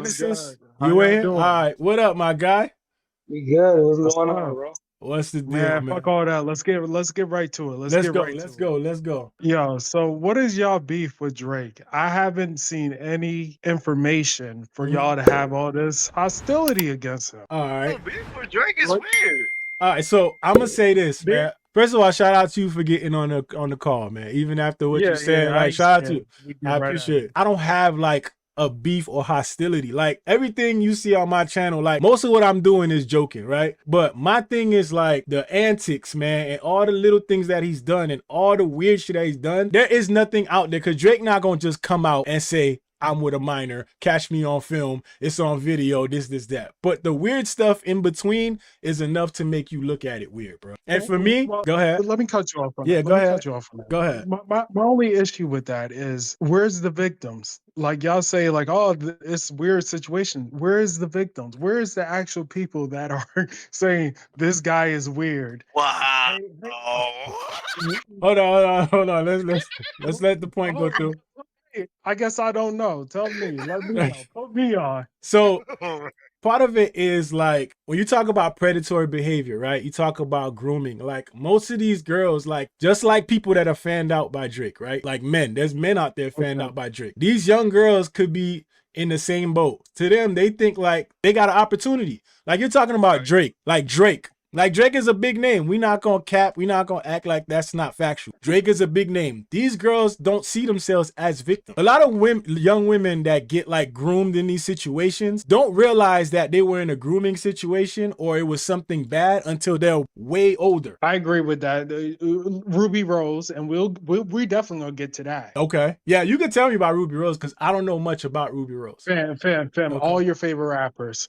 Good. How You y'all in? All doing? right. What up, my guy? We good. What's What's going on, up? bro? What's the deal, Man, fuck man? all that. Let's get right to it. Let's Let's get go. right Let's to it. go. Let's go. Yo, so what is y'all beef with Drake? I haven't seen any information for Mhm. y'all to have all this hostility against him. All Oh, right. beef with Drake is Like, weird. All right. So I'm gonna say this, big, man. First of all, shout out to you for getting on the call, man. Even after what you yeah, said, I like ain't shout out to scared. you. We get I right at appreciate it. it. I don't have like a beef or hostility. Like everything you see on my channel, like most of what I'm doing is joking, right? But my thing is like the antics, man, and all the little things that he's done and all the weird shit that he's done. There is nothing out there because Drake not gonna just come out and say, I'm with a minor, catch me on film, it's on video, this, that. But the weird stuff in between is enough to make you look at it weird, bro. And for me, Well, go ahead. let me cut you off on Yeah, that. go Let me ahead. cut you off on that. Go ahead. My only issue with that is where's the victims? Like y'all say, like, oh, it's weird situation. Where's the victims? Where's the actual people that are saying this guy is weird? Wow. Hey, hey, Hold on. Let's let the point go oh, through. I guess I don't know. Tell me. Let me know. Put me on. So part of it is like when you talk about predatory behavior, right? You talk about grooming. Like most of these girls, like just like people that are fanned out by Drake, right? Like men, there's men out there fanned Okay. out by Drake. These young girls could be in the same boat. To them, they think like they got an opportunity. Like you're talking about Right. Drake, like Drake. Like Drake is a big name. We not gonna cap. We not gonna act like that's not factual. Drake is a big name. These girls don't see themselves as victims. A lot of women, young women that get like groomed in these situations don't realize that they were in a grooming situation or it was something bad until they're way older. I agree with that. Ruby Rose, and we definitely gonna get to that. Okay. Yeah, you can tell me about Ruby Rose because I don't know much about Ruby Rose. Fam. Okay. All your favorite rappers.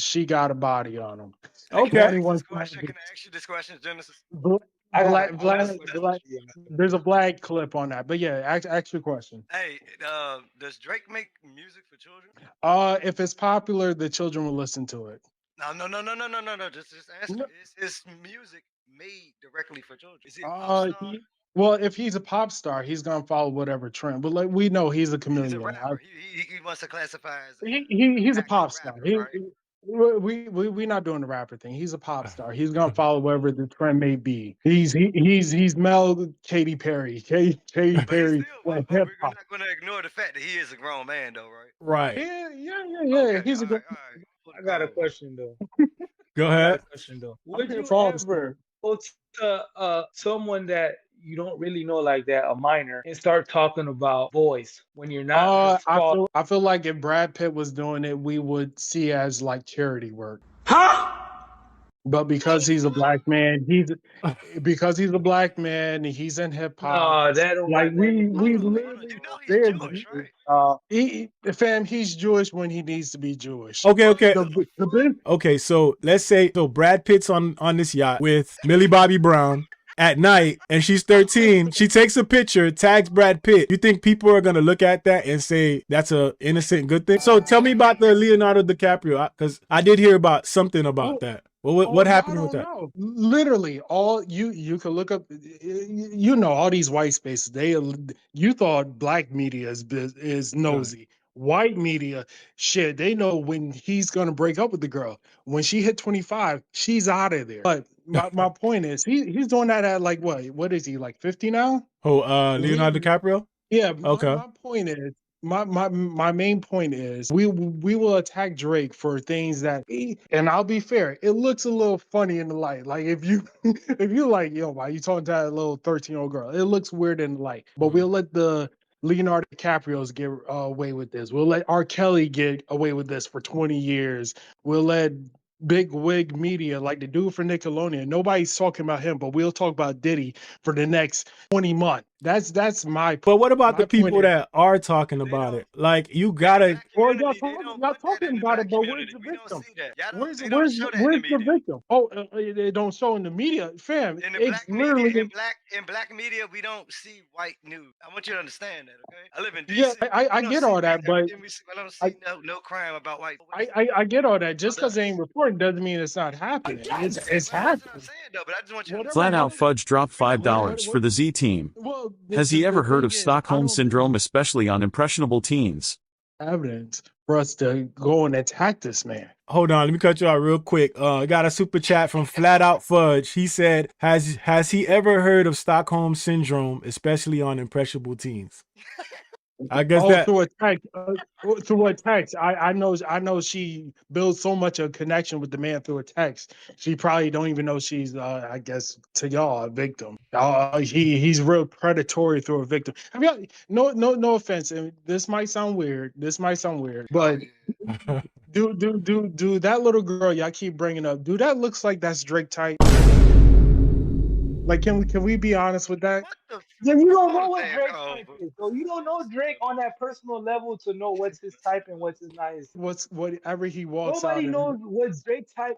She got a body on them. Hey, can I Okay. ask 21 this question? Can I ask you this question, Genesis? Black, there's a black clip on that. But yeah, ask your question. Hey, does Drake make music for children? If it's popular, the children will listen to it. No. Just answer. No, Is his music made directly for children? Is he a pop Uh, star? he, well, if he's a pop star, he's gonna follow whatever trend. But like we know, he's a He's a chameleon. rapper. He wants to classify as He's a actual pop star. rapper, right? We not doing the rapper thing. He's a pop star. He's gonna follow whatever the trend may be. He's Mel Katy Perry. Katy But he's Perry still. But hip we're hop. not going to ignore the fact that he is a grown man, though, right? Right. Yeah. Okay. He's a good. All right. For the I got a code. question though. Go I got a ahead. question though. I'm Would here you for all the smoke. ever go to someone that you don't really know like that, a minor, and start talking about boys when you're not just fall? I feel like if Brad Pitt was doing it, we would see it as like charity work. But because he's a black man, he's in hip hop. No, that don't Like got nothing to do we with it. Hold on. literally You know he's there's Jewish, right? fam, he's Jewish when he needs to be Jewish. Okay. The big Okay, so let's say so Brad Pitt's on this yacht with Millie Bobby Brown at night and she's 13. She takes a picture, tags Brad Pitt. You think people are gonna look at that and say that's a innocent good thing? So tell me about the Leonardo DiCaprio, because I did hear about something about oh, that. Well, what y'all happened with don't that? know. Literally, all you can look up. You know, all these white spaces. You thought black media is Right. nosy. White media, shit, they know when he's gonna break up with the girl. When she hit 25, she's out of there. But my point is, he's doing that at like what? What is he like 50 now? Oh, Leonardo DiCaprio? Yeah, Okay. my point is my main point is we will attack Drake for things that and I'll be fair, it looks a little funny in the light. Like if you if you like, yo, why you talking to that little 13-year-old girl? It looks weird in the light. But we'll let the Leonardo DiCaprios get away with this. We'll let R. Kelly get away with this for 20 years. We'll let big wig media like the dude for Nickelodeon. Nobody's talking about him, but we'll talk about Diddy for the next 20 months. That's But what about the point people is, that are talking They about don't. it? Like you In the gotta black well, community, they don't y'all put that in talking the about it, black but where's community. the We don't victim? see that. Y'all don't. Where's They don't where's show that in the where's the media. victim? Oh, they don't show in the media, fam. In the It's black media, literally in black media, we don't see white news. I want you to understand that, okay? I live in yeah. DC. I We don't get see all that, but everything we see. I don't I see no crime about white. What I get all that. about Just because they us? ain't reporting doesn't mean it's not happening. It's Well, that's what I'm happening. saying though. But I just want you to Whatever. Flat understand Out What? that. Fudge dropped $5 for What? the Z Team. Well, Has he the ever heard thing of is, I Stockholm don't Syndrome, especially on impressionable teens? evidence. for us to go and attack this man. Hold on, let me cut you out real quick. I got a super chat from Flat Out Fudge. He said, has he ever heard of Stockholm Syndrome, especially on impressionable teens? I guess that through a text, through a text. I know she builds so much a connection with the man through a text. She probably don't even know she's I guess to y'all a victim. He's real predatory through a victim. I mean, no offense, and this might sound weird. But do that little girl y'all keep bringing up? Do that looks like that's Drake type? Like, can we be honest with that? What the? Yeah, you don't know Hold what on, Drake bro. type is. So you don't know Drake on that personal level to know what's his type and what's his not his. Whatever he walks out Nobody and knows what Drake type.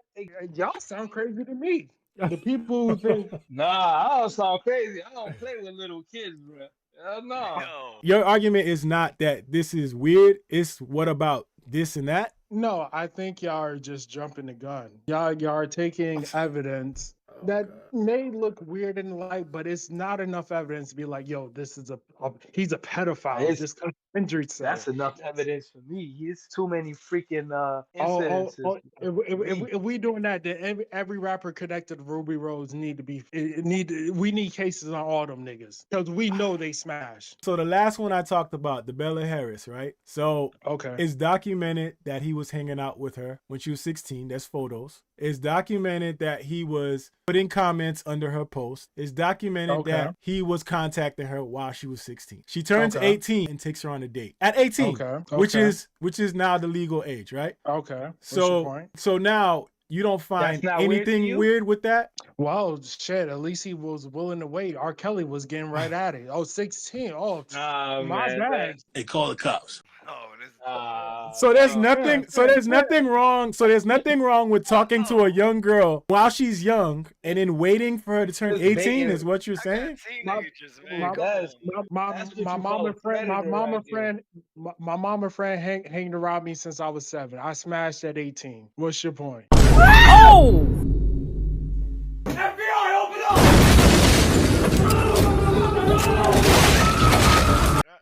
y'all sound crazy to me. The people who think Nah, I don't sound crazy. I don't play with little kids, bro. Hell no. Yo. your argument is not that this is weird. It's what about this and that? no, I think y'all are just jumping the gun. Y'all are taking evidence that may look weird in the light, but it's not enough evidence to be like, yo, this is he's a pedophile. It's- This injury. That's enough evidence for me. It's too many freaking incidences. If we doing that, then every rapper connected to Ruby Rose we need cases on all them niggas because we know they smash. So the last one I talked about, the Bella Harris, right? So Okay. it's documented that he was hanging out with her when she was 16. There's photos. It's documented that he was putting comments under her post. It's documented that he was contacting her while she was 16. She turns 18 and takes her on a date at 18, which is now the legal age, right? Okay. What's your point? So now you don't find not weird to anything you? weird with that? Well, shit, at least he was willing to wait. R. Kelly was getting right at it. Oh, 16. Oh, Nah, my man, bag. They call the cops. Oh, this. So there's no. nothing. So there's nothing wrong. So there's nothing wrong with talking to a young girl while she's young and then waiting for her to turn Just 18. baiting. Is what you're I got saying? teenagers, man. my- Come That's- on. That's what My you call mama a friend, predator right there. my mama friend hanging around me since I was 7. I smashed at 18. What's your point? Oh!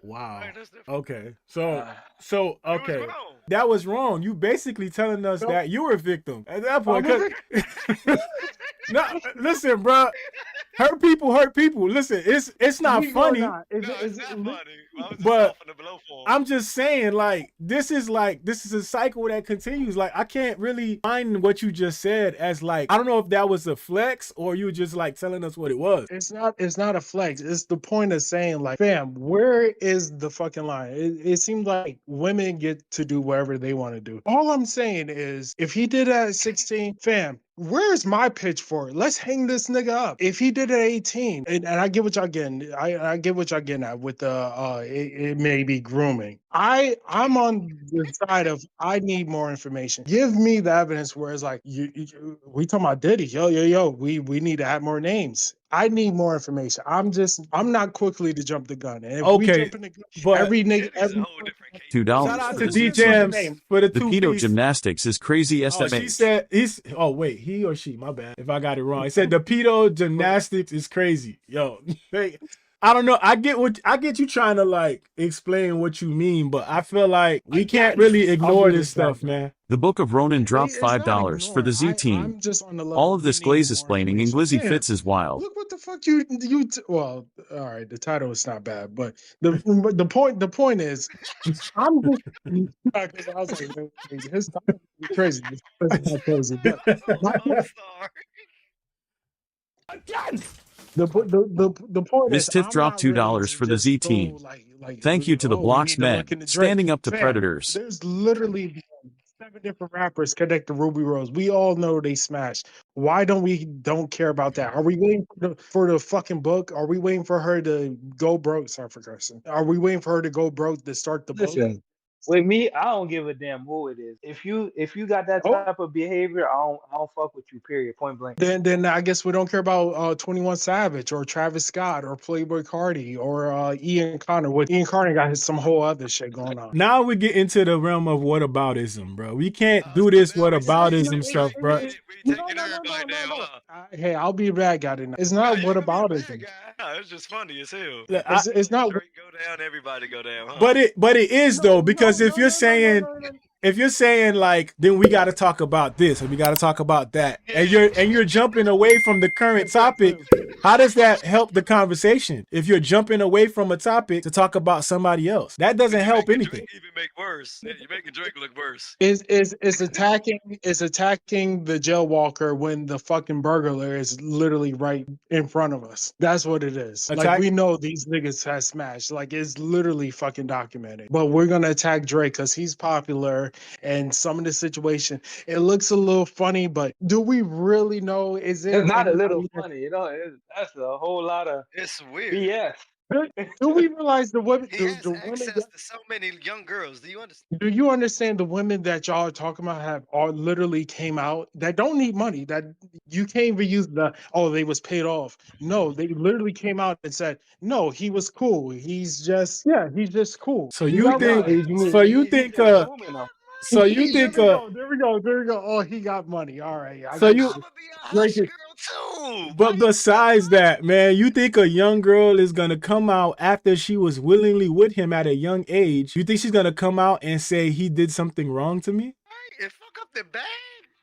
Wow. Right, that's different. Okay. So You was okay. wrong. That was wrong. You basically telling us that you were a victim at that point. 'cause- no, listen, bro. Hurt people hurt people. Listen, it's not funny. No, it's not funny. I was just but off in the below form. I'm just saying, this is a cycle that continues. Like, I can't really find what you just said as like, I don't know if that was a flex or you were just like telling us what it was. It's not a flex. It's the point of saying, like, fam, where is the fucking line? It seems like women get to do whatever they want to do. All I'm saying is, if he did that at 16, fam, where's my pitch for it? Let's hang this nigga up. If he did it at 18, and I get what y'all getting. I get what y'all getting at with the it may be grooming. I'm on the side of I need more information. Give me the evidence where it's like we talking about Diddy. Yo, we need to have more names. I need more information. I'm not quickly to jump the gun. And if we Okay, jump in the gun, but every nigga, It is a whole different case. $2. shout out for to the D Z Jams Team. for the The two pedo piece. gymnastics is crazy Oh, she estimates. said oh wait, he or she, my bad if I got it wrong. It said the pedo gymnastics is crazy. Yo, I don't know. I get you trying to like explain what you mean, but I feel like we can't really ignore this stuff, man. The Book of Ronan dropped It's not $5 for the Z ignoring. Team. I'm just on the level. All of we this need glaze more explaining and information. glizzy Damn. fits is wild. Look what the fuck well, all right, the title is not bad, but the point is I'm just because I was like, man, his title is crazy. It's not crazy. But Lone Star. the point This is tip I'm dropped not $2 ready for to the just Z go Team. like Thank you to the we Blocks need to men, look into Drake. standing up to Fam, predators. There's literally 7 different rappers connect to Ruby Rose. We all know they smashed. Why don't care about that? Are we waiting for the fucking book? Are we waiting for her to go broke? Sorry for cursing. Are we waiting for her to go broke to start the book? Listen, with me, I don't give a damn who it is. If you got that Oh. type of behavior, I don't fuck with you. Period. Point blank. Then I guess we don't care about 21 Savage or Travis Scott or Playboy Cardi or Ian Connor. What Ian Connor got some whole other shit going on. Now we get into the realm of whataboutism, bro. We can't do this Now we whataboutism taking stuff, everybody- bro. We taking everybody down, huh? Hey, I'll be a bad guy tonight. It's Nah, not you can be the bad whataboutism. guy. No, it's just funny as hell. Look, It's not. Drake go down, everybody go down, huh? but it is though, because because if you're saying no. if you're saying like, then we got to talk about this and we got to talk about that, and you're jumping away from the current topic, how does that help the conversation? If you're jumping away from a topic to talk about somebody else, that doesn't help anything. Drake even make worse. You're making Drake look worse. Is attacking the jail walker when the fucking burglar is literally right in front of us. That's what it is. Like, Attack- we know these niggas has smashed. Like, it's literally fucking documented. But we're gonna attack Drake because he's popular, and some of the situation, it looks a little funny, but do we really know? Is it It's not a little anybody that- funny, you know. That's a whole lot of It's weird. BS. do we realize the women? He The has women access that, to so many young girls. Do you understand? do you understand the women that y'all are talking about have all literally came out that don't need money, that you can't even use they was paid off. No, they literally came out and said, no, he was cool. He's just cool. So He you got think? money. So you He's think? just booming them. So you think? There we go. Oh, he got money. All right. So you. I'm gonna be a Drake hush is- girl too. But besides that, man, you think a young girl is gonna come out after she was willingly with him at a young age? You think she's gonna come out and say he did something wrong to me? Right, and fuck up the bag.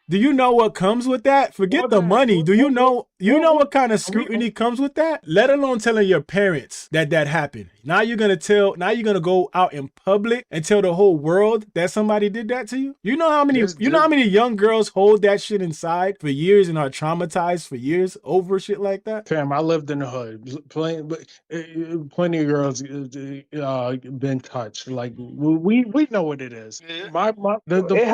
Do you know what comes with that? Forget What the bag? money. Do you know what kind of we- scrutiny comes with that? Let alone telling your parents that happened. Now you're gonna go out in public and tell the whole world that somebody did that to you? You know how many young girls hold that shit inside for years and are traumatized for years over shit like that? Fam, I lived in the hood. Plenty of girls been touched. Like, we know what it is. Yeah. The It point.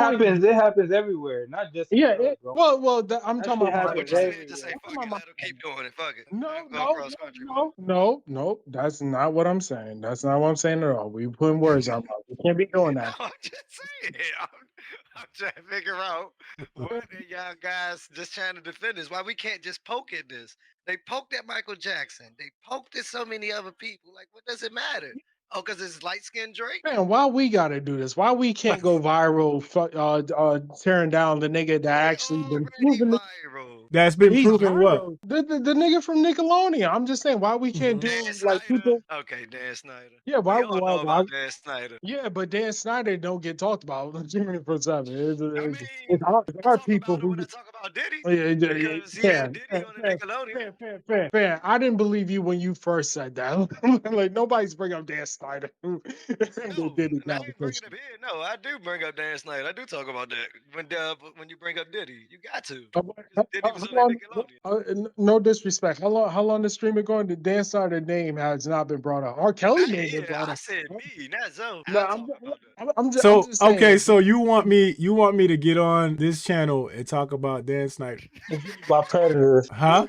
happens everywhere, not just in Yeah, the hood, bro. I'm That talking shit about. So what happens you saying? everywhere. Just say I'm fuck talking it. about Let him keep doing it. Fuck it. No, Let him go no, across country. no. That's not what I'm saying. That's not what I'm saying at all. We putting words out. We can't be doing No, that. I'm just saying. I'm trying to figure out what the young guys just trying to defend this. Why we can't just poke at this? They poked at Michael Jackson. They poked at so many other people. Like, what does it matter? Oh, because it's light skinned Drake? Man, why we gotta do this? Why we can't go viral? Tearing down the nigga that actually been Already proven. viral. That's been He's proven what? viral. The nigga from Nickelodeon. I'm just saying, why we can't do Dan like Snyder. people? Okay, Dan Snyder. Yeah, We all know about Dan Snyder. Yeah, but Dan Snyder don't get talked about 24/7. I mean, It's I our talk people about it who. when I talk about Diddy. Yeah, Because he had Diddy on the Nickelodeon. fair. I didn't believe you when you first said that. Like, nobody's bringing up Dan Snyder. They No, did it and I ain't bring it conversation. up here. No, I do bring up Dan Snyder. I do talk about that when you bring up Diddy. You got to. Diddy was on that Nickelodeon. No disrespect. How long the stream going? The Dan Snyder name has not been brought up. R. Kelly name been brought I up. said me, not Zoe. No, I talk about that. I'm So just saying. okay, so you want me to get on this channel and talk about Dan Snyder? By predators. Huh?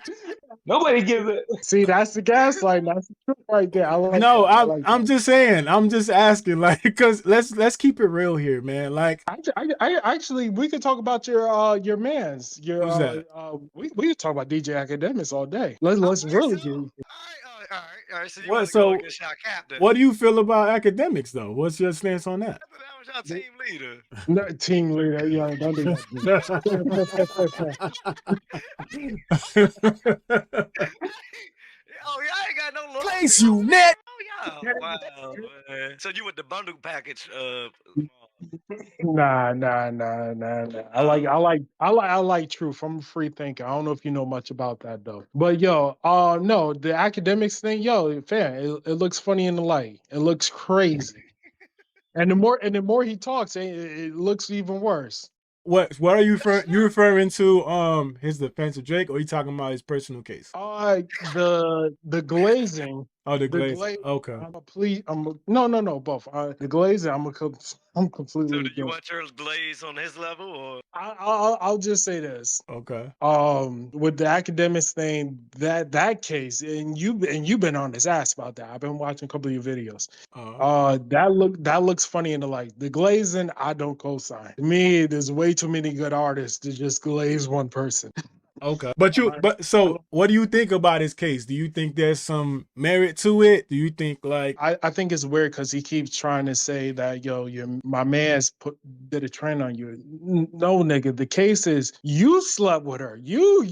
Nobody gives it. See, that's the gaslight. That's the truth right there. I like No, that. I like I'm that. just saying. I'm just asking, like, because let's keep it real here, man. Like, I actually, we could talk about your man's Who's that? we could talk about DJ Academics all day. Let's Okay, really so, get. all right. So you What- want to go so against Shot Captain? what do you feel about academics, though? What's your stance on that? That was your team leader. No, team leader, yeah, don't do that. Oh, yeah, I ain't got no loyalty. Place you, net. Oh, yeah. Wow, man. So you with the bundle package? Nah. I like truth. I'm a free thinker. I don't know if you know much about that though. But yo, no, the academics thing, yo, fair. It looks funny in the light. It looks crazy. And the more he talks, it looks even worse. What are you referring to his defense of Drake, or are you talking about his personal case? The glazing. Oh, the glaze. glaze. Okay. No, both. The glazing. I'm completely. So do you against. want your glaze on his level, or I'll just say this. Okay. With the academics thing, that case, and you've been on his ass about that. I've been watching a couple of your videos. That looks funny in the light. The glazing, I don't co-sign. To me, there's way too many good artists to just glaze one person. Okay. So what do you think about his case? Do you think there's some merit to it? Do you think like I think it's weird because he keeps trying to say that my man's did a trend on you. No, nigga. The case is you slept with her. You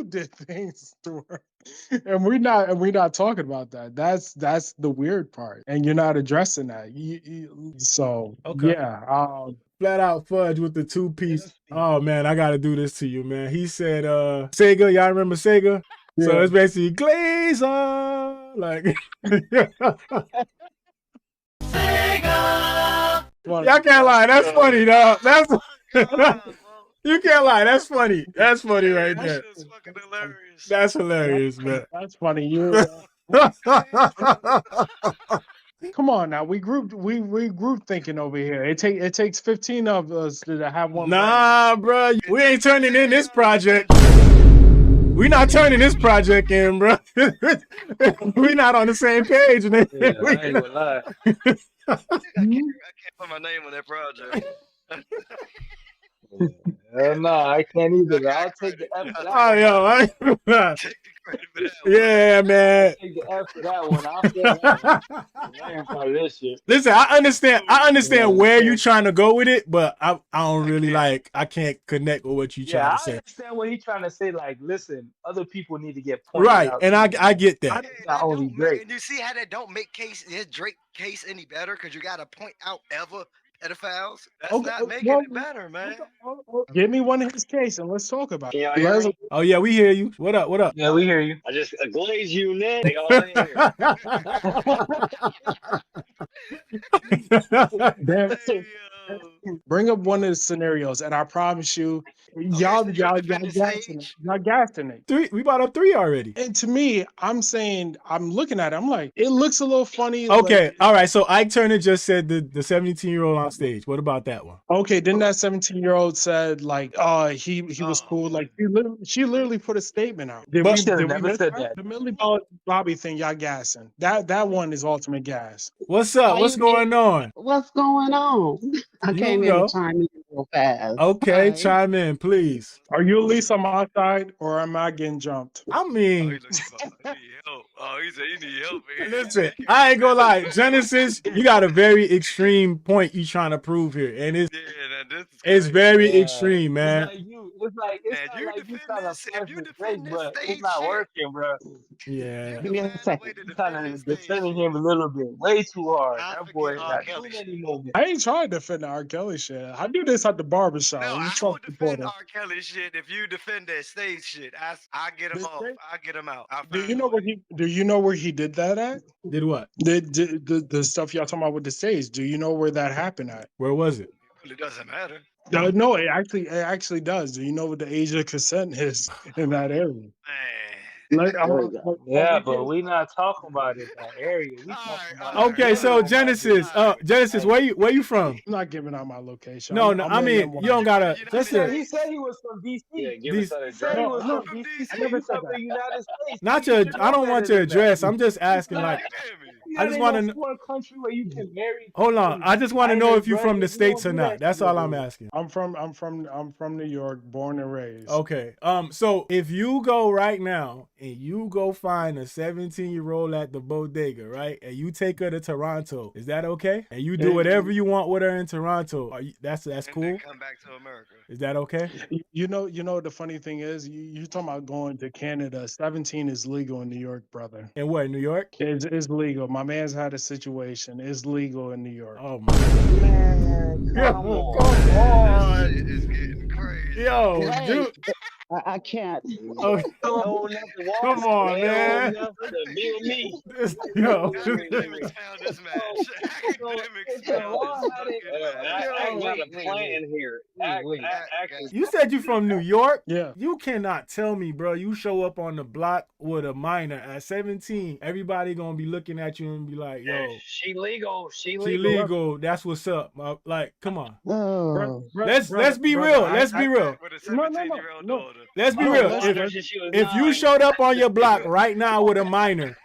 did things to her. And we're not talking about that. That's the weird part, and you're not addressing that. So Okay. yeah, Flat out fudge with the 2-piece. Yes. Oh man, I gotta do this to you, man. He said Sega, y'all remember Sega? So Yeah. it's basically Glazer. Like y'all can't lie, that's funny, dog. That's you can't lie, that's funny. That's funny right That there. shit was fucking hilarious. That's hilarious, man. That's funny. Come on now, we group thinking over here. It takes 15 of us to have one. Nah, bro, we ain't turning in this project. We not turning this project in, bro. We not on the same page, man. Yeah, I ain't gonna lie. I can't put my name on that project. Hell no, I can't either. I'll take the F for that Oh, one. yo, Take the credit for that one. yeah, man. I'll take the F for that one. I'll feel that one. I ain't part of this shit. Listen, I understand Yeah, where yeah. you trying to go with it, but I don't really like. I can't connect with what you Yeah, trying I to say. understand what he's trying to say. Like, listen, other people need to get pointed Right, out. and too. I get that. It's not only Drake. And you see how that don't make his Drake case any better because you got to point out ever pedophiles. That's not making it better, man. Give me one of his case and let's talk about Can y'all it. hear Let's- me? Oh yeah, we hear you. What up? What up? Yeah, we hear you. I just glaze you, Nick. They all in here. Damn, Hey, bring up one of the scenarios, and I promise you, y'all since you're defending gassing it. Sage. Y'all gassing it. We brought up 3 already. And to me, I'm saying, I'm looking at it, I'm like, it looks a little funny. Okay, like- all right. So Ike Turner just said the 17-year-old on stage. What about that one? okay, then that 17-year-old said, like, he was cool. Like, she literally put a statement out. Did But- we, She should've did we never miss said that? that. The Millie Bobby thing, y'all gassing. That one is ultimate gas. What's up? Why What's you going on? What's going on? I You came in go. to chime in real fast. Okay, Hi. chime in, please. Are you at least on my side, or am I getting jumped? I Oh, mean, he looking for he need help. Oh, he said he need help, man. listen, I ain't gonna lie. Genesis, you got a very extreme point you trying to prove here, and it's Yeah, now this is it's crazy. very Yeah. extreme, man. It's like Man, not you like you defend trying to this- if flex you with defend Drake, this but stage it's not shit. working, bro. Yeah. Give me a second. You kind of defending him a little bit, way too hard. I That forget boy R. got Kelly too many shit. moments. I ain't trying to defend the R. Kelly shit. I do this at the barbershop. No, I'm a I Trump would defend supporter. R. Kelly shit if you defend that stage shit. I get him This off. thing- I get him out. I Do find you a know way. where he did that at? Did what? The stuff y'all talking about with the stage. Do you know where that happened at? Where was it? It doesn't matter. No, it actually does. Do you know what the age of consent is in that area? Man. Like, There we go. Yeah, but we not talking about it that area. We talking about Alright, Okay, so general, Genesis, Genesis, where you from? I'm not giving out my location. No, I'm I in mean, NY. you don't gotta. United Just Yeah, a, he said he was from DC. Yeah, give These- us He that said he address. was No, from from DC. DC. I never You said from the that. United States. not You your. should I know don't want better your than that. address. I'm just asking, Nah, like, You hear me? You I not just in wanna no kn- foreign country where you can marry. hold on. I just want to know if you're from the minors, states you or don't do not. that That's shit all over I'm here. asking. I'm from New York, born and raised. Okay. So if you go right now and you go find a 17-year-old at the bodega, right, and you take her to Toronto, is that okay? And you do whatever you want with her in Toronto. That's And cool. then come back to America. Is that okay? You know the funny thing is, you talking about going to Canada. 17 is legal in New York, brother. And what, New York? It's legal. My man's had a situation. It's legal in New York. Oh my. Man, Yo, come come on. This on. shit is getting crazy. Yo, Hey, dude. I can't. Oh, Old enough to walk. come on, They old man. enough to be with me. Yo. Academics found this match. Academics found this fucking match. I got a plan here. You said you from New York? Yeah. You cannot tell me, bro. You show up on the block with a minor at 17. Everybody gonna be looking at you and be like, yo, She legal. She she legal. legal. That's what's up. Like, come on. Oh. Let's be real. Let's be real. With a No, 17-year-old no. daughter. Let's be No, real. let's- If you showed up on your block right now with a minor,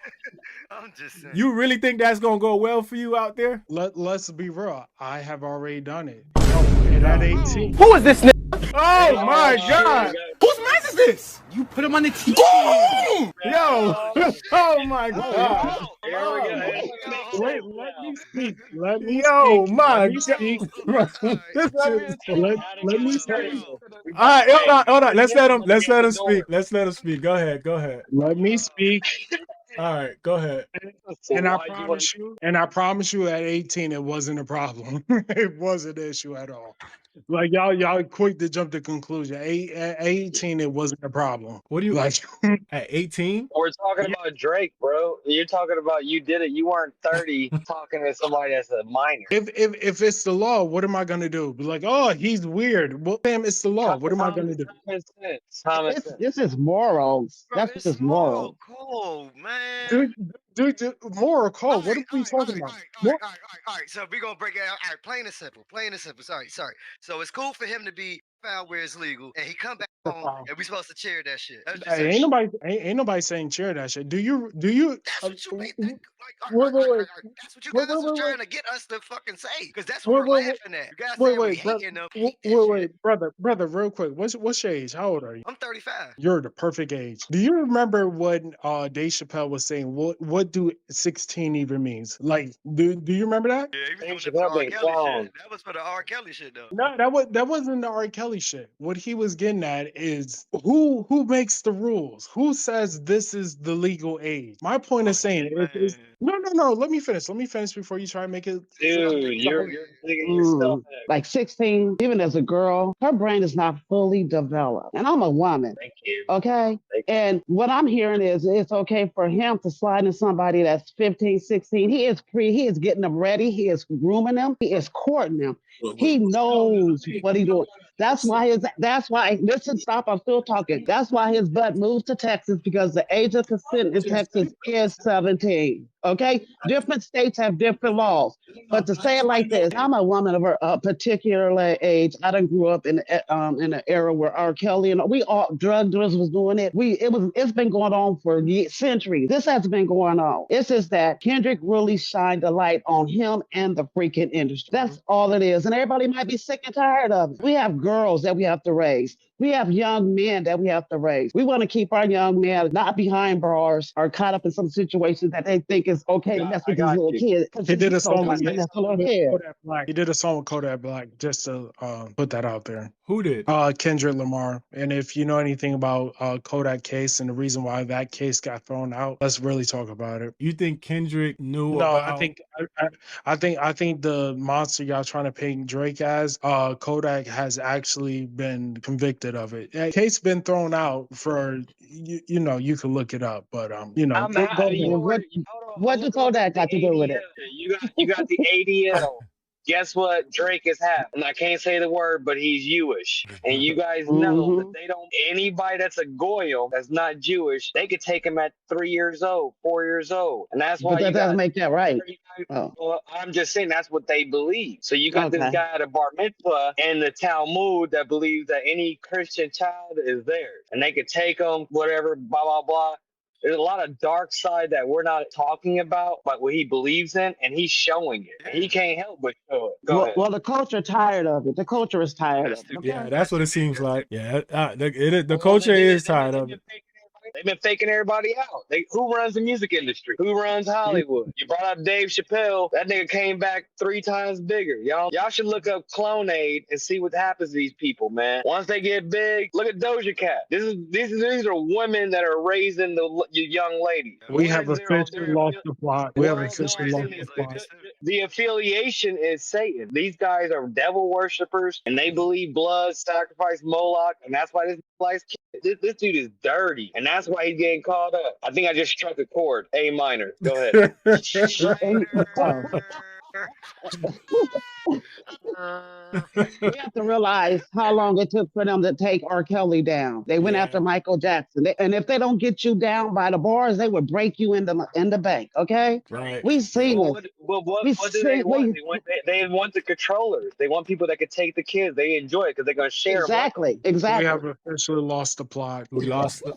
I'm just saying. you really think that's gonna go well for you out there? Let's be real. I have already done it. And at 18. Oh my God! Whose this? You put him on the TV. Yo, oh my god. Here we go. Let me speak. Let me Yo, speak. my Let me speak. This dude- Let me speak. All right, hold on. Let's let him speak. Let's let him speak. Go ahead. Let me speak. All right, go ahead. And I promise you at 18 it wasn't a problem. It wasn't an issue at all. Like y'all quick to jump to conclusion. At 18 it wasn't a problem. What do you Like at 18? We're talking about Drake, bro. You're talking about you did it. You weren't 30 talking to somebody that's a minor. if it's the law, what am I gonna do? Be like, oh, he's weird. Well, damn, it's the law. What am I gonna do? Common sense. This is morals. Bro, That's it's just moral moral. code, man. Dude, moral code. What are we talking about? All right. So we're gonna break it out. All right, plain and simple. Sorry. So it's cool for him to be found where it's legal, and he come back home, and we supposed to cheer that shit. That's just Hey, ain't nobody saying cheer that shit. Do you? That's what you think. Like, that's what you guys was trying to get us to fucking say, because that's what we're laughing at. You guys saying we hating them. Wait, brother, real quick. What's your age? How old are you? I'm 35. You're the perfect age. Do you remember when Dave Chappelle was saying what do 16 even means? Like, do you remember that? Yeah, he was Dave doing that for the Chappelle R. being Kelly clowned. shit. That was for the R. Kelly shit, though. No, that wasn't the R. Kelly shit. What he was getting at is who makes the rules? Who says this is the legal age? My point is saying no. Let me finish. Before you try to make it. Dude, you're digging yourself in. Like 16, even as a girl, her brain is not fully developed. And I'm a woman. Thank you. Okay. And what I'm hearing is it's okay for him to slide in somebody that's 15, 16. He is getting them ready. He is grooming them. He is courting them. He knows what he's doing. That's why listen, stop, I'm still talking. That's why his butt moved to Texas, because the age of consent in Texas is 17. Okay? Different states have different laws. But to say it like this, I'm a woman of a particular age. I done grew up in an era where R. Kelly and we all drug dealers was doing it. It's been going on for centuries. This has been going on. It's just that Kendrick really shined a light on him and the freaking industry. That's all it is. And everybody might be sick and tired of it. We have girls that we have to raise. We have young men that we have to raise. We want to keep our young men not behind bars or caught up in some situations that they think is okay to mess with these little kids. He did a song with Kodak Black. He did a song with Kodak Black, just to put that out there. Who did? Kendrick Lamar. And if you know anything about Kodak case and the reason why that case got thrown out, let's really talk about it. You think Kendrick knew No, about? I think the monster y'all trying to paint Drake as, Kodak has actually been convicted of it. Case been thrown out for you know, you can look it up, but you know, what does Kodak got to do with it? You got the ADL. Guess what Drake has had? And I can't say the word, but he's Jewish. And you guys know that they don't, anybody that's a goyim, that's not Jewish, they could take him at 3 years old, 4 years old. And that's why but that doesn't make that right. Oh. Well, I'm just saying that's what they believe. So you got this guy at a bar mitzvah and the Talmud that believes that any Christian child is theirs. And they could take him, whatever, blah, blah, blah. There's a lot of dark side that we're not talking about, but what he believes in, and he's showing it. And he can't help but show it. Go ahead. Well, the culture tired of it. The culture is tired of it. Okay? Yeah, that's what it seems like. Yeah, the culture is tired of it. They've been faking everybody out. Who runs the music industry? Who runs Hollywood? You brought up Dave Chappelle. That nigga came back 3 times bigger. Y'all should look up Clonaid and see what happens to these people, man. Once they get big, look at Doja Cat. These are women that are raising the young ladies. We have officially lost the plot. The affiliation is Satan. These guys are devil worshippers, and they believe blood, sacrifice, Moloch, and that's why this dude is dirty, and that's why he's getting called up. I think I just struck a chord. A minor. Go ahead. We have to realize how long it took for them to take R. Kelly down. They went after Michael Jackson, and if they don't get you down by the bars, they would break you in the bank. Okay, right? We've seen it. What do they want? They want the controllers. They want people that could take the kids. They enjoy it because they're going to share. Exactly. We have officially lost the plot. We lost the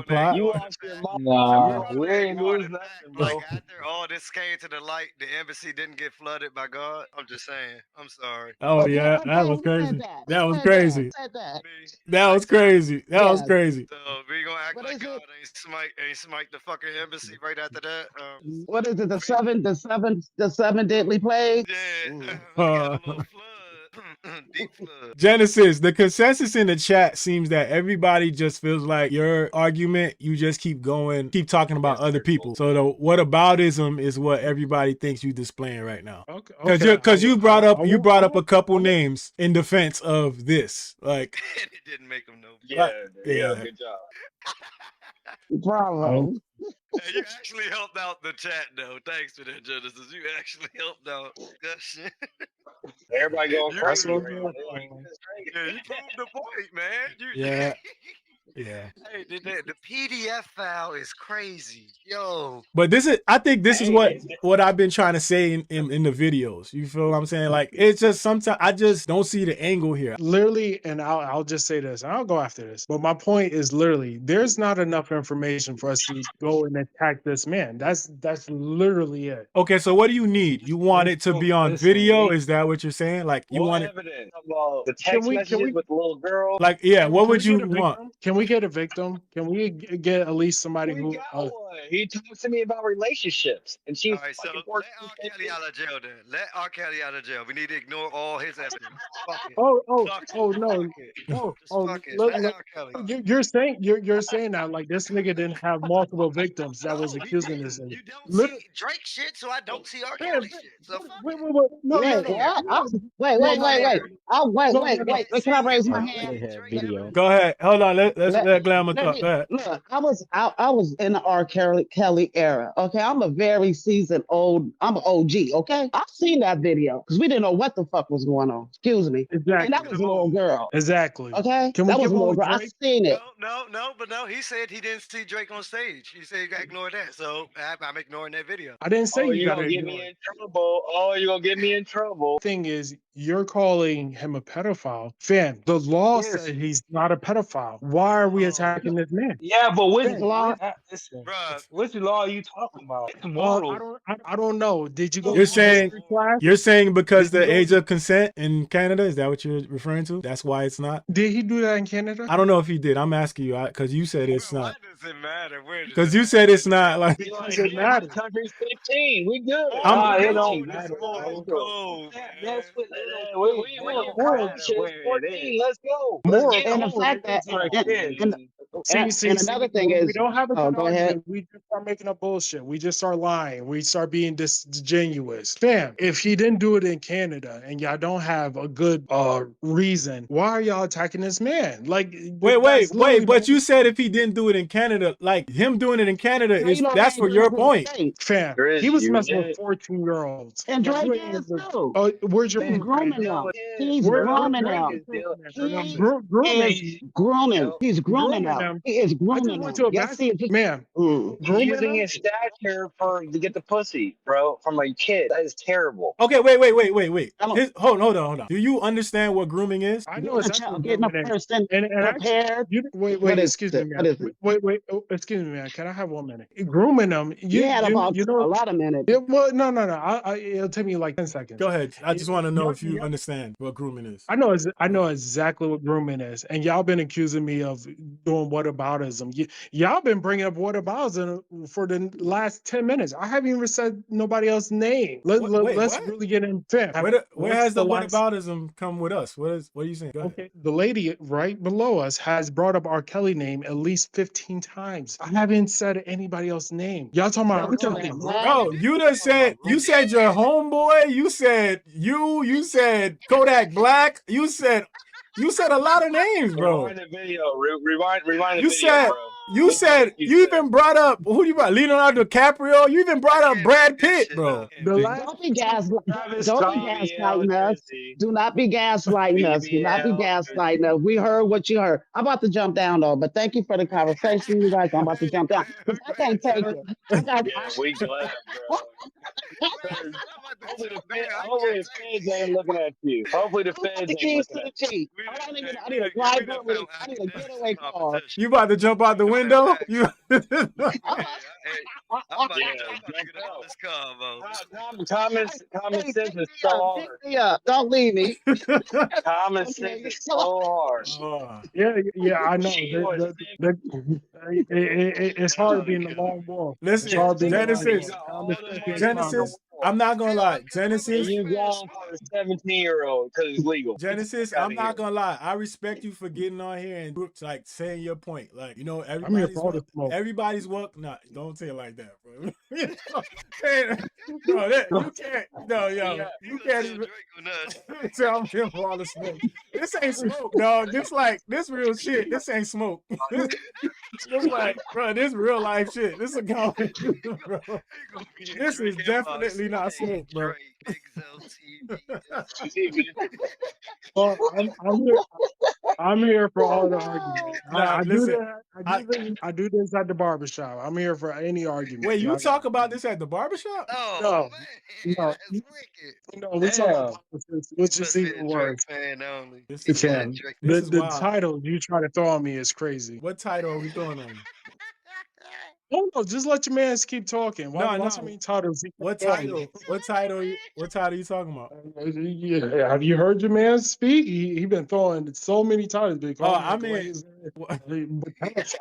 plot. You lost your mom. Nah, we ain't lose nothing, bro. Like after all this came to the light, the embassy didn't get flooded by God? I'm just saying. I'm sorry. Oh yeah, Okay, that was who said crazy. that? That was Who said that? crazy. Who said that? Me. That was crazy. That was Yes. crazy. So we gonna act What like is God it? ain't smite the fucking embassy right after that. What is it? The seven deadly plagues? Yeah, we got a little flood, deep flood. Genesis, the consensus in the chat seems that everybody just feels like your argument, you just keep going, keep talking about other people. So the whataboutism is what everybody thinks you displaying right now. Okay. Because you brought up a couple I will- names in defense of this. Like, And it didn't make them no. Yeah, yeah. good job. Bravo. Hey, you actually helped out the chat though. Thanks for that, Genesis. You actually helped out discussion. Everybody going You That's crazy what right I'm now. doing. Yeah, you proved the point, man. Yeah. Yeah. Hey, the PDF file is crazy. Yo. But I think this is Hey, what I've been trying to say in the videos. You feel what I'm saying? Like, it's just sometimes I just don't see the angle here. Literally, and I'll just say this, and I'll go after this. But my point is literally, there's not enough information for us to go and attack this man. That's literally it. Okay, so what do you need? You want it to be on video? Is that what you're saying? Like, you what want it? evidence? About the Can text we messages with the little girl. Like, yeah, what can would we you get a want? victim? Can we get a victim? Can we get at least somebody We who? got one. He talks to me about relationships, and she's All right, so fucking let 14. R. Kelly out of jail then. Let R. Kelly out of jail. We need to ignore all his evidence. Fuck it. Oh Fuck it. no! Fuck it. Just fuck it. Let R. Kelly. You're saying that like this nigga didn't have multiple victims that was No, he accusing this didn't. nigga. You don't Literally, see Drake shit, so I don't see R. man, Kelly shit. So fuck wait, it. no, Wait, what? Wait, no, wait, no, wait, no, wait. Oh, wait, no, wait, no, no. wait. Can I raise my You don't hand? see Drake evidence. Go ahead. Hold on. Let's Let, let Glamour let talk. me Go ahead. look. I was in the Kelly era. Okay, I'm a very seasoned old. I'm an OG. Okay, I've seen that video because we didn't know what the fuck was going on. Excuse me. And that Exactly, was a little girl. exactly. Okay, Can we that was get a one little with girl. I Drake? seen it. But no. He said he didn't see Drake on stage. He said you got to ignore that. So I'm ignoring that video. I didn't say Oh, you you gotta gonna get ignore me it. in trouble? Oh, you gonna get me in trouble? Thing is, you're calling him a pedophile. Fam, the law Yes. said he's not a pedophile. Why are we attacking this man? Yeah, but His law. listen, Bruh, which law are you talking about? It's moral. I don't know. Did you go You're to saying history class? because Did you the go? age of consent in Canada, is that what you're referring to? That's why it's not? Did he do that in Canada? I don't know if he did. I'm asking you because you said it's bruh, why not. does it matter? Where does Because it you said it's matter? not like. Because Like, it yeah, my matters. country's 15. We good. I'm Nah, it Moral don't code is matter, Let's bro. moral go. code, That's man. what little We, kids, we man. in Moral, Matter Colossians where it 14. is. Let's go. Let's moral get And them. the code. fact that These are kids. See, another thing when we is, don't have a oh, good go ahead. argument, we just start making up bullshit. We just start lying. We start being disingenuous. Fam, if he didn't do it in Canada and y'all don't have a good reason, why are y'all attacking this man? Like, that's literally But you said if he didn't do it in Canada, like him doing it in Canada Now you know that's they for ain't doing your it in the point. States. fam. He Chris, was you messing with did. 14-year-olds. And Like, you Drake ain't is even. too. Oh, where's your He's proof, grooming man? them. Kids, He's Where, bro. grooming where's them. your proof, man? He Grooming. is grooming. Yo, He's grooming Grooming them. them. He is I just grooming went them. to a Yes, basketball. he is. Man, he's grooming using them. his stature to get the pussy, bro, from a kid. That is terrible. Okay, wait. I don't Hold on. Do you understand what grooming is? I know getting a exactly child, what getting a grooming is. person And actually, prepared. you What is excuse me, it? man. What is it? Wait, excuse me, man. Can I have 1 minute? Grooming them, You had about you know. a lot of minutes. Yeah, well, no. It'll take me like 10 seconds. Go ahead. I just want to know if you Yeah, understand what grooming is. I know exactly what grooming is, and y'all been accusing me of doing whataboutism. Y'all been bringing up whataboutism for the last 10 minutes. I haven't even said nobody else's name. Wait, Let's what? really get in. Fam, Where what's has the last? whataboutism come with us? What are you saying? Go ahead. Okay, the lady right below us has brought up R. Kelly name at least 15 times. I haven't said anybody else's name. Y'all talking about Now R. we talking Kelly? about Bro, black. Bro, you done said you said your homeboy. You said you said Kodak Black. You said a lot of names, bro. Rewind the video. Rewind the You video, said bro. you Listen to what said you even brought up who you brought Leonardo DiCaprio. You even brought up Can't Brad make this Pitt, shit bro. up. the last Don't be gas. Travis Don't be Scott, BBL, gaslighting us. Jersey, Do not be gaslighting us. Do not be BBL, gaslighting us. We heard what you heard. I'm about to jump down though, but thank you for the conversation, you guys. I'm about to jump down because I can't take it. I got. Yeah, we glad, bro. Hopefully the feds ain't looking at you. Hopefully the Who got feds the ain't keys looking to at the you. Jeep? I need a driver. I need a getaway car. You about to jump out the window? You I'm about to get up this combo. Common Hey, sense pick is me so up. hard. Pick me up. Don't leave me. Common Okay. sense is so hard. Oh, Yeah, I know. It's hard being the Because lone wolf. It's listen, hard being the lone Genesis. wolf. Common sense ain't trying no Genesis. war. I'm not gonna lie. and Genesis. you going for a 17-year-old because it's legal. Get the Genesis, fuck out I'm of not here. gonna lie. I respect you for getting on here and like saying your point. Like, you know, I'm here for all the smoke. everybody's welcome. Nah, don't say it like that, bro. No, you can't. No, yo, you can't even say I'm here for all the smoke. This ain't smoke, dog. This real shit. This ain't smoke. This like, bro, this real life shit. This is a comedy, bro. This is definitely not smoke, bro. BigZoeTV. Well, I'm here for all the arguments. Nah, I do listen. that. I do this at the barbershop. I'm here for any argument. Wait, you Y'all talk got- about this at the barbershop? Oh No, man, no, that's wicked. no. We talk about politics, which Must is be a even Drake worse. fan only. This He is said Can Drake. This the is the wild. title you try to throw on me is crazy. What title are we throwing on you? Oh no, just let your mans keep talking. Why so many titles? He What keep throwing title? What title? What title are you talking about? Yeah, have you heard your man speak? He been throwing so many titles. They call him I mean, Glaze. Glaze.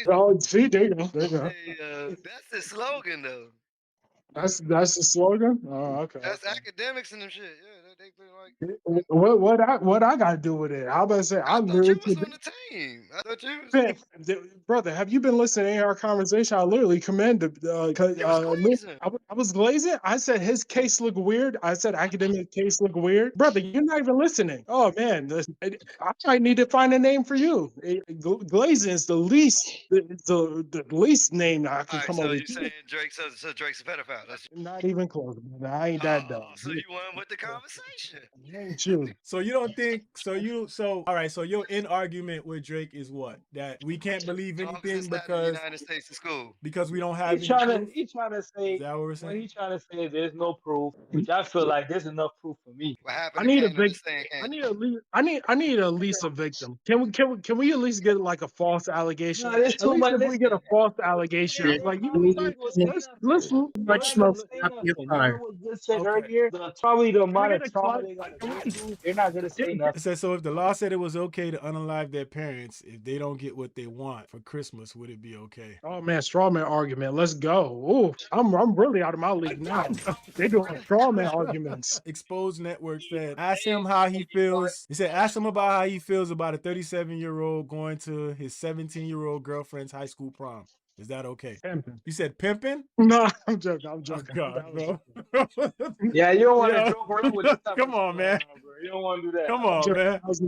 Oh, see, there you go. There you go. Hey, that's the slogan though. That's the slogan. Oh, okay. That's okay. academics and them shit. Yeah, they feel like. What I got to do with it? I about to say I I thought you literally was on the team. I thought you was. brother. Have you been listening to our conversation? I literally commended. It was glazing. I was glazing. I said his case looked weird. I said academic case looked weird, brother. You're not even listening. Oh man, I might need to find a name for you. Glazing is the least name I can All right, come so up you with. saying Drake? So Drake's a pedophile? That's Not even close, man. I ain't that dumb. so you won with the conversation. Ain't you? So you don't think? So all right. So your in argument with Drake is what? That we can't believe Dogs anything inside the United States of school. because we don't have He's any trying to proof. he's trying to Is say that what we're what saying? he's trying to say is there's no proof, which I feel like there's enough proof for me. What I happened to need a Canada big. staying I Canada? need at least. I need at least a victim. Can we at least get like a false allegation? No, there's At too least much. if we get a Listen, false allegation, like you know, like let's Let's smoke. say nothing. You know what you just said earlier? Probably the Can we amount get of a trauma club? they gotta go through, they're not gonna say It nothing. says so. If the law said it was okay to unalive their parents if they don't get what they want for Christmas, would it be okay? Oh man, strawman argument. Let's go. Ooh, I'm really out of my league now. They doing strawman arguments. Exposed Network said, ask him how he feels. He said, ask him about how he feels about a 37-year-old going to his 17-year-old girlfriend's high school prom. Is that okay? Pimping. You said pimping? No, I'm joking. I'm Oh joking. God, bro. Yeah, you don't want to Yo, joke around with stuff. come on, man. Bro. You don't want to do that. Come on, man. That was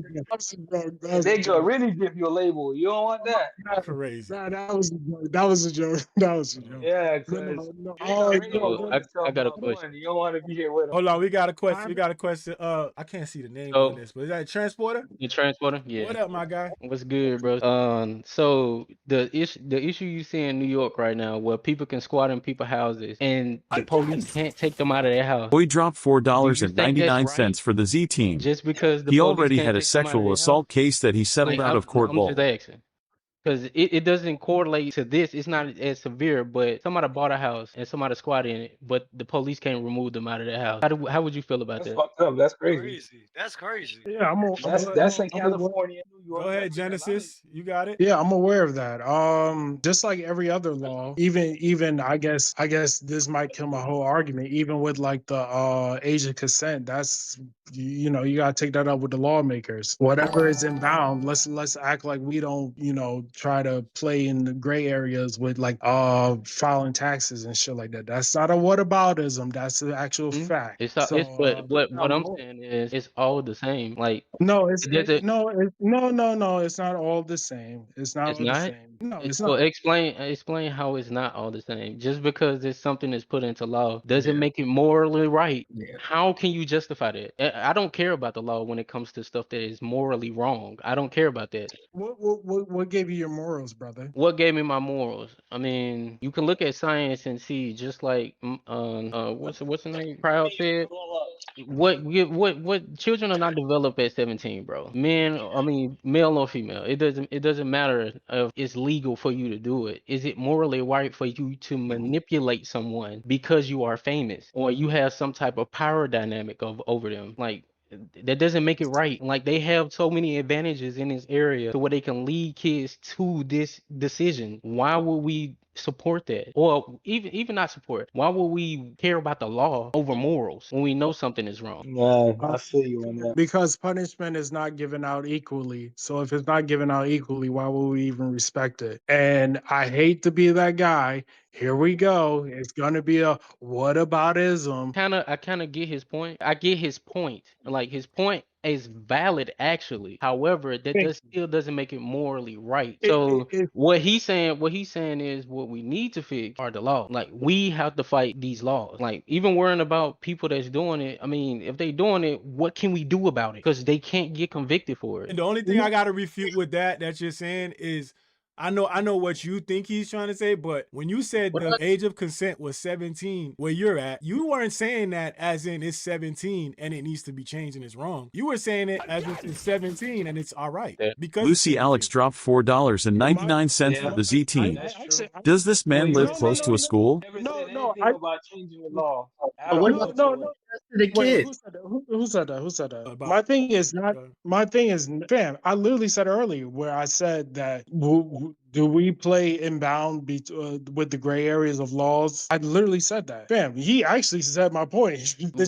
a joke. They could really give you a label. You don't want that. Crazy. That was a joke. That was a joke. That was a joke. Yeah, No, because no. I got a question. You don't want to be here with them. Hold on, we got a question. We got a question. I can't see the name So- on this, but is that a transporter? You transporter? Yeah. What up, my guy? What's good, bro? So the issue you see in New York right now, where people can squat in people's houses and the police can't take them out of their house. Boy dropped Do you think $4.99 that's right? for the Z team. Just because the He police already can't had a take them out of sexual their assault case that he settled Like, out of court I'm ball. just asking. Because it doesn't correlate to this. It's not as severe, but somebody bought a house and somebody squatted in it, but the police can't remove them out of their house. How would you feel about That's that? fucked up. That's crazy. Crazy. That's crazy. Yeah, That's in California, New York. Go ahead, that's Genesis. You got it. Yeah, I'm aware of that. Just like every other law, even I guess this might kill my whole argument. Even with like the age of consent, that's you know you gotta take that up with the lawmakers. Whatever is in bound, let's act like we don't try to play in the gray areas with like filing taxes and shit like that. That's not a whataboutism. That's an actual fact. It's So, but what I'm saying is it's all the same. Like no, it doesn't. no, it's not all the same. It's not It's all the not. same. No, it's Well, not. explain how it's not all the same. Just because it's something that's put into law doesn't make it morally right. How can you justify that? I don't care about the law when it comes to stuff that is morally wrong. I don't care about that. What gave you your morals, brother? What gave me my morals? I mean, you can look at science and see, just like what's the name? Proud said. What children are not developed at 17, bro. Men, I mean, male or female. It doesn't matter if it's legal for you to do it? Is it morally right for you to manipulate someone because you are famous or you have some type of power dynamic over them? Like, that doesn't make it right. Like, they have so many advantages in this area to where they can lead kids to this decision. Why would we support that? Or even not support. Why would we care about the law over morals when we know something is wrong? No, I feel you on that. Because punishment is not given out equally. So if it's not given out equally, why would we even respect it? And I hate to be that guy. Here we go. It's gonna be a whataboutism. I kind of get his point. I get his point. Like, his point is valid actually. However, that still doesn't make it morally right. So what he's saying is what we need to fix are the laws. Like, we have to fight these laws. Like, even worrying about people that's doing it. I mean, if they doing it, what can we do about it? Because they can't get convicted for it. And the only thing I gotta refute with that you're saying is, I know what you think he's trying to say, but when you said the age of consent was 17, where you're at, you weren't saying that as in it's 17 and it needs to be changed and it's wrong. You were saying it as if it's 17 and it's all right. Because Lucy Alex dropped $4.99 for the Z team. Does this man live close to a school? No, about changing the law. No. Wait, who said that? Who said that? Who said that? My thing is, fam, I literally said earlier where I said that do we play inbound with the gray areas of laws? I literally said that. Fam, he actually said my point. But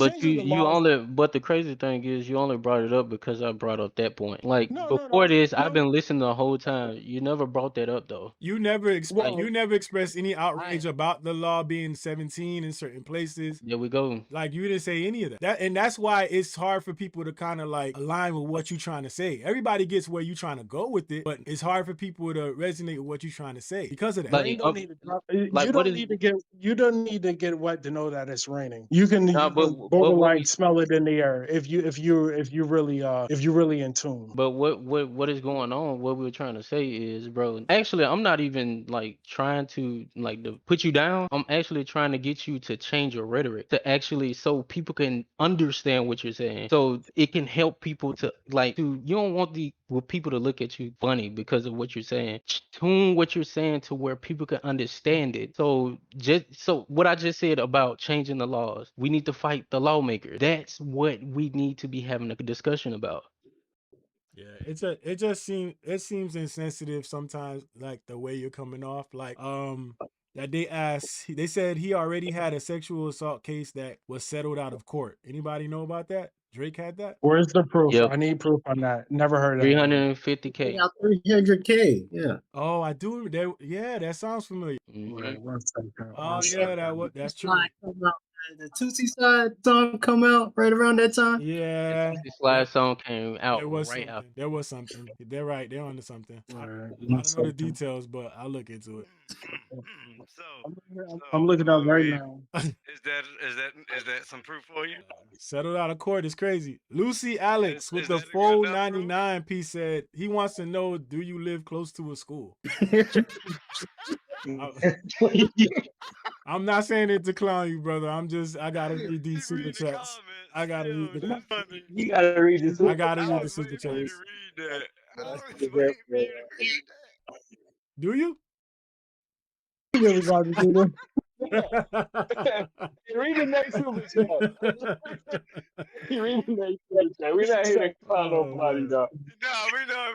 but the crazy thing is you only brought it up because I brought up that point. Like, before this, I've been listening the whole time. You never brought that up though. You never expressed any outrage about the law being 17 in certain places. There we go. Like, you didn't say any of that. And that's why it's hard for people to kind of like align with what you're trying to say. Everybody gets where you're trying to go with it, but it's hard for people to resonate with what you're trying to say because of that. You don't need to get wet to know that it's raining. You can borderline smell it in the air if you're really in tune. But what is going on? What we're trying to say is, bro, actually, I'm not even like trying to to put you down. I'm actually trying to get you to change your rhetoric to actually so people can understand what you're saying. So it can help people to you don't want people to look at you funny because of what you're saying. Tune what you're saying to where people can understand it. So what I just said about changing the laws, we need to fight the lawmakers. That's what we need to be having a discussion about. Yeah, it seems insensitive sometimes, like the way you're coming off. Like that they said he already had a sexual assault case that was settled out of court. Anybody know about that? Drake had that? Where's the proof? Yep. I need proof on that. Never heard of it. 350K. 300K. Yeah. Oh, I do. Yeah, that sounds familiar. Mm-hmm. Oh yeah, that's true. The Tootsie Slide song come out right around that time. Yeah, the Slide song came out right after. There was something. They're right. They're onto something. I don't know the details, but I'll look into it. I'm looking up right now. Is that some proof for you? Settled out of court is crazy. Lucy Alex with the $4.99 piece said he wants to know, do you live close to a school? I'm not saying it to clown you, brother. I gotta read these super chats. I gotta read the. You gotta read this. I gotta read the super chats. Do you? Read the next super chat. Read the next super chat. We're not here to clown nobody, though. No, we know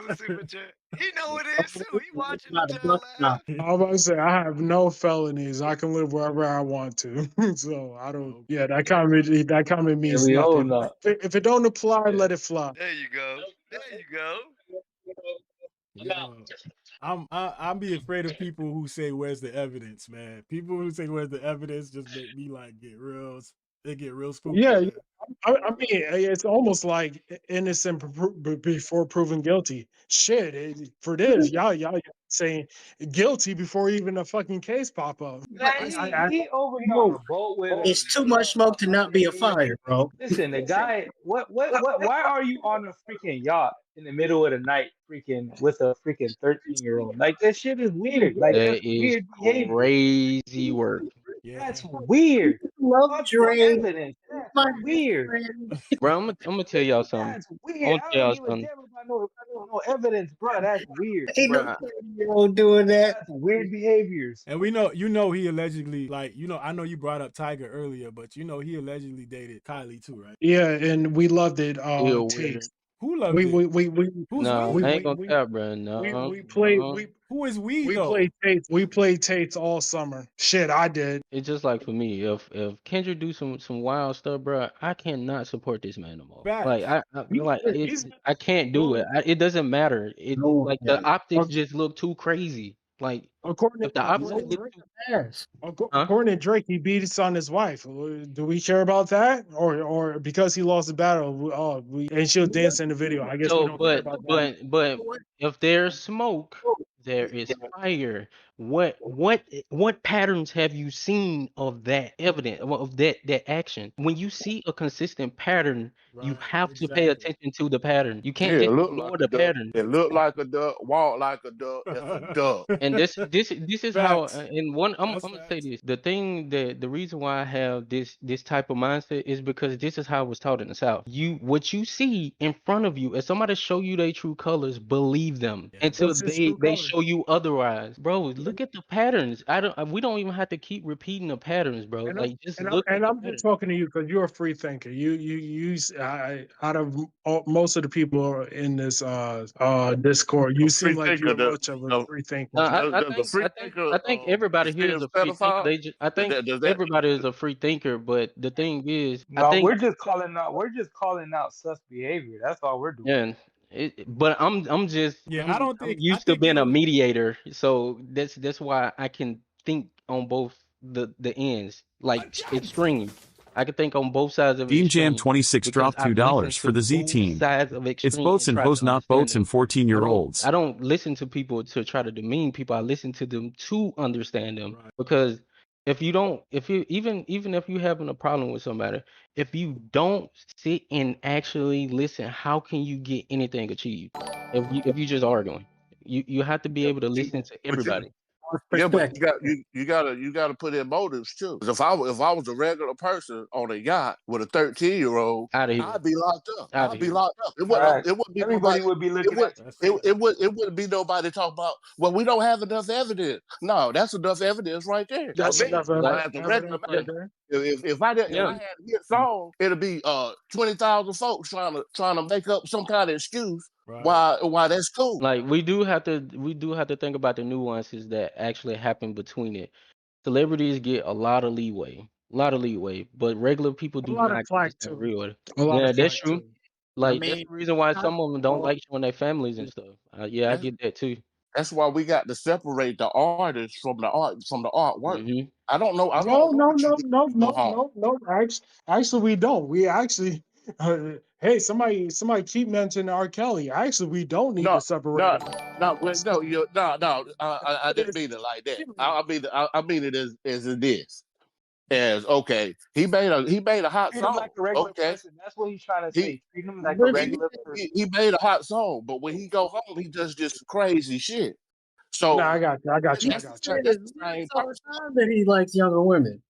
it's a super chat. He know it is too. He watching the I'm about to say I have no felonies. I can live wherever I want to. So I don't. Yeah, that comment means nothing. If it don't apply, let it fly. There you go. Yeah. I'm be afraid of people who say where's the evidence, man. People who say where's the evidence just make me get real spooky. Yeah, I mean it's almost like innocent before proven guilty. Shit, for this y'all saying guilty before even a fucking case pop up. He over here on a boat with it's too much smoke to not be a fire, bro. Listen, the guy, what? Why are you on a freaking yacht in the middle of the night, freaking with a freaking 13-year-old? Like, that shit is weird. Like, that that's is weird behavior. Crazy work. Yeah. That's weird. Love Drake. That's weird. Bro, I'm gonna tell y'all something. That's weird. I don't give a damn about no no evidence, bro. That's weird. Ain't no Bruh. 30-year-old doing that. That's weird behaviors. And we know, he allegedly, like, I know you brought up Tiger earlier, but he allegedly dated Kylie too, right? Yeah, and we loved it. Still Tate. weird. Who loved it? Who's No, we? I ain't gonna cap, bro. We played No. Who is we we though? played Tates. We played Tates all summer. Shit, I did. It's just like for me, if Kendrick do some wild stuff, bro, I cannot support this man no more. Like Facts. I can't do it. It doesn't matter. No, Like the optics just look too crazy. Like According if the optics look too, huh? according to Drake, he beat his on his wife. Do we care about that, or because he lost the battle? And she'll dance in the video. I guess we So, don't care about that. but if there's smoke, there is fire. What patterns have you seen of that evidence of that action? When you see a consistent pattern, you have to pay attention to the pattern. You can't Yeah, it just looked ignore like the a duck. pattern. It looked like a duck, walked like a duck. It's a duck. And this is how Facts. and one I'm That's gonna say facts. this. The thing that the reason why I have this type of mindset is because this is how it was taught in the South. What you see in front of you, if somebody show you their true colors, believe them until What's his they true colors? show you otherwise. Bro, look at the patterns. We don't even have to keep repeating the patterns, bro. And Like just look at the I'm patterns. just talking to you because you're a free thinker. Out of most of the people in this Discord, you seem like you're much of a free thinker. No, I I think everybody here is a free thinker. I think Does that everybody is a free thinker, but the thing is, I No, think we're just calling out sus behavior. That's all we're doing. yeah, but I'm just Yeah, I'm used to being a mediator, so that's why I can think on both the ends, like extreme. I can think on both sides of Beam extreme Jam 26 because dropped I've listened $2 to for the Z both team. sides of It's extreme boats and and tried hoes, to not boats, understand and them. 14-year-olds. I don't listen to people to try to demean people. I listen to them to understand them because if you don't, if you even if you're having a problem with somebody, if you don't sit and actually listen, how can you get anything achieved? If you just arguing, you have to be able to listen to everybody. Yeah, but you gotta put in motives too. 'Cause if I was a regular person on a yacht with a 13-year-old, Out of here. I'd be locked up. Outta I'd be here. locked up. It Facts. wouldn't be Everybody nobody. would be looking at you. It wouldn't be nobody talking about. Well, we don't have enough evidence. No, that's enough evidence right there. That's I mean, enough as a regular evidence right man, there. if I had a hit song, it'd be 20,000 folks trying to make up some kind of excuse why that's cool. Like we do have to think about the nuances that actually happen between it. Celebrities get a lot of leeway, but regular people do A lot not of get flack the same too. reward. A lot Yeah, of that's flack true. too. Like that's the reason why some of them don't like showing their families and stuff. Yeah, I get that too. That's why we got to separate the artist from the artwork. I don't know. I No, don't know no, what you no, do no, no harm. no, no, no. Actually, we don't. We actually, hey, somebody keep mentioning R. Kelly. Actually, we don't need to separate. I didn't mean it like that. I mean it as it is. As okay, he made a hot Treat him song. like a regular Okay, person. That's what he's trying to say. Treat him like a regular person. he made a hot song, but when he go home, he does just crazy shit. So No, I got you. that's the same person. That he likes younger women.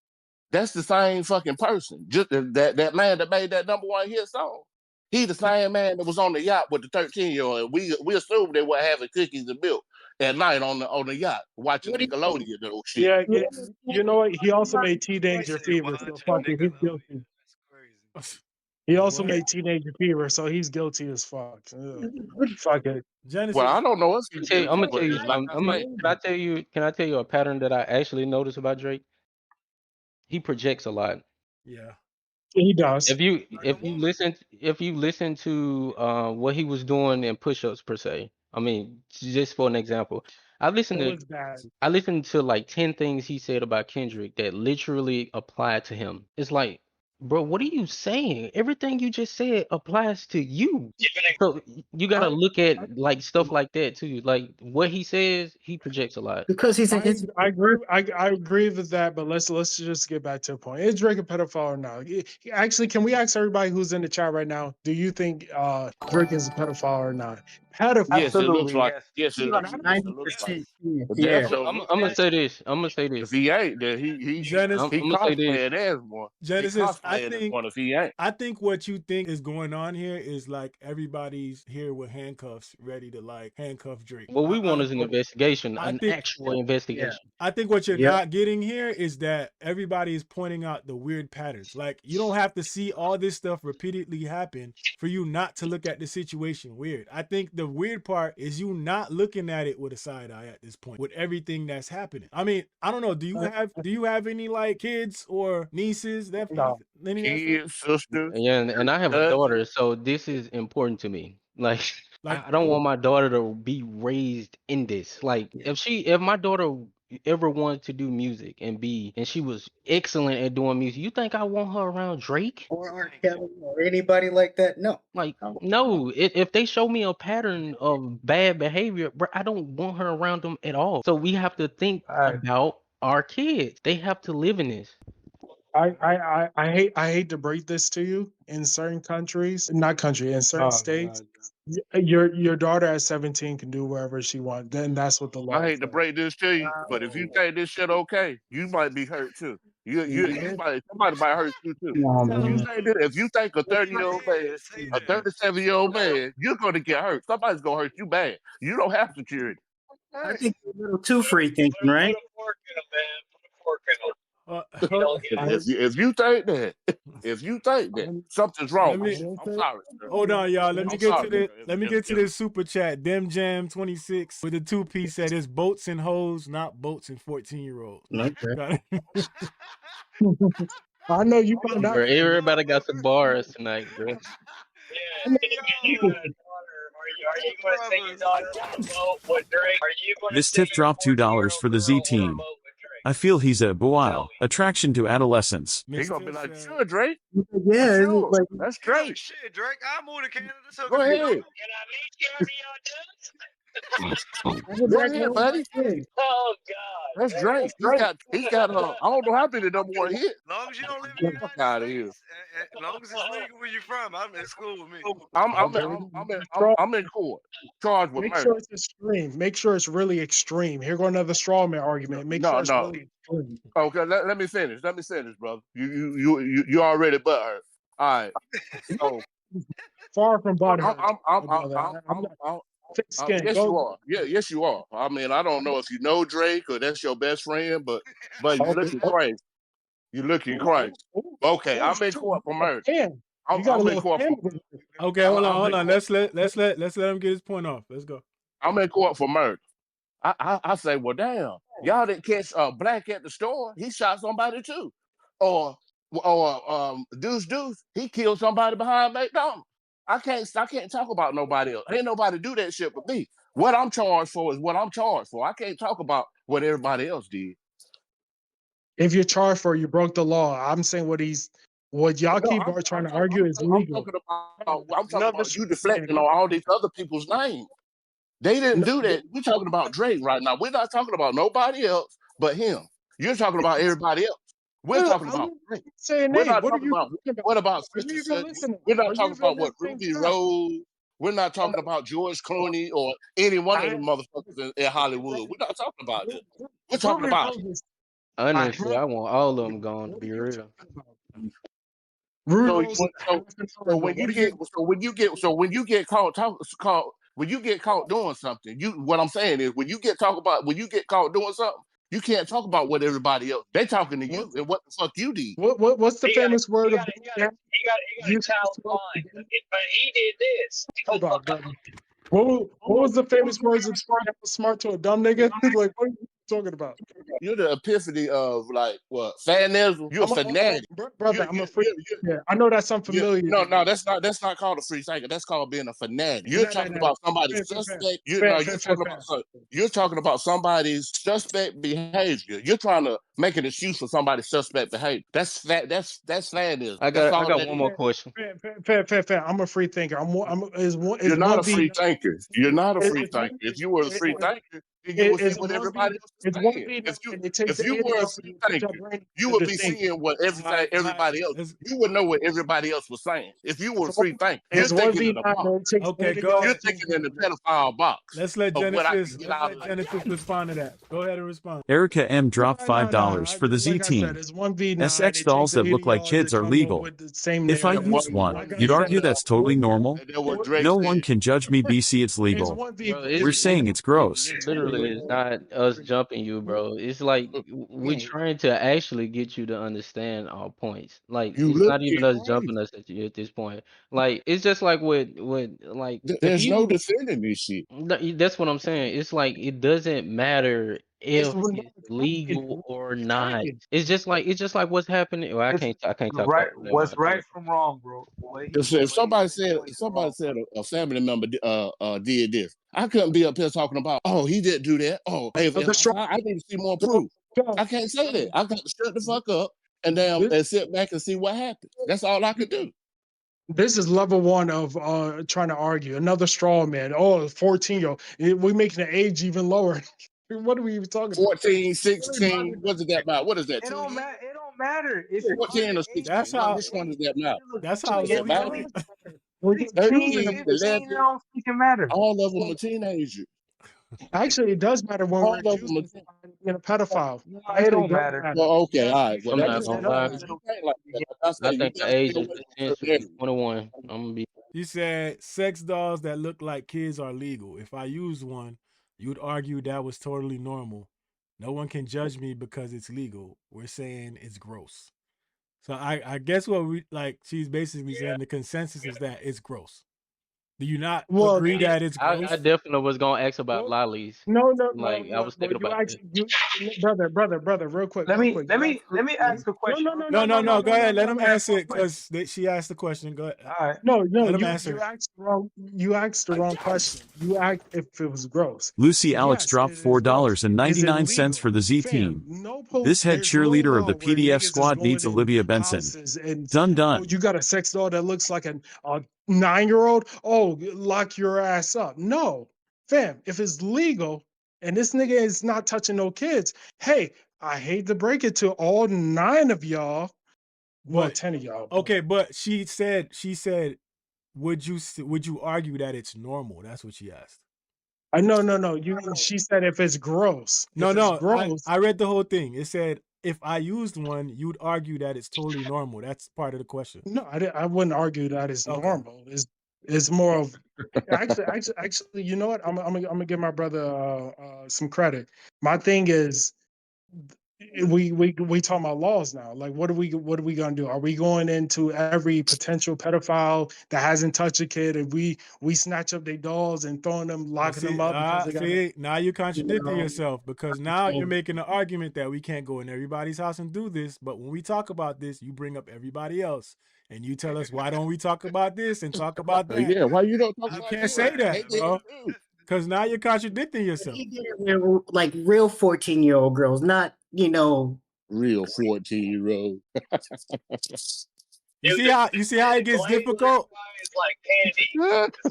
That's the same fucking person. Just that man that made that #1 hit song. He the same man that was on the yacht with the 13-year-old. We assumed they were having cookies and milk at night on the yacht watching Nickelodeon and shit. Yeah, you know what? He also made Teenager Fever. So fuck it, he's guilty. He also made Teenager Fever, so he's guilty as fuck. Ugh. Fuck it. Well, I don't know if he's I'm gonna guilty, tell you but like something. Can I tell you a pattern that I actually noticed about Drake? He projects a lot. Yeah. He does. If you listen to what he was doing in push-ups per se, I mean, just for an example, I listened It was bad. to like 10 things he said about Kendrick that literally applied to him. It's like, bro, what are you saying? Everything you just said applies to you. So you gotta look at like stuff like that too. Like what he says, he projects a lot. Because he's I agree. I agree with that, but let's just get back to the point. Is Drake a pedophile or not? Actually, can we ask everybody who's in the chat right now? Do you think Drake is a pedophile or not? Yes, it looks Absolutely, like. yes. Yes, it looks. It looks like. 90% chance. But Yeah. that's so. I'm gonna say this. I'm gonna say If this. he ain't, then he Genesis, I'm gonna say this. cosplaying as one. He Genesis, cosplaying as one if he ain't. I think what you think is going on here is like everybody's here with handcuffs, ready to like handcuff Drake. What we want is an investigation, I an think- actual investigation. I think what you're Yep. not getting here is that everybody is pointing out the weird patterns. Like you don't have to see all this stuff repeatedly happen for you not to look at the situation weird. I think the weird part is you not looking at it with a side eye at this point with everything that's happening. I mean, I don't know. Do you have any like kids or nieces that any of that stuff? Kids, sister. Yeah, and I have a daughter, so this is important to me. Like I don't want my daughter to be raised in this. Like if my daughter ever wanted to do music and she was excellent at doing music, you think I want her around Drake? Or R. Kelly or anybody like that? No. Like no, if they show me a pattern of bad behavior, bro, I don't want her around them at all. So we have to think about our kids. They have to live in this. I hate to break this to you. In certain countries, in certain states, your daughter at 17 can do wherever she wants. Then that's what the law. I hate to break this to you, but if you think this shit okay, you might be hurt too. Somebody might hurt you too. If you think a 30-year-old man, a 37-year-old man, you're gonna get hurt. Somebody's gonna hurt you bad. You don't have security. I think you're a little too free thinking, right? If you think that something's wrong, I'm sorry. Sir. Hold on, y'all. Let me get to this super chat. Dem Jam 26 with the 2-piece said it's boats and hoes, not boats and 14-year-olds. Okay. I know you found out. Bro, everybody got some bars tonight, bro. Are you going to take your daughter on a boat with Drake? This tip dropped $2 for the Z team. I feel he's a wow attraction to adolescence. He's gonna be like, sure, Drake. Yeah, Sure. like, That's Drake. Shit, Drake, I moved to Canada. So Go ahead. Can I meet you Go ahead, buddy. Oh God, That's Drake. He's got I don't know how many number one hits. As long as you don't live in the Fuck out of here. As long as it's legal where you from, it's cool with me. I'm in court, charged with Make murder. sure it's extreme. Make sure it's really extreme. Here go another straw man argument. Make sure it's really extreme. Okay, let me finish. Let me finish, brother. You already butthurt. All right. So Far from body. Yes, you are. Yeah, yes, you are. I mean, I don't know if you know Drake or that's your best friend, but you're looking crazy. You're looking crazy. Okay, I'm in court for murder. I'm in court for. Okay, hold on. Let's let him get his point off. Let's go. I'm in court for murder. I say, well, damn, y'all didn't catch Black at the store. He shot somebody too, or Deuce, he killed somebody behind McDonald's. I can't talk about nobody else. Ain't nobody do that shit with me. What I'm charged for is what I'm charged for. I can't talk about what everybody else did. If you're charged for, you broke the law. I'm saying what y'all keep trying to argue is legal. I'm talking about you deflecting on all these other people's names. They didn't do that. We're talking about Drake right now. We're not talking about nobody else but him. You're talking about everybody else. We're talking about Drake. We're not talking about what about 50 Cent. We're not talking about what Ruby Rose. We're not talking about George Clooney or any one of them motherfuckers in Hollywood. We're not talking about that. We're talking about. Honestly, I want all of them gone, to be real. So when you get caught doing something, what I'm saying is when you get caught doing something, you can't talk about what everybody else. They talking to you and what the fuck you did. What's the famous word? He got a child fine, but he did this. Hold on, brother. What was the famous words of smart to a dumb nigga? Like, what are you talking about? You're the epiphany of like what? Fanism. You're a fanatic. Brother, I'm a freak. Yeah, I know that's unfamiliar. No, that's not called a free thinker. That's called being a fanatic. You're talking about somebody's suspect. You're talking about somebody's suspect behavior. You're trying to make an excuse for somebody's suspect behavior. That's sadism. I That's all got that one is. more question. Fair. I'm a free thinker. Is You're not one a v free thinker. You're not a free it's thinker. one If you were a free thinker, then you would see it's what one v everybody else is it's one saying. v and it takes If the you were a intellect free to put your thinker, brain you to would be distinct. seeing what everybody else. Let's- You would know what everybody else was saying. If you were a free thinker, you're It's one thinking v in the nine. box. And it takes Okay, the go You're ahead. thinking in the pedophile box Let's let of what I Genesis, can get out of it. Genesis respond to that. Go ahead and respond. Erica M dropped $5 for the Z Like I said, team. it's one v nine. SX It dolls takes that look like idiots kids to are come up legal. with the same If I narrative. use one, Like I you'd said, argue that's totally normal. And then what Drake No said. one can judge me, BC, it's it's legal. one v. Bro, We're saying it's gross. it literally is not us jumping you, bro. It's like we're trying to actually get you to understand our points. Like You it's not even looking us jumping us at you at this point. Like it's just like with like if There's no you defending this shit. that's what I'm saying. It's like it doesn't matter if It's it's legal or not. exactly. It's just like what's happening. Well, I can't talk Right, about never what's mind. right from wrong, bro. If somebody said a family member did this, I couldn't be up here talking about, oh, he didn't do that. Oh, if I need to see more proof. I can't say that. I got to shut the fuck up and sit back and see what happens. That's all I could do. This is level one of trying to argue. Another straw man. Oh, 14-year-old. We're making the age even lower. What are we even talking about? 14, 16, what's that about? What is that? It don't matter. It don't matter. If you 14 or 16. That's how- Which one does that matter? That's how Does that low matter? you 13, 11, don't fucking matter. all of them are teenagers. Actually, it does matter when All we're of them accusing are somebody of being a pedophile. No, Actually, it don't does matter. Well, okay, all right. Well, I'm that's not gonna lie. you think like that. Like I say, I you think gotta the age stay is away from potentially certain areas. 21. I'm gonna be You said sex dolls that look like kids are legal. If I used one, you'd argue that was totally normal. No one can judge me because it's legal. We're saying it's gross. So I guess what we like, she's basically saying the consensus is that it's gross. Do you not agree that it's gross? I definitely was gonna ask about lollies. No. Like I was thinking You about actually, brother, real quick. Let me ask a question. No. Go ahead. Let him answer it because she asked the question. Go ahead. All right. No, Let him you answer. you asked the wrong question. You asked if it was gross. Lucy Alex Yes, dropped it is gross. $4.99 for the Z Fam, team. no This head there's no cheerleader of law the where PDF niggas is squad going needs in Olivia Benson. houses and Done. oh, you got a sex doll that looks like a 9-year-old. Oh, lock your ass up. No, fam. If it's legal and this nigga is not touching no kids, hey, I hate to break it to all 9 of y'all. Well, But 10 of y'all. okay, but she said, would you argue that it's normal? That's what she asked. No. She said if it's gross. No, If it's gross. I read the whole thing. It said if I used one, you'd argue that it's totally normal. That's part of the question. No, I wouldn't argue that it's Okay. normal. It's more of actually, you know what? I'm gonna give my brother some credit. My thing is we talking about laws now. Like what are we gonna do? Are we going into every potential pedophile that hasn't touched a kid and we snatch up their dolls and throwing them, locking them up because they got now you're contradicting yourself because now So- you're making an argument that we can't go in everybody's house and do this. But when we talk about this, you bring up everybody else and you tell us why don't we talk about this and talk about that? Yeah, why you don't talk You about can't this? say that, They did bro. it too. Because now you're contradicting yourself. Like real 14-year-old girls, not, Real 14-year-old. You see how it gets difficult?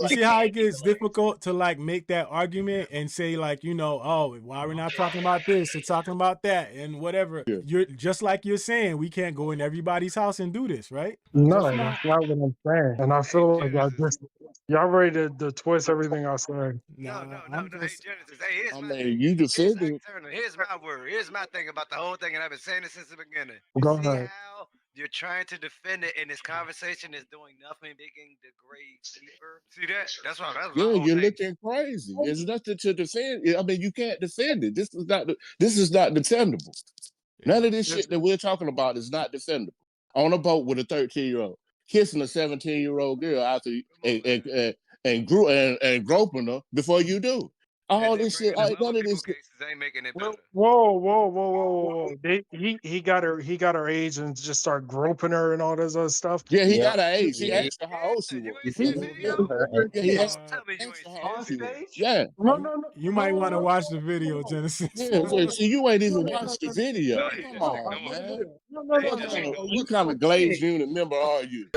You see how it gets difficult to like make that argument and say like, oh, why we're not talking about this and talking about that and whatever. Yeah. You're just like you're saying, we can't go in everybody's house and do this, right? No, that's not what I'm saying. And I feel like y'all ready to twist everything I said. No. Hey, Genesis. Hey, here's I my mean, thing. you defended. Here's my word. Here's my thing about the whole thing, and I've been saying it since the beginning. Go See ahead. how you're trying to defend it, and this conversation is doing nothing, digging the grave deeper. See that? That's my Yeah, whole you're thing. looking crazy. There's nothing to defend. I mean, you can't defend it. This is not defendable. None of this shit that we're talking about is not defendable. On a boat with a 13-year-old kissing a 17-year-old girl after and groping her before you do. all this shit, none of this. Cases ain't making it better. Whoa. He got her age and just start groping her and all this other stuff. Yeah, he got her age. He asked her how old she was. You ain't seen the video? Yeah, he asked Tell me you ain't her how old she was. stage? Yeah. No. You might want to watch the video, Genesis. Yeah, see, you ain't even watched the video. Come on, man. What kind of glazed unit member are you?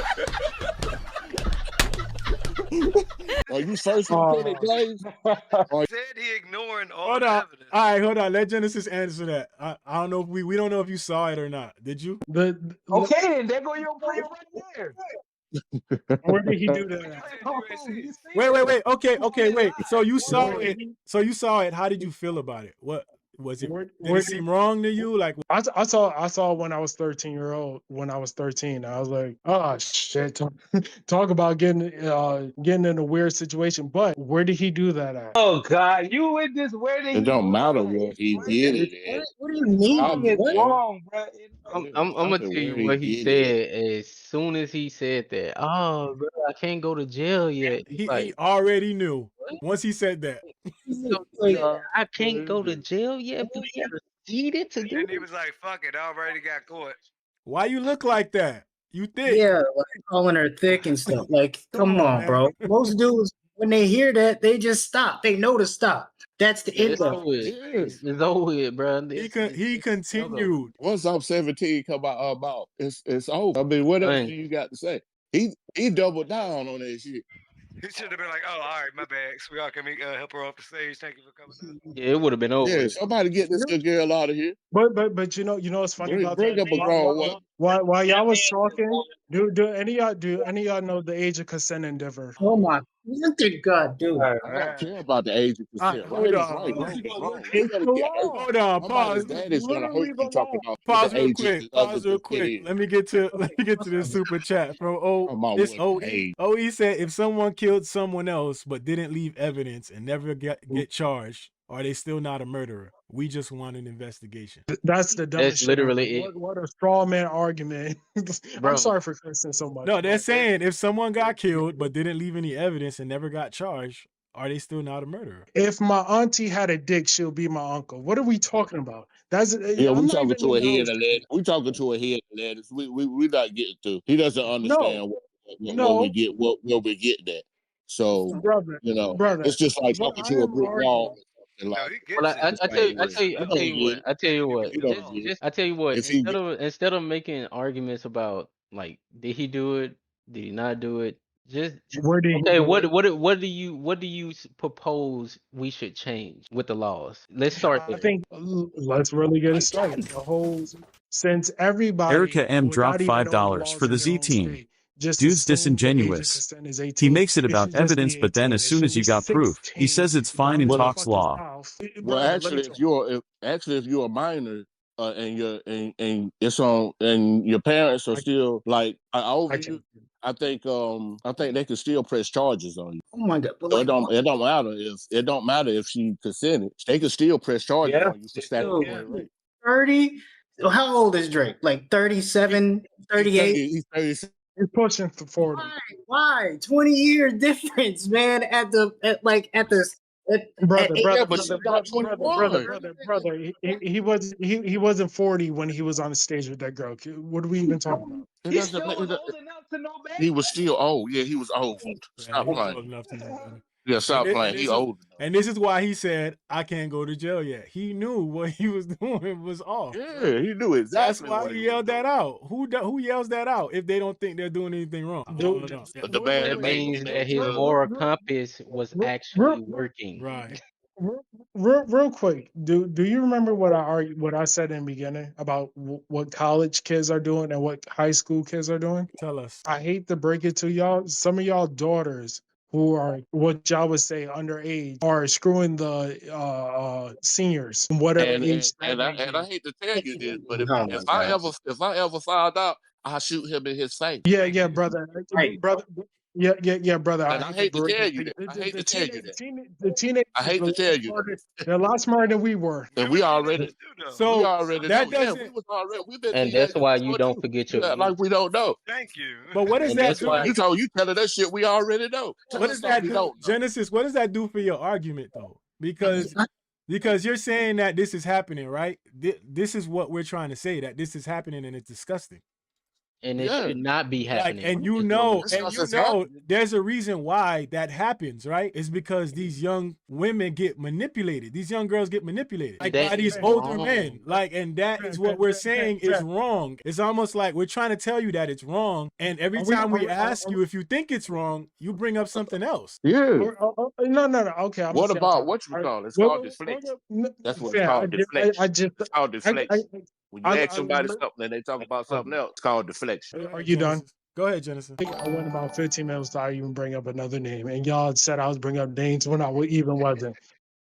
Are you first lieutenant Glaze? Said he ignoring all Hold the on. evidence. All right, hold on. Let Genesis answer that. I don't know if we don't know if you saw it or not. Did you? Okay, then there go your player right there. Where did he do that? Wait. Okay, wait. So you saw it. How did you feel about it? What was it? Did it seem wrong to you? Like I saw when I was 13-year-old. When I was 13, I was like, oh shit! Talk about getting in a weird situation. But where did he do that at? Oh God, you in this? Where did it don't matter what he did it at. What do you mean? It's wrong, bro. I'm gonna tell you what he said as soon as he said that. Oh, bro, I can't go to jail yet. he already knew once he said that. I can't go to jail yet, but he proceeded to do And he was like, fuck it, I already got caught. Why you look like that? You thick. Yeah, like calling her thick and stuff. Like, come on, bro. Most dudes, when they hear that, they just stop. They know to stop. That's the end of it. It's over with, bro. He continued. Once I'm 17, come out, it's over. I mean, what else do you got to say? He doubled down on that shit. He should have been like, oh, all right, my bad. Sweetheart, can we help her off the stage? Thank you for coming down. Yeah, it would have been over. Yeah, somebody get this good girl out of here. But you know what's funny about bring that? up a grown one. While y'all was talking, do any of y'all know the age of consent and differ? Oh my God, dude. I don't care about the age of consent. Hold on. Hold on. Pause. Daddy's gonna hurt you talking about Pause the real age quick. Pause real quick. Let me get to this super chat from this OE. OE said if someone killed someone else but didn't leave evidence and never get charged, are they still not a murderer? We just want an investigation. That's the dumbest That's literally shit. What a straw man argument. I'm sorry for cursing so much. No, they're saying if someone got killed but didn't leave any evidence and never got charged, are they still not a murderer? If my auntie had a dick, she'll be my uncle. What are we talking about? That's we talking to a head of lettuce. We talking to a head of lettuce. We not getting to. He doesn't understand what we get. What we get that. So brother, it's just like talking to a brick wall. I tell you what. Instead of making arguments about like, did he do it? Did he not do it? Just what do you propose we should change with the laws? Let's start there. I think let's really get it started. The whole since everybody Erica M dropped $5 for the Z team. Dude's disingenuous. He makes it about evidence, but then as soon as you got proof, he says it's fine and talks law. Well, actually, if you're a minor and your parents are still like over you, I think they can still press charges on you. Oh my God! So it don't matter if she consented. They can still press charges on you for statutory rape. 30. How old is Drake? Like 37, 38? He's 37. He's pushing for 40. Why? 20 years difference, man. Brother, he wasn't 40 when he was on the stage with that girl. What are we even talking about? He was still old. Yeah, he was old. Stop playing. Yeah, stop playing. He old. And this is why he said, I can't go to jail yet. He knew what he was doing was off. Yeah, he knew exactly. That's why he yelled that out. Who yells that out if they don't think they're doing anything wrong? That means that his moral compass was actually working. Right. Real quick, do you remember what I said in the beginning about what college kids are doing and what high school kids are doing? Tell us. I hate to break it to y'all. Some of y'all daughters who are what y'all would say underage are screwing the seniors, whatever age. And I hate to tell you this, but if I ever find out, I'll shoot him in his face. Yeah, brother. Right. Brother. Yeah, brother. And I hate to tell you that. I hate to tell you that. The teenagers. I hate to tell you that. They're a lot smarter than we were. And we already. So we already that know. doesn't. Yeah, we was already. We've been. And that's why you don't forget your. Like we don't know. Thank you. But what does that do? You telling us shit we already know. What does that do? Genesis, what does that do for your argument though? because you're saying that this is happening, right? This is what we're trying to say, that this is happening and it's disgusting. And it should not be happening. And there's a reason why that happens, right? It's because these young women get manipulated. These young girls get manipulated by these older men. And that is what we're saying is wrong. It's almost like we're trying to tell you that it's wrong. And every time we ask you if you think it's wrong, you bring up something else. Yeah. No. Okay. What about what you call it? It's called deflection. That's what it's called. Deflection. It's called deflection. When you ask somebody something and they talk about something else, it's called deflection. Are you done? Go ahead, Genesis. I went about 15 minutes without even bring up another name, and y'all said I was bringing up names when I even wasn't.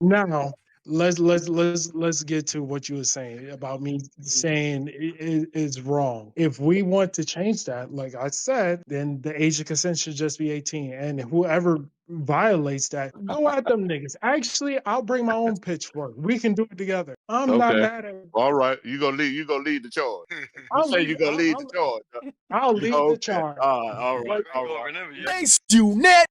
Now let's get to what you were saying about me saying it is wrong. If we want to change that, like I said, then the age of consent should just be 18, and whoever violates that, go at them niggas. Actually, I'll bring my own pitchfork. We can do it together. I'm not mad at it. All right, you gonna lead the charge. You're gonna lead the charge. I'll lead the charge. All right. Thanks, Junette.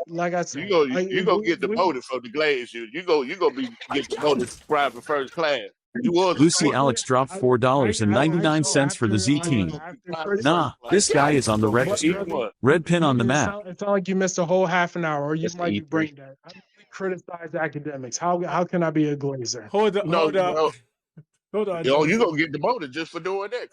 Like I said, you gonna get demoted from the Glaze. You gonna be get demoted from private first class. Lucy Alex dropped $4.99 for the Z team. Nah, this guy is on the registry. Red pin on the map. It's not like you missed a whole half an hour, or you might be brain dead. I don't criticize academics. How can I be a glazer? Hold up. Hold on. Yo, you gonna get demoted just for doing that.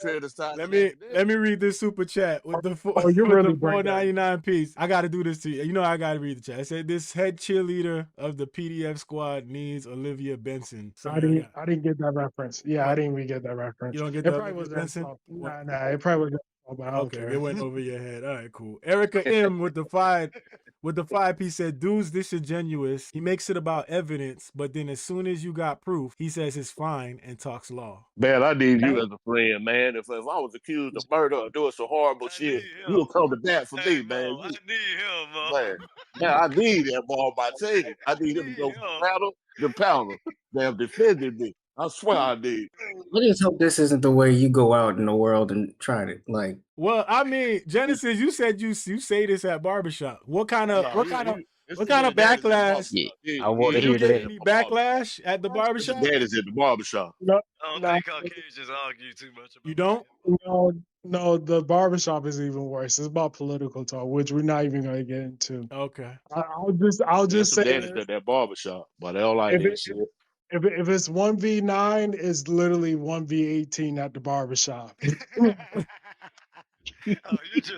Let me read this super chat with the $4.99 piece. I gotta do this to you. You know I gotta read the chat. I said this head cheerleader of the PDF squad needs Olivia Benson. So, I didn't get that reference. Yeah, I didn't even get that reference. You don't get it that probably was Benson? Nah, it probably was. Okay, it went over your head. All right, cool. Erica M with the 5 piece said, dude's disingenuous. He makes it about evidence, but then as soon as you got proof, he says it's fine and talks law. Man, I need you as a friend, man. If I was accused of murder or doing some horrible shit, you'll come to bat for me, man. I need him, man. Yeah, I need that boy on my team. I need him to go from powder. They have defended me. I swear I did. I just hope this isn't the way you go out in the world and try to like. Well, I mean, Genesis, you said you say this at barbershop. What kind of backlash? Yeah, I want to hear that. Any backlash at the barbershop? That is at the barbershop. I don't think Caucasians argue too much about. You don't? No, the barbershop is even worse. It's about political talk, which we're not even going to get into. Okay. I'll just say at that barbershop, but they don't like that shit. If it's 1v9, it's literally 1v18 at the barbershop.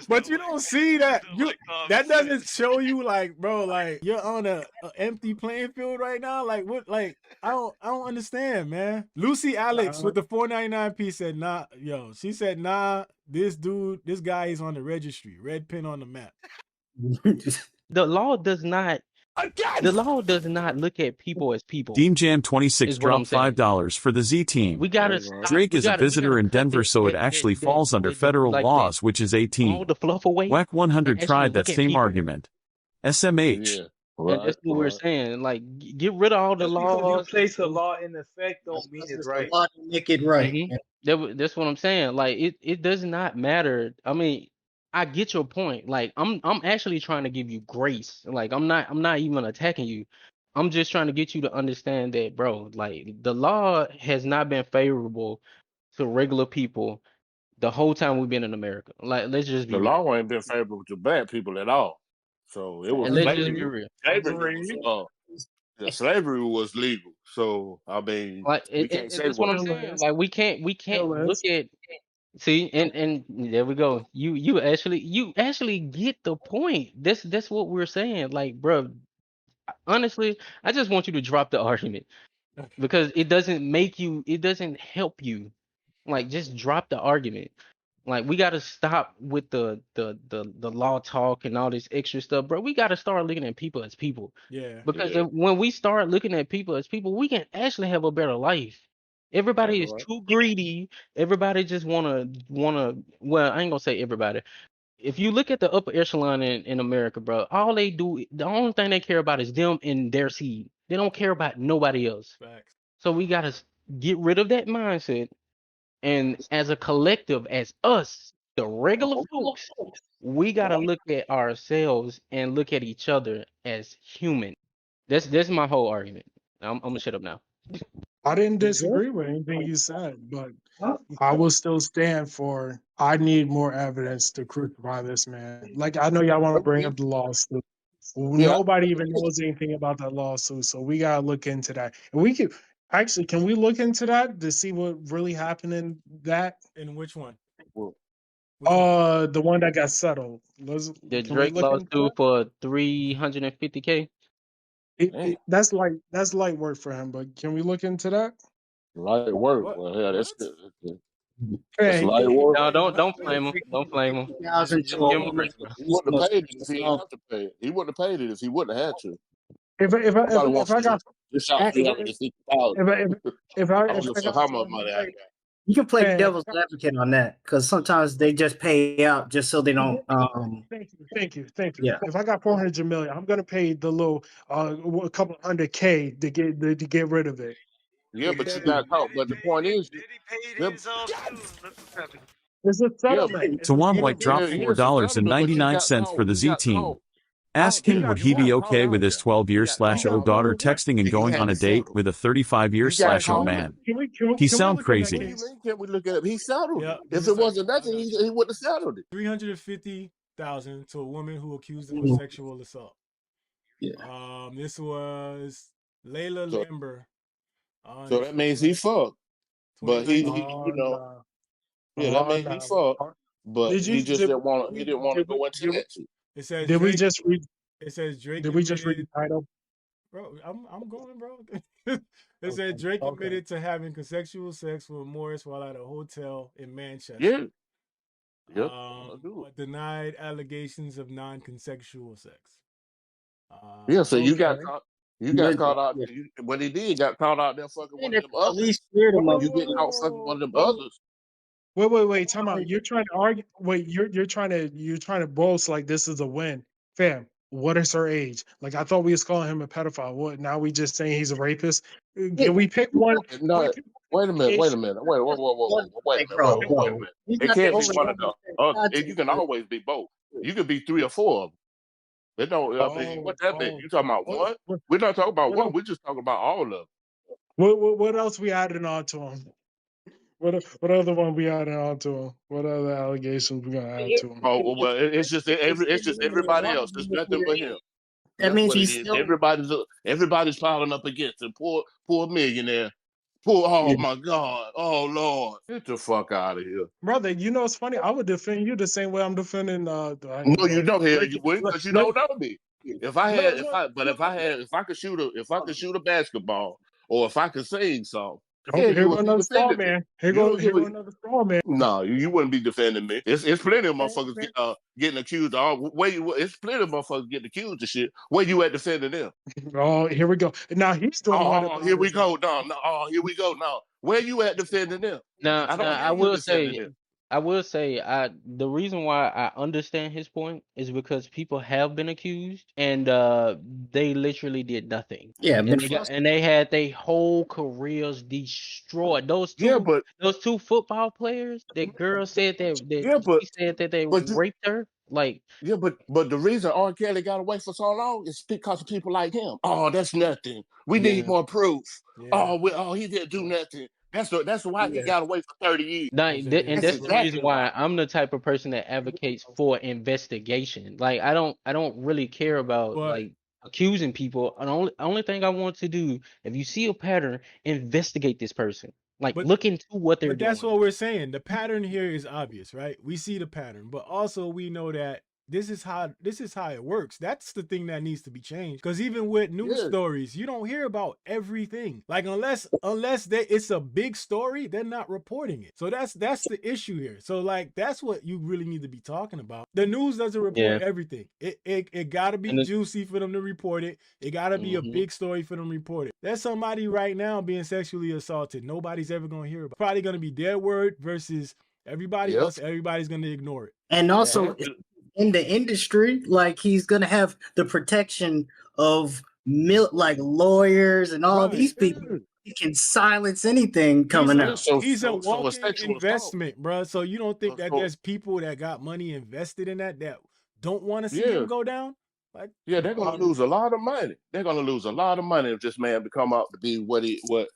But you don't see that. That doesn't show you like, bro, like you're on a empty playing field right now. Like what? Like I don't understand, man. Lucy Alex with the $4.99 piece said, nah, yo. She said, nah. This guy is on the registry. Red pin on the map. The law does not. The law does not look at people as people. Deem Jam 26 dropped $5 for the Z team. Drake is a visitor in Denver, so it actually falls under federal laws, which is 18. All the fluff away. Whack 100 tried that same argument. SMH. Yeah. Right, that's what we're saying. Like, get rid of all the laws. You place a law in effect, don't mean it's right. Make it right. Mm-hmm. That's what I'm saying. Like, it does not matter. I mean, I get your point. Like, I'm actually trying to give you grace. Like, I'm not even attacking you. I'm just trying to get you to understand that, bro. Like, the law has not been favorable to regular people the whole time we've been in America. Like, let's just be the real. law ain't been favorable to black people at all. So it was. And let's just be real. Slavery was legal. So I mean, like, that's what I'm saying. Like, we can't look at. See, and there we go. You actually get the point. That's what we're saying. Like, bro, honestly, I just want you to drop the argument because it doesn't help you. Like, just drop the argument. Like, we got to stop with the law talk and all this extra stuff, bro. We got to start looking at people as people. Yeah. Because when we start looking at people as people, we can actually have a better life. Everybody is too greedy. Everybody just wanna. Well, I ain't gonna say everybody. If you look at the upper echelon in America, bro, the only thing they care about is them and their seed. They don't care about nobody else. Facts. So we gotta get rid of that mindset, and as a collective, as us, the regular folks, we gotta look at ourselves and look at each other as human. That's my whole argument. I'm gonna shut up now. I didn't disagree with anything you said, but I will still stand for I need more evidence to crucify this man. Like I know y'all want to bring up the lawsuit. Yeah, Nobody even knows anything about that lawsuit, so we gotta look into that. And we can actually, can we look into that to see what really happened in that? In which one? well, The one that got settled. The Can we Drake look into lawsuit that? for 350K. damn, That's light work for him, but can we look into that? light work. What? Well, yeah, What? that's Hey, light work. No, Wait, don't wait. flame him. Don't flame him. 50,000 Give to a him a woman. break, bro. He wouldn't have paid it if he didn't have to pay it. He wouldn't have paid it if he wouldn't have had to. Nobody if wants I to got just shot if 350,000. if I don't if give I a fuck got how much money I got. You can play man, devil's advocate on that because sometimes they just pay out just so they don't. thank you. Yeah. If I got 400 million, I'm gonna pay the little a couple hundred K to get rid of it. Yeah, but you Did got caught. But the point is, he pay them, his off too? Look what's happening. It's a yeah, settlement. Tawan yeah, White dropped here's a settlement, but you got $4.99 for caught. the You Z got team. caught. Ask He him got would he be caught okay out with his there. 12-year/O daughter texting and And he going had on to a date settle. with a He got 35-year/O caught. man. Can He we sound look at that crazy. case? Can we look at it? He settled Yeah, it. give If me a it wasn't second. I nothing, got you. he wouldn't have settled it. 350,000 to a woman who accused him of Mhm. sexual assault. Yeah. This was Layla So, Lamber on so that means he fucked. But he 2019. you know, No. yeah, that means he fucked. But Did he you just didn't want to. He didn't want to go into that shit. It says did we Drake. just read It says Drake did we just read admitted. the title? Bro, I'm going, bro. It said Drake Okay. admitted to having consensual sex with Morris while at a hotel in Manchester. Yeah. Yep. But denied allegations of non-consensual sex. Yeah. So you got Okay. caught. You got caught out. What he did, got caught out there fucking one of them others. You get caught fucking one of them others. Wait, time out. You're trying to argue. Wait, you're trying to boast like this is a win, fam. What is her age? Like I thought we was calling him a pedophile. What now? We just saying he's a rapist? Can we pick one? No, wait a minute. Wait a minute. Wait a minute. It can't be one of the others. You can always be both. You could be 3 or 4 of them. It don't. I mean, what that mean? You talking about one? We're not talking about one. We're just talking about all of them. What else we adding on to him? What other one we adding on to him? What other allegations we gonna add to him? Oh well, it's just everybody else. There's nothing but him. That means he's still. Everybody's piling up against him. Poor millionaire. Oh my God. Oh Lord. Get the fuck out of here, brother. You know it's funny. I would defend you the same way I'm defending. No, you don't. Hell, you wouldn't, because you don't know me. If I could shoot a basketball, or if I could sing something, yeah, here you go would be another straw defending me. man. Here go another straw man. No, you wouldn't be defending me. It's plenty of motherfuckers getting accused of it's plenty of motherfuckers getting accused of shit. Where you at defending them? Oh, here we go. Now he's doing Oh, here we go. No. Oh, here we go. No. Where you at defending them? Now, I don't I hear you will defending say, them. the reason why I understand his point is because people have been accused and they literally did nothing. Yeah, And they had their whole careers destroyed. Those two football players, that girl said she said that they raped her. Like, yeah, but the reason R. Kelly got away for so long is because of people like him. Oh, that's nothing. We need more proof. Yeah. Oh, he didn't do nothing. That's why he got away for 30 years. And that's the reason why I'm the type of person that advocates for investigation. Like, I don't really care about like accusing people. And only thing I want to do, if you see a pattern, investigate this person. Like, look into what they're doing. That's what we're saying. The pattern here is obvious, right? We see the pattern, but also we know that this is how it works. That's the thing that needs to be changed. Because even with news stories, you don't hear about everything. Like unless it's a big story, they're not reporting it. So that's the issue here. So like that's what you really need to be talking about. The news doesn't report everything. It gotta be juicy for them to report it. It gotta be a big story for them to report it. There's somebody right now being sexually assaulted. Nobody's ever gonna hear about it. Probably gonna be their word versus everybody else. Everybody's gonna ignore it. And also in the industry, like he's gonna have the protection of like lawyers and all these people. He can silence anything coming out. He's a walking investment, bro. So you don't think that there's people that got money invested in that don't want to see him go down? Like, Yeah, they're gonna lose a lot of money. They're gonna lose a lot of money if this man become out to be what the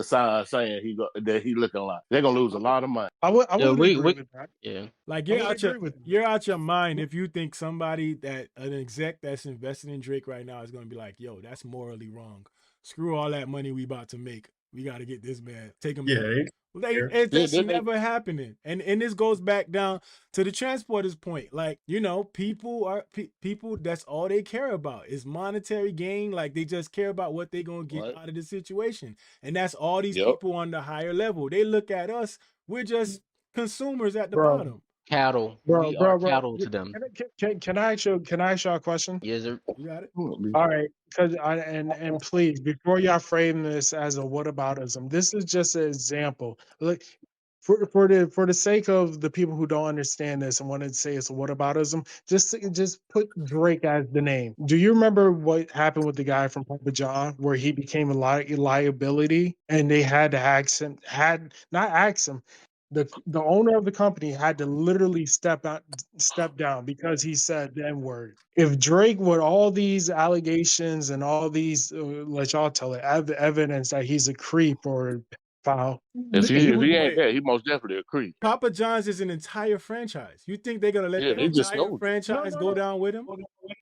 sign saying that he looking like. They're gonna lose a lot of money. I would agree with that. Yeah. Like I would agree with you're out your mind if you think somebody an exec that's invested in Drake right now is gonna be like, yo, that's morally wrong. Screw all that money we about to make. We got to get this man, take him down. That's never happening. And this goes back down to the transporter's point. Like, you know, people that's all they care about is monetary gain. Like, they just care about what they're gonna get out of the situation. And that's all these people on the higher level. They look at us, we're just consumers at the bottom. Cattle. We are cattle to them. Can I ask you a question? Yes, sir. You got it. All right, and please, before y'all frame this as a whataboutism, this is just an example. Look, for the sake of the people who don't understand this and want to say it's a whataboutism, just put Drake as the name. Do you remember what happened with the guy from Papa John, where he became a liability, and they had to not ask him. The owner of the company had to literally step down because he said the N-word. If Drake, with all these allegations and all these, let y'all tell it, evidence that he's a creep or foul, if he ain't that, he most definitely a creep. Papa John's is an entire franchise. You think they're gonna let the entire franchise go down with him?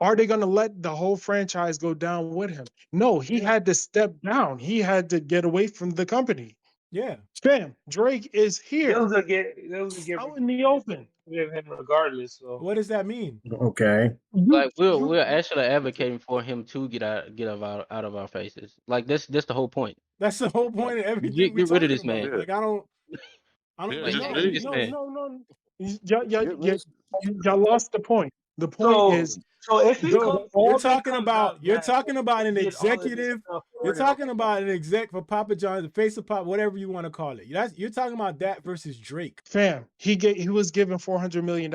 Are they gonna let the whole franchise go down with him? No, he had to step down. He had to get away from the company. Yeah, fam, Drake is here. Those will get out in the open. With him regardless. So what does that mean? Okay. Like we're actually advocating for him to get out of our faces. Like that's the whole point. That's the whole point of everything. Get rid of this man. Like I don't no. Y'all lost the point. The point is, so if you're talking about an executive. You're talking about an exec for Papa John's, the face of Pop, whatever you want to call it. You're talking about that versus Drake. Fam, he was given $400 million.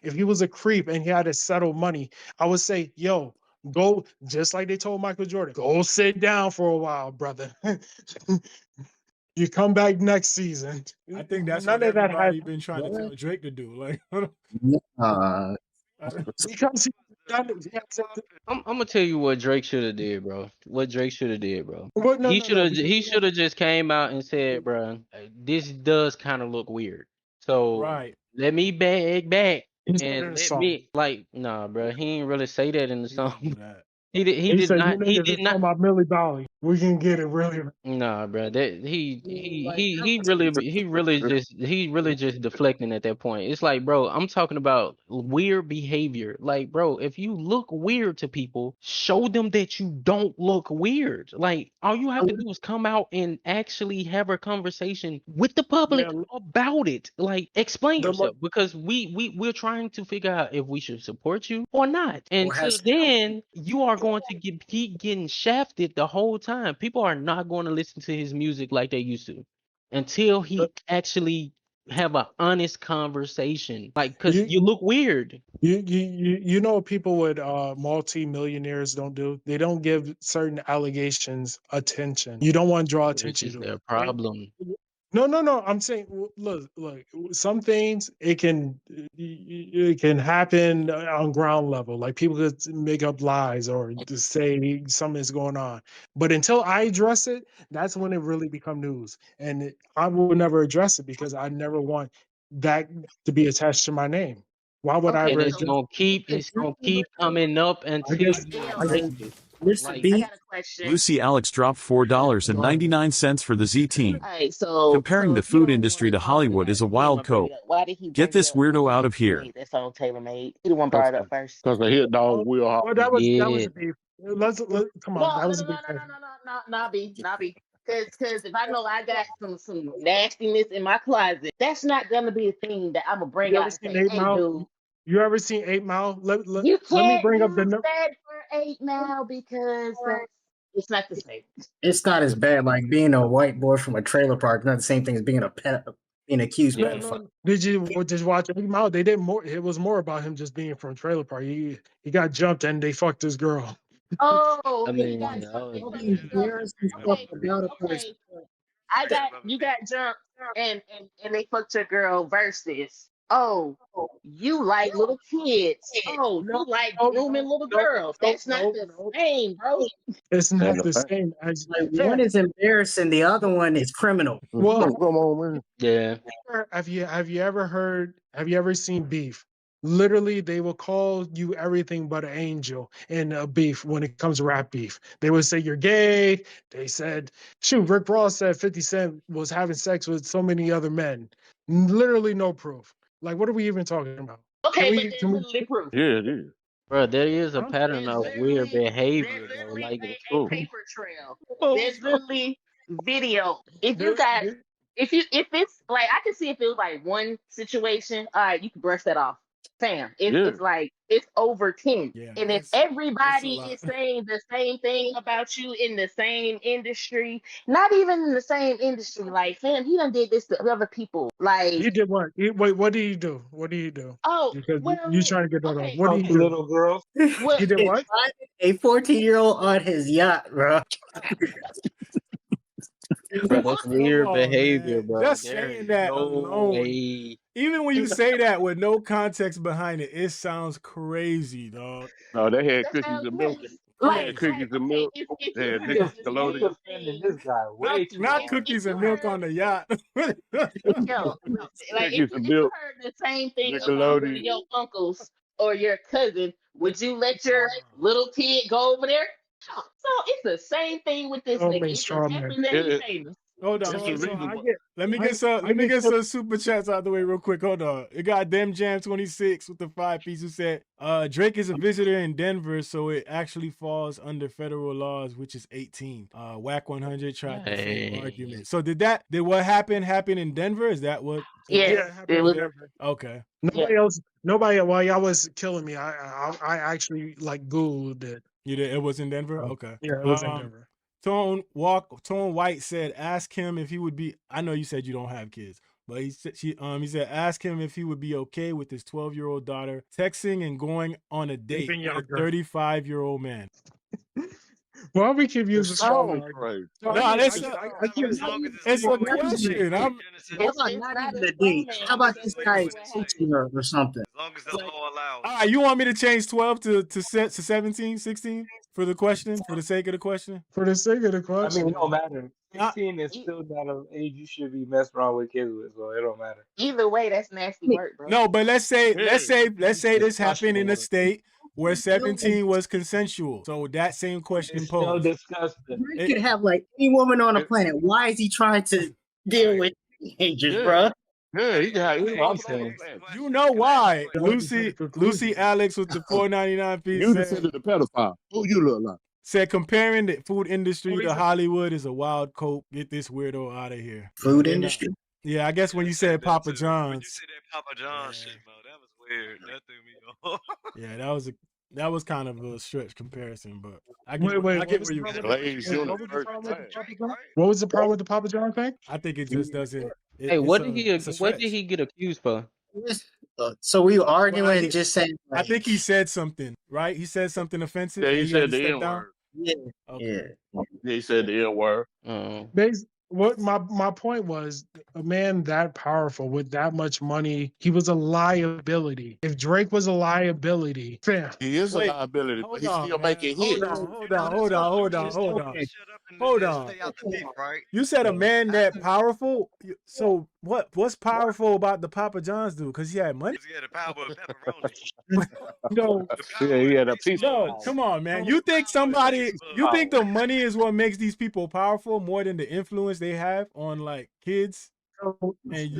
If he was a creep and he had to settle money, I would say, yo, go, just like they told Michael Jordan, go sit down for a while, brother. You come back next season. I think that's what everybody been trying to tell Drake to do. Like, because I'm gonna tell you what Drake should have did, bro. What Drake should have did, bro. He should have just came out and said, bro, this does kind of look weird. So let me back and let me nah, bro. He ain't really say that in the song. He did not. About Millie Dolly. We can get it really. Nah, bro. That he really just deflecting at that point. It's like, bro, I'm talking about weird behavior. Like, bro, if you look weird to people, show them that you don't look weird. Like, all you have to do is come out and actually have a conversation with the public about it. Like, explain yourself, because we're trying to figure out if we should support you or not. Until then, you are going to keep getting shafted the whole time. People are not going to listen to his music like they used to until he actually have an honest conversation. Like, because you look weird. You know what people with multi-millionaires don't do? They don't give certain allegations attention. You don't want to draw attention to their problem. No. I'm saying, look. Some things it can happen on ground level. Like people could make up lies or just say something is going on. But until I address it, that's when it really become news. And I will never address it because I never want that to be attached to my name. Why would I? And it's gonna keep coming up until Lucy Alex dropped $4.99 for the Z Team. Comparing the food industry to Hollywood is a wild cope. Get this weirdo out of here. That's on TaylorMade. He the one brought it up first. Because the hit dog will. That was a beef. Let's come on. That was a big Not be. Because if I know I got some nastiness in my closet, that's not gonna be a thing that I'm gonna bring out and say, hey, dude. You ever seen 8 Mile? Let me bring up the number. For 8 Mile because it's not the same. It's not as bad like being a white boy from a trailer park. Not the same thing as being being accused. Did you watch 8 Mile? They did more. It was more about him just being from a trailer park. He got jumped and they fucked his girl. Oh, I mean, you got jumped and they fucked your girl versus oh, you like little kids. Oh, you like grooming little girls. That's not the same, bro. It's not And the the fact, same as Like one fam. is embarrassing, the other one is criminal. Well, come on, man. Yeah. have you ever heard? Have you ever seen beef? Literally, they will call you everything but an angel in a beef when it comes to rap beef. They would say you're gay. They said, shoot, Rick Ross said 50 Cent was having sex with so many other men. Literally no proof. Like, what are we even talking about? Okay, but Can there's we literally proof. Yeah, it is. Bro, there is a huh? pattern There's of weird literally behavior, though. Like, a True. paper trail. oh, There's literally video. If you There, guys, there- if it's like I can see if it was like one situation, all right, you can brush that off. Fam, Yeah. it's like it's over 10. Yeah, And if it's a everybody lot. is saying the same thing about you in the same industry, not even in the same industry, like fam, he done did this to other people. Like, he did what? Wait, what did he do? What did he do? oh, Because you well, trying to get that off. okay. What did Talk he to do? little girls. Well, He did what? A 14-year-old on his yacht, bro. bro, that's Come weird on, behavior, man. bro. Just There saying is that no alone, way. even when you say that with no context behind it, it sounds crazy, dog. No, they had that cookies sounds and milk. nice. They Like, had cookies and okay, milk. if They you had heard the You Nickelodeon. defending same this guy way too Not hard. cookies if and you milk heard on the yacht. yo, like Cookies if and you milk. heard the same thing about one of Nickelodeon. your uncles or your cousin, would you let your little kid go over there? So it's the same thing with this Don't nigga. make It straw just man. happened that he's It, famous. Hold on, it's the so reason why. let me I- get some. I Let me get get some- some super chats out the way real quick. Hold on. It got Dem Jam 26 with the 5-piece who said, Drake is a visitor in Denver, so it actually falls under federal laws, which is 18. Whack 100 tried the same Hey. argument. So did what happened happen in Denver? Is that what? Yes, Yeah, it happened it in was. Denver. Okay. Nobody else. Nobody. While y'all was killing me, I actually like Googled it. You did. It was in Denver. Okay. Yeah, it was in Denver. Tone White said, ask him if he would be. I know you said you don't have kids, but he said, ask him if he would be okay with his 12-year-old daughter texting and going on a date Sleeping with a yard girl. 35-year-old man. Why we keep It using straw sounds man? crazy. No, I that's get- a, I get- As long as it's a legal in the question. state. I'm How about It's not not even a a straw date? man. How about It's this just guy what happened. teaching her or something? As long as the law allows. all right. You want me to change 12 to 17, 16 for the question, for the sake of the question? For the sake of the I question, mean, it don't matter. Uh, 16 is still not an age you should be messing around with kids with, so it don't matter. Either way, that's nasty work, bro. No, but let's say Yeah. this happened in a Disgusting. state where 17 was consensual. So that same question It's still posed. disgusting. Drake could have like any woman on the planet. Why is he trying to deal with teenagers, Yeah. bro? Yeah, he can have any That's what I'm woman on the saying. planet. You know why? Yeah, Lucy Alex with the 4.99 piece You said, considered a pedophile. Who you look like? said comparing the food industry to Hollywood is a wild cope. Get this weirdo out of here. Food Then, industry. Yeah, I guess when you said Papa John's. When you said that Papa John's shit, bro, that was weird. That threw me off. Yeah, that was kind of a stretch comparison, but I Wait, get what where was you the get. problem? Glaze What unit was the first problem with the class. Papa John? What was the problem with the Papa John thing? I think it just doesn't. Hey, what did he get accused for? So we were arguing, Well, just saying. I think he said something, right? He said something offensive. Yeah, and he had said to the step N down? word. Yeah. Okay. Yeah. He said the N word. What my point was, a man that powerful with that much money, he was a liability. If Drake was a liability, fam. He is a liability, but he's still making hits. Hold on. Stay out the beef, right? You said a man that powerful. So what's powerful about the Papa John's dude? Because he had money. He had the power of pepperoni. No, Yeah, he had a piece No, of come on, man. You think the money is what makes these people powerful more than the influence they have on like kids? And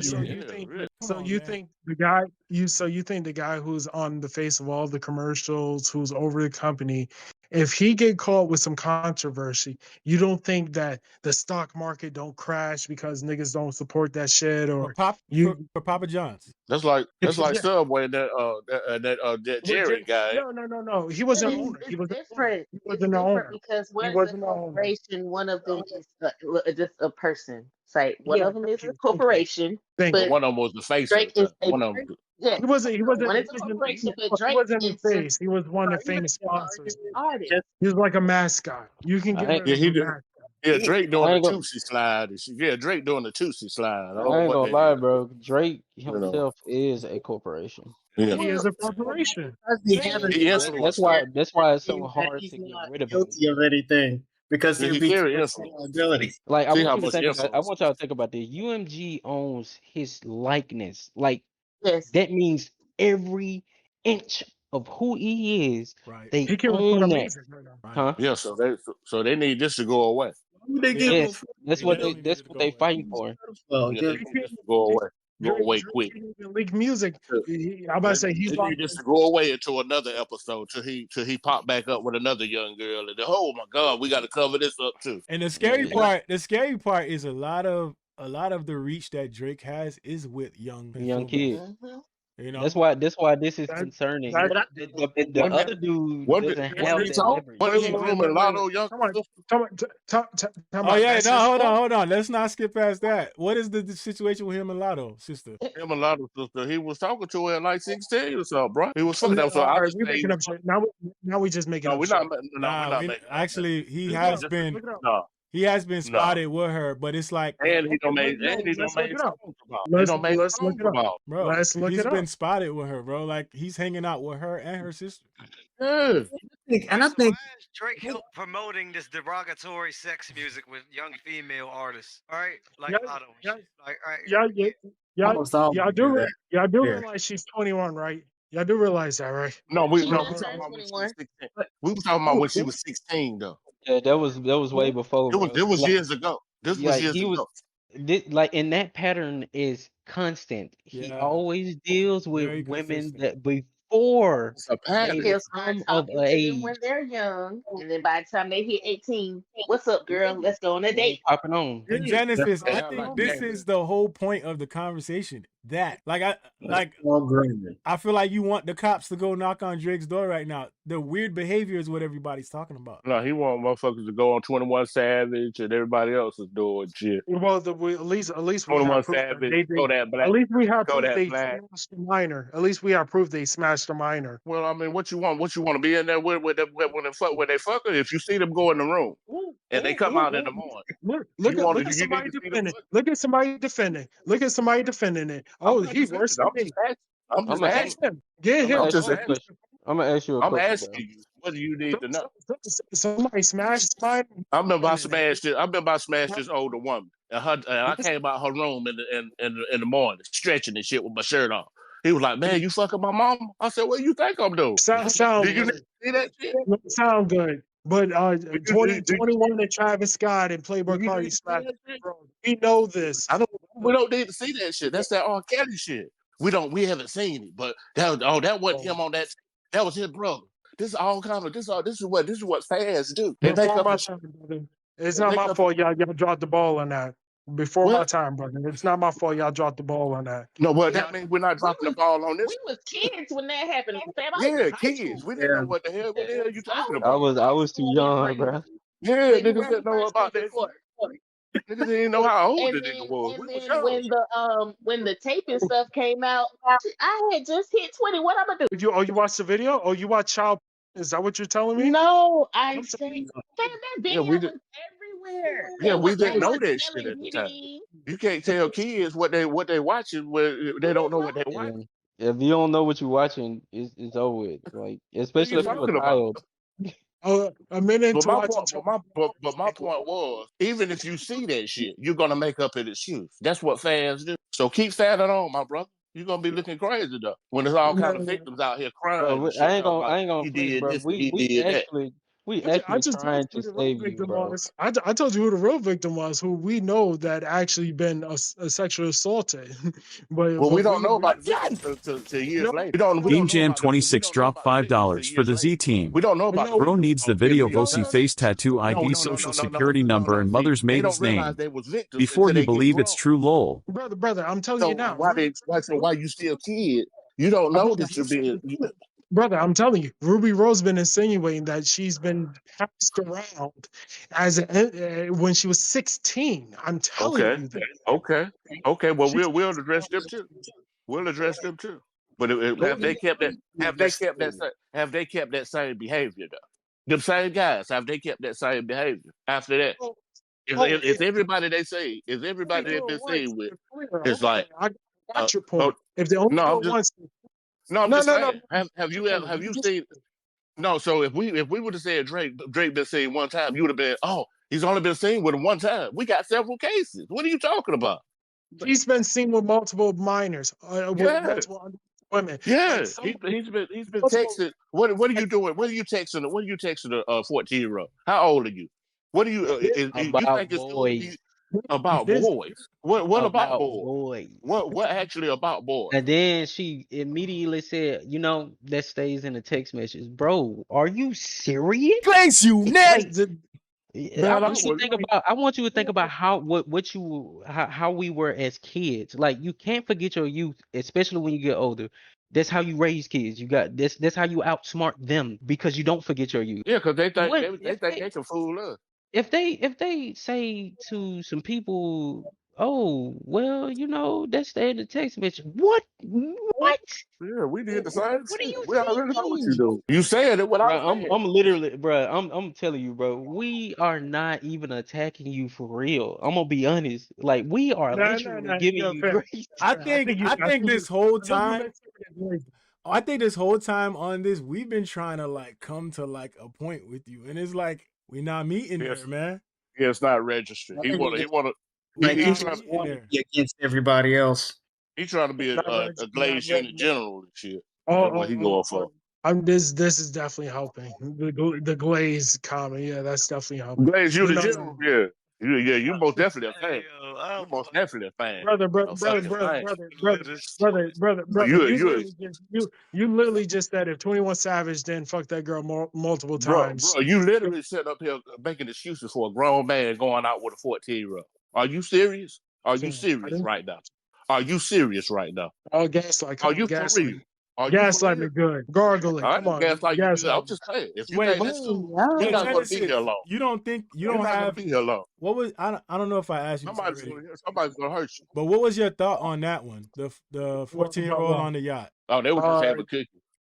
you think the guy who's on the face of all the commercials, who's over the company, if he get caught with some controversy, you don't think that the stock market don't crash because niggas don't support that shit, or for Papa John's? That's like Yeah. Subway, that Jerry guy. No. He wasn't an owner. He was different. He It's wasn't an different owner. because He one is a wasn't an owner. corporation, one of them is just a person. It's like one Yeah, of them is a corporation, Thank but One of them was the face Drake of is the a one of them. yeah. He wasn't. One is a corporation, but Drake wasn't the is face. He was one of the famous sponsors. artist. He was like a mascot. You can get rid Yeah, of he a did. mascot. Yeah, Drake doing I the ain't gonna, Tootsie slide. Yeah, Drake doing the Tootsie slide. I don't I know ain't what gonna that lie, is. bro. Drake You know. himself is a corporation. Yeah. He is a corporation. He haven't He That's influenced why. them. That's why it's so that hard he's to get not rid of him. guilty of anything because Yeah, he'd he be too very much influenced. liability. Like I See want how you to much think about. I influence. want y'all to think about this. UMG owns his likeness. Like Yes. that means every inch of who he is. Right. They He can't record own that, music right now. Right. huh? Yeah, so they need this to go away. Who they give Yeah. him Yes, a that's They what they. definitely need That's it to what go they away. fighting for. well, Yeah, give they need this to go away. Go away quick. Drake can't even leak music. I'm about to say he's They locked need this to go away until another episode, till he pop back up with another young girl, and then, oh my God, we got to cover this up too. And the Yeah. scary part is a lot of the reach that Drake has is with young Young consumers. kids. Mhm. You know, That's why this is that, concerning. that, but The When other dude when doesn't when have he that talk, leverage. when he wait. grooming Lotto young Come on, sister, come oh on. yeah, That's no, his fault. hold on. Let's not skip past that. What is the situation with him and Lotto, sister? him and Lotto sister, he was talking to her at like 16 or something, bro. He was fucking Yeah, up. So all I right, just we say he making was up fucking. shit. Now we just making No, up we're not. shit. No, we're Nah, not making up nothing. actually he It's Look it up. has just been Look it up. no, spotted no. with her, but it's like, And he Okay, don't make and he let's don't look make it up. songs about. He Let's don't make let's look songs it up. about. bro, Let's look he's it been up. spotted with her, bro. Like he's hanging out with her and her sister. Yeah. and I So why think is Drake help promoting this derogatory sex music with young female artists? All right, like Yeah, Lotto and yeah, shit. Like, all right, yeah, we yeah, get. yeah. almost all Y'all women do that. y'all do Here. realize she's 21, right? Y'all do realize that, right? No, She we just talking turned about when she was 21. 16. We was talking about when she was 16 though. Yeah, that was way before, It was bro. it was Like, years ago. This was yeah, years he was ago. like, and that pattern is constant. He Yeah, always deals with very women consistent. that before It's a they pattern. He'll start come of talking to them age, when they're young, and then by the time they hit 18, what's up, girl? Let's go on a they date. popping on. And Yeah, Genesis, They I have think like this that. is the whole point of the conversation. That, All grooming. I feel like you want the cops to go knock on Drake's door right now. The weird behavior is what everybody's talking about. No, he want motherfuckers to go on 21 Savage and everybody else is doing shit. well, at least we 21 have proof that Savage, they Kodak at Black, least we have proof Kodak they Black. smashed a minor. At least we have proof they smashed a minor. Well, I mean, what you want? What you want to be in there with when they fuck her? If you see them go in the room and they come out in the morning, Look you want at you somebody need to see them defending. fuck. Look at somebody defending. Look at somebody defending it. I'm Oh, not he defending. worse than me. I'm I'm just gonna Get asking. him. Get I'm him. gonna I'm ask just you a Oh, asking. question. I'm gonna ask you a I'm question, bro. asking you. What do you need to know? somebody smashed mine. I remember I smashed it. I remember I smashed this older woman, and I came out her room in the morning, stretching and shit with my shirt on. He was like, "Man, you fucking my mama." I said, "What do you think I'm doing?" Sound Did you good. see that shit? Sound good. But Did you 21 and Travis Scott and Playboy need to Cardi see smashed. that shit? Bro, we know this. We don't need to see that shit. That's that R. Kelly shit. We haven't seen it, but that wasn't him on that. That was his brother. This is all kind of this is what fans do. They make Before up my a time, brother. It's they not make my up fault y'all dropped the ball on that. Before my what? time, brother. It's not my fault y'all dropped the ball on that. No, well Yeah, that means we're not we dropping the was ball on this. we was kids when that happened. Fam, I was in Yeah, high kids. school. We didn't know Yeah. what the hell you I talking was I about. in was I high was too school young, bro. Yeah, when niggas Randy didn't know first about went to that court. shit. Niggas didn't know how old And the nigga was. We then was and then young. when the tape and stuff came out, I had just hit 20. What I'm gonna do? You watched the video? Oh, you watch Child? Is that what you're telling me? No, I I'm said, saying, fam, that Yeah, video was everywhere. yeah, It we was didn't on know that shit at the time. television. You can't tell kids what they watching when they don't know what they Yeah. watching. If you don't know what you're watching, it's over with. Like, What are you especially if you're a talking about? child. a minute But to my watch point, but my point was, even if you see that shit, you're gonna make up an excuse. That's what fans do. So keep fanning on, my brother. You're gonna be looking crazy though. When there's all kind of it. victims out here crying Bro, and shit, talking I about ain't gonna he flex, did bro. this and he did that. We I actually just told trying you to who the real save you, victim bro. was. I told you who the real victim was, who we know that actually been a sexually assaulted. but Well, we don't know we about the victims till years no, later. We Team don't know Jam about the we 26 don't know dropped about the victims till $5 for years the later. Z Team. We don't know about the no, Bro victims needs the till video, years Vosi later. face tattoo, No, ID, no, no, social no, no, no, security no, number, no. and See, mother's they maiden's don't realize name. they was victims Before until you they get believe it's grown. true, lol. brother, I'm telling you So now. why you still a kid? You don't know Brother, that you're being. brother, I'm telling you, Ruby Rose been insinuating that she's been passed around when she was 16. I'm telling Okay, you that. okay. Well, She's we'll address them too. We'll address them too. But have they kept that? Have they kept that same behavior though? Them same guys have they kept that same behavior after that? It's everybody they say. It's everybody they've been saying with. It's like, I got your oh, point. If the only no, girl wants to, I'm no, just no, no. saying. Have you ever have you seen? No, so if we would have said Drake been seen one time, you would have been, oh, he's only been seen with him one time. We got several cases. What are you talking about? He's been seen with multiple minors, with multiple women. Yeah, he's been texting. What are you doing? What are you texting? What are you texting a 14-year-old? How old are you? What do you you think it's boys. about boys? What about boys? Boys. What actually about boys? And then she immediately said, that stays in the text message. Bro, are you serious? Glaze you next. I want you to think about how we were as kids. Like, you can't forget your youth, especially when you get older. That's how you raise kids. You got this. That's how you outsmart them, because you don't forget your youth. Yeah, because they think they can fool us. If they say to some people, oh, well, that's the text message. What? Yeah, we did the same What do shit. you We already know what you think? do. You said it without Bro, saying. I'm literally, bro. I'm telling you, bro. We are not even attacking you for real. I'm gonna be honest. Like, we are literally giving you grace. I think this whole time on this, we've been trying to like come to like a point with you, and it's like we're not meeting there, man. Yeah, it's not registered. He wanna he's against everybody else. He's trying to be a glazed unit general and shit. Oh, That's what he going for. This is definitely helping. The glaze comment, yeah, that's definitely helping. Glazed unit general, yeah. You most definitely a fan. You most definitely a fan. Brother. You literally just said if 21 Savage didn't fuck that girl multiple times. Bro, you literally sitting up here making excuses for a grown man going out with a 14-year-old. Are you serious? Are you serious right now? Are you serious right now? Oh, gaslight. Are you for real? Gaslight me good. Gargle it. Come on. Gaslight you good. I'm just saying. If you think that's too, you're not going to be here long. You don't have to be here long. What was I don't know if I asked you. Somebody's gonna hurt you. But what was your thought on that one? The 14-year-old on the yacht. Oh, they were just having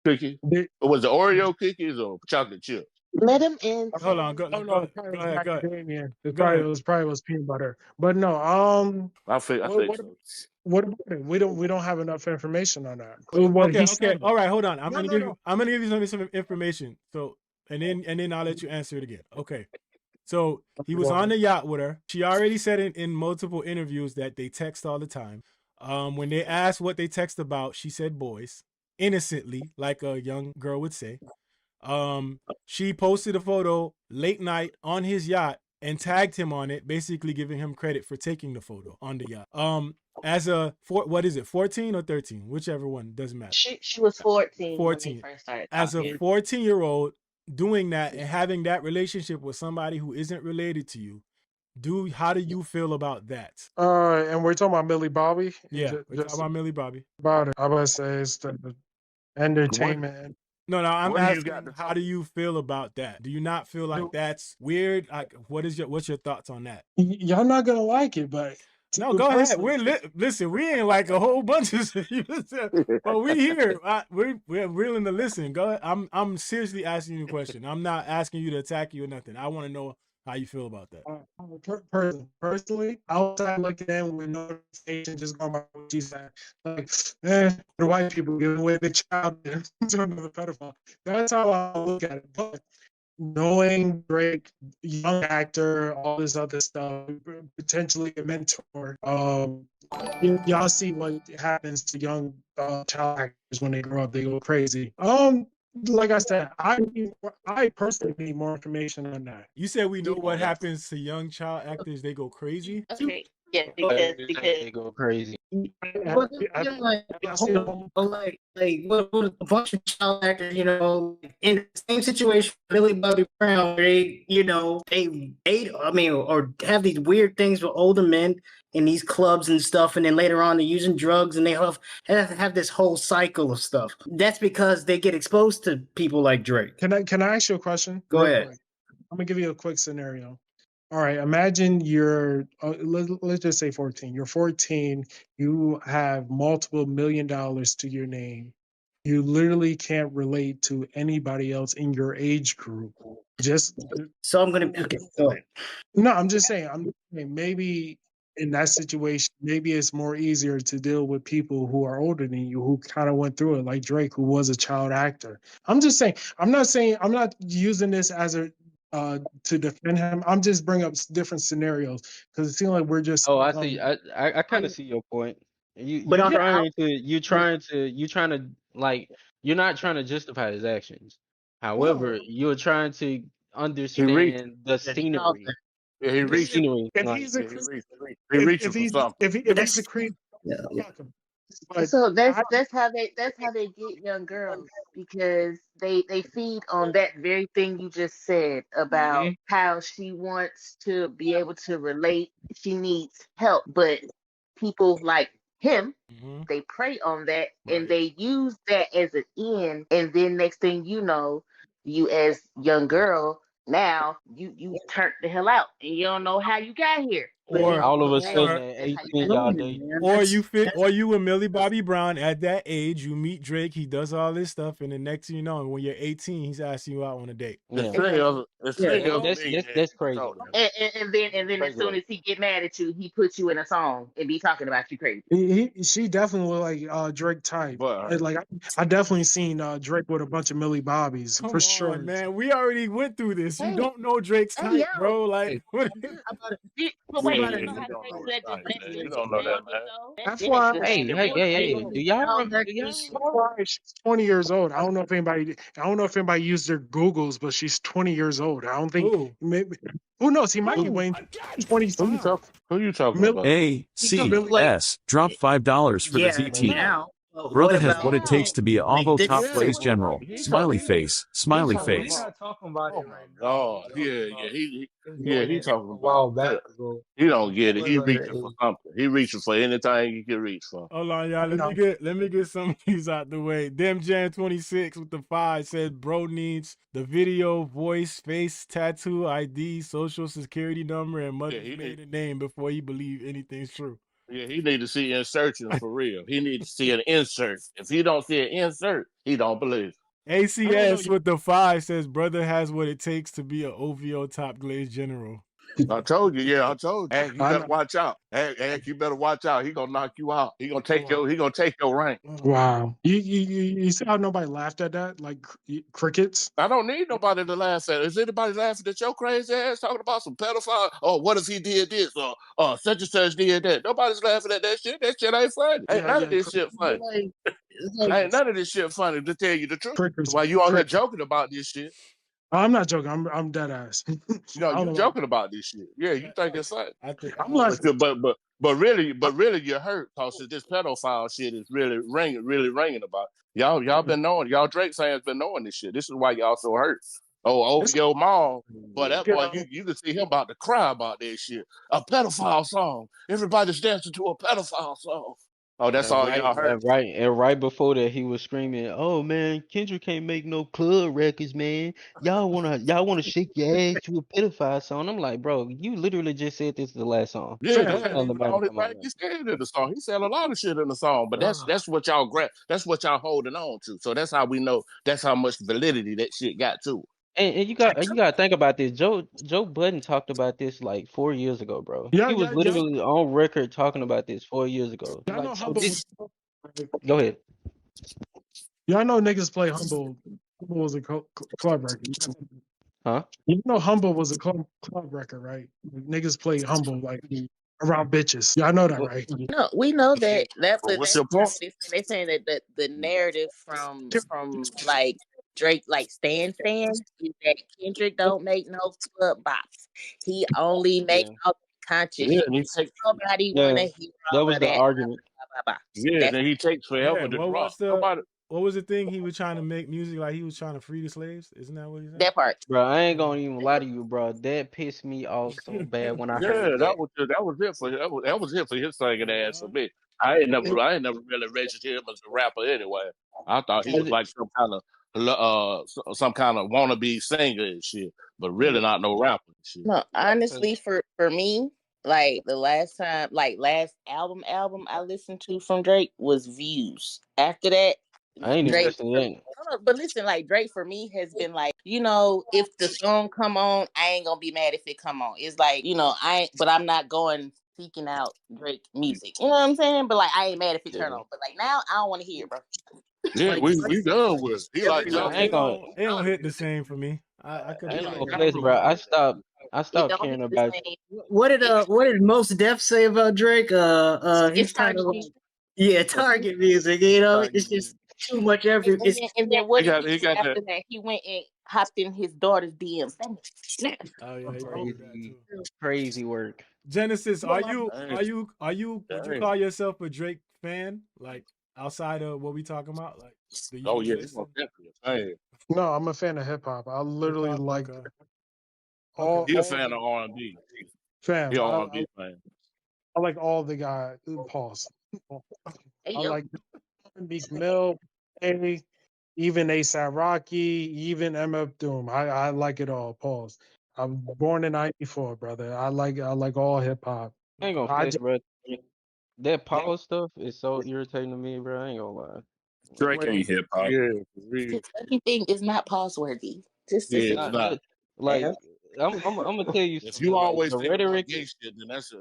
cookie. It was the Oreo cookies or chocolate chip. Let him in. Hold on. Go ahead. It was probably peanut butter. But no, I think so. What about it? We don't have enough information on that. Okay. All right, hold on. I'm gonna give you some information. So and then I'll let you answer it again. Okay. So he was on the yacht with her. She already said in multiple interviews that they text all the time. When they asked what they text about, she said boys, innocently, like a young girl would say. She posted a photo late night on his yacht and tagged him on it, basically giving him credit for taking the photo on the yacht. As a 14 or 13, whichever one, doesn't matter. She was 14. 14. When they first started as a talking. 14-year-old doing that and having that relationship with somebody who isn't related to you, how do you feel about that? And we're talking about Millie Bobby. Yeah, we're talking about Millie Bobby. About it, I would say it's the entertainment. No, I'm asking, how do you feel about that? Do you not feel like that's weird? Like, what's your thoughts on that? Y'all not gonna like it, but no, go ahead. Listen, we ain't like a whole bunch of but we here. We're willing to listen. Go ahead. I'm seriously asking you a question. I'm not asking you to attack you or nothing. I want to know how you feel about that. Personally, outside looking in with no notification, just going by what she said, like, the white people giving away the child to another pedophile. That's how I look at it. But knowing Drake, young actor, all this other stuff, potentially a mentor, y'all see what happens to young child actors when they grow up. They go crazy. Like I said, I personally need more information on that. You said we know what happens to young child actors. They go crazy. Okay. Yeah, because they go crazy. What a bunch of child actors, in the same situation, Millie Bobby Brown, where they date, or have these weird things with older men in these clubs and stuff, and then later on they're using drugs, and they have this whole cycle of stuff. That's because they get exposed to people like Drake. Can I ask you a question? Go ahead. I'm gonna give you a quick scenario. All right, imagine you're, let's just say 14. You're 14, you have multiple $1 million to your name. You literally can't relate to anybody else in your age group. So I'm gonna go ahead. No, I'm just saying. I'm saying maybe in that situation, maybe it's more easier to deal with people who are older than you, who kind of went through it, like Drake, who was a child actor. I'm just saying. I'm not using this as a to defend him. I'm just bringing up different scenarios because it seems like we're just. Oh, I see. I kind of see your point. But on the You're trying to like you're not trying to justify his actions. However, you're trying to He reached. understand the scenery. Yeah, he The reached. scenery. If Like, he's a Yeah, he reaching for something. if he's a creep, yeah. fuck him. But So I, that's how they get young girls because they feed on that very thing you just said about how she wants to be able to relate. She needs help, but people like him, they prey on that and they use that as an end. And then next thing you know, you as young girl now you turned the hell out and you don't know how you got here. But and all of a that's sudden at that's how you 18, got y'all here. dating. Or you and Millie Bobby Brown at that age, you meet Drake, he does all this stuff, and the next thing you know, when you're 18, he's asking you out on a date. There's Yeah, plenty of that's crazy. And then as soon as he get mad at you, he puts you in a song and be talking about you crazy. she definitely look like Drake type. And, like I definitely seen Drake with a bunch of Millie Bobbies for sure. Man, we already went through this. You Hey, don't know Drake's hey, type, yo. bro. Like, what? But wait, you know how Drake said this next You good don't know that, man. That's Then why. it's good. Hey, do y'all That's why she's 20 years old. I don't know if anybody used their Googles, but she's 20 years old. I don't think maybe who knows? He might be weighing 25. Who you talking Mil- about? ACS dropped $5 for the Z team. now. Brother has about what it takes to be a Avo this top is- plays general. Smiley face, smiley We're face. not talking about it right now. Oh, he talking A while about. back ago. He don't get it. He Was reaching for something. He reaching for anything he can reach for. Hold on, y'all. Let me get some of these out the way. Dem Jan 26 with the 5 said, bro needs the video, voice, face, tattoo, ID, social security number, and mother's maiden name before he believe anything's true. Yeah, he need to see insertion for real. He need to see an insert. If he don't see an insert, he don't believe. ACS with the 5 says, brother has what it takes to be an OVO top glaze general. I told you, I told you. Hey, you better watch out. Hey, you better watch out. He gonna knock you out. He gonna take your rank. Wow. You see how nobody laughed at that? Like crickets? I don't need nobody to laugh at. Is anybody laughing at your crazy ass talking about some pedophile? Oh, what if he did this? Or such and such did that? Nobody's laughing at that shit. That shit ain't funny. Ain't none of this shit funny. Ain't none of this shit funny, to tell you the truth. Why you on here joking about this shit? I'm not joking. I'm dead ass. No, you joking about this shit. Yeah, you think it's funny. I'm like, but really you're hurt because this pedophile shit is really ringing about. Y'all been knowing, y'all Drake fans been knowing this shit. This is why y'all so hurt. Oh, over your mom. But that boy, you can see him about to cry about that shit. A pedophile song. Everybody's dancing to a pedophile song. Oh, that's all y'all heard. And right before that, he was screaming, "Oh man, Kendrick can't make no club records, man. Y'all wanna shake your ass to a pedophile song." I'm like, bro, you literally just said this is the last song. Yeah, that's the only thing he said in the song. He said a lot of shit in the song, but that's what y'all that's what y'all holding on to. So that's how we know that's how much validity that shit got to. And you got to think about this. Joe Budden talked about this like 4 years ago, bro. He was literally on record talking about this 4 years ago. Like, so go ahead. Y'all know niggas play Humble. Humble was a club record. Huh? You know Humble was a club record, right? Niggas play Humble like around bitches. Y'all know that, right? No, we know that. But what's that's your point? they're saying that the narrative from like Drake like Stan is that Kendrick don't make no club bops. He only makes conscious. Yeah, and he takes nobody wanna hear that all was of the that. argument. Yeah, then he takes forever to drop. What was the thing he was trying to make music like he was trying to free the slaves? Isn't that what he said? That part. Bro, I ain't gonna even lie to you, bro. That pissed me off so bad when I heard that was it for that was it for his singing ass for me. I ain't never really registered him as a rapper anyway. I thought he was like some kind of wannabe singer and shit, but really not no rapper and shit. No, honestly, for me, like the last album I listened to from Drake was Views. After that, I ain't even Drake, listening yet. no, but listen, like Drake for me has been like, you know, if the song come on, I ain't gonna be mad if it come on. It's like, you know, but I'm not going seeking out Drake music. You know what I'm saying? But like, I ain't mad if it turn on. But like now, I don't want to hear it, bro. Yeah, Like, we done with it. He like Nah, Justin. It don't hit the same for me. I could I ain't agree gonna with flex, that. bro. I it stopped don't caring hit the about. same. What did Most Def say about Drake? He's It's kind of target like, music. yeah, target music. You know, it's just too much every. It's And then what He did got he he do got that. after that? He went and hopped in his daughter's DMs. Oh yeah, he did do that too. Crazy work. Genesis, Dang, would you dang. call yourself a Drake fan? Like outside of what we talking about? Like, do Oh you yeah, he's listen? most definitely a fan. No, I'm a fan of hip hop. I Hip literally hop? like Okay. all Okay. He a all fan the of R&B. He fam. a I, R&B I fan. I like all the guys. Pause. Hey I yo, like Meek Mill, A, even ASAP Rocky, even MF Doom. I like it all. Pause. I'm born in '94, brother. I like all hip hop. I ain't gonna I flex, just bro. That power stuff is so irritating to me, bro. I ain't gonna lie. Drake wait. ain't hip hop. Yeah, for real. because everything is not pause worthy. Yeah, Just it's Not not. just like I'm gonna tell you If something, you bro. Like always think about gay shit, then that's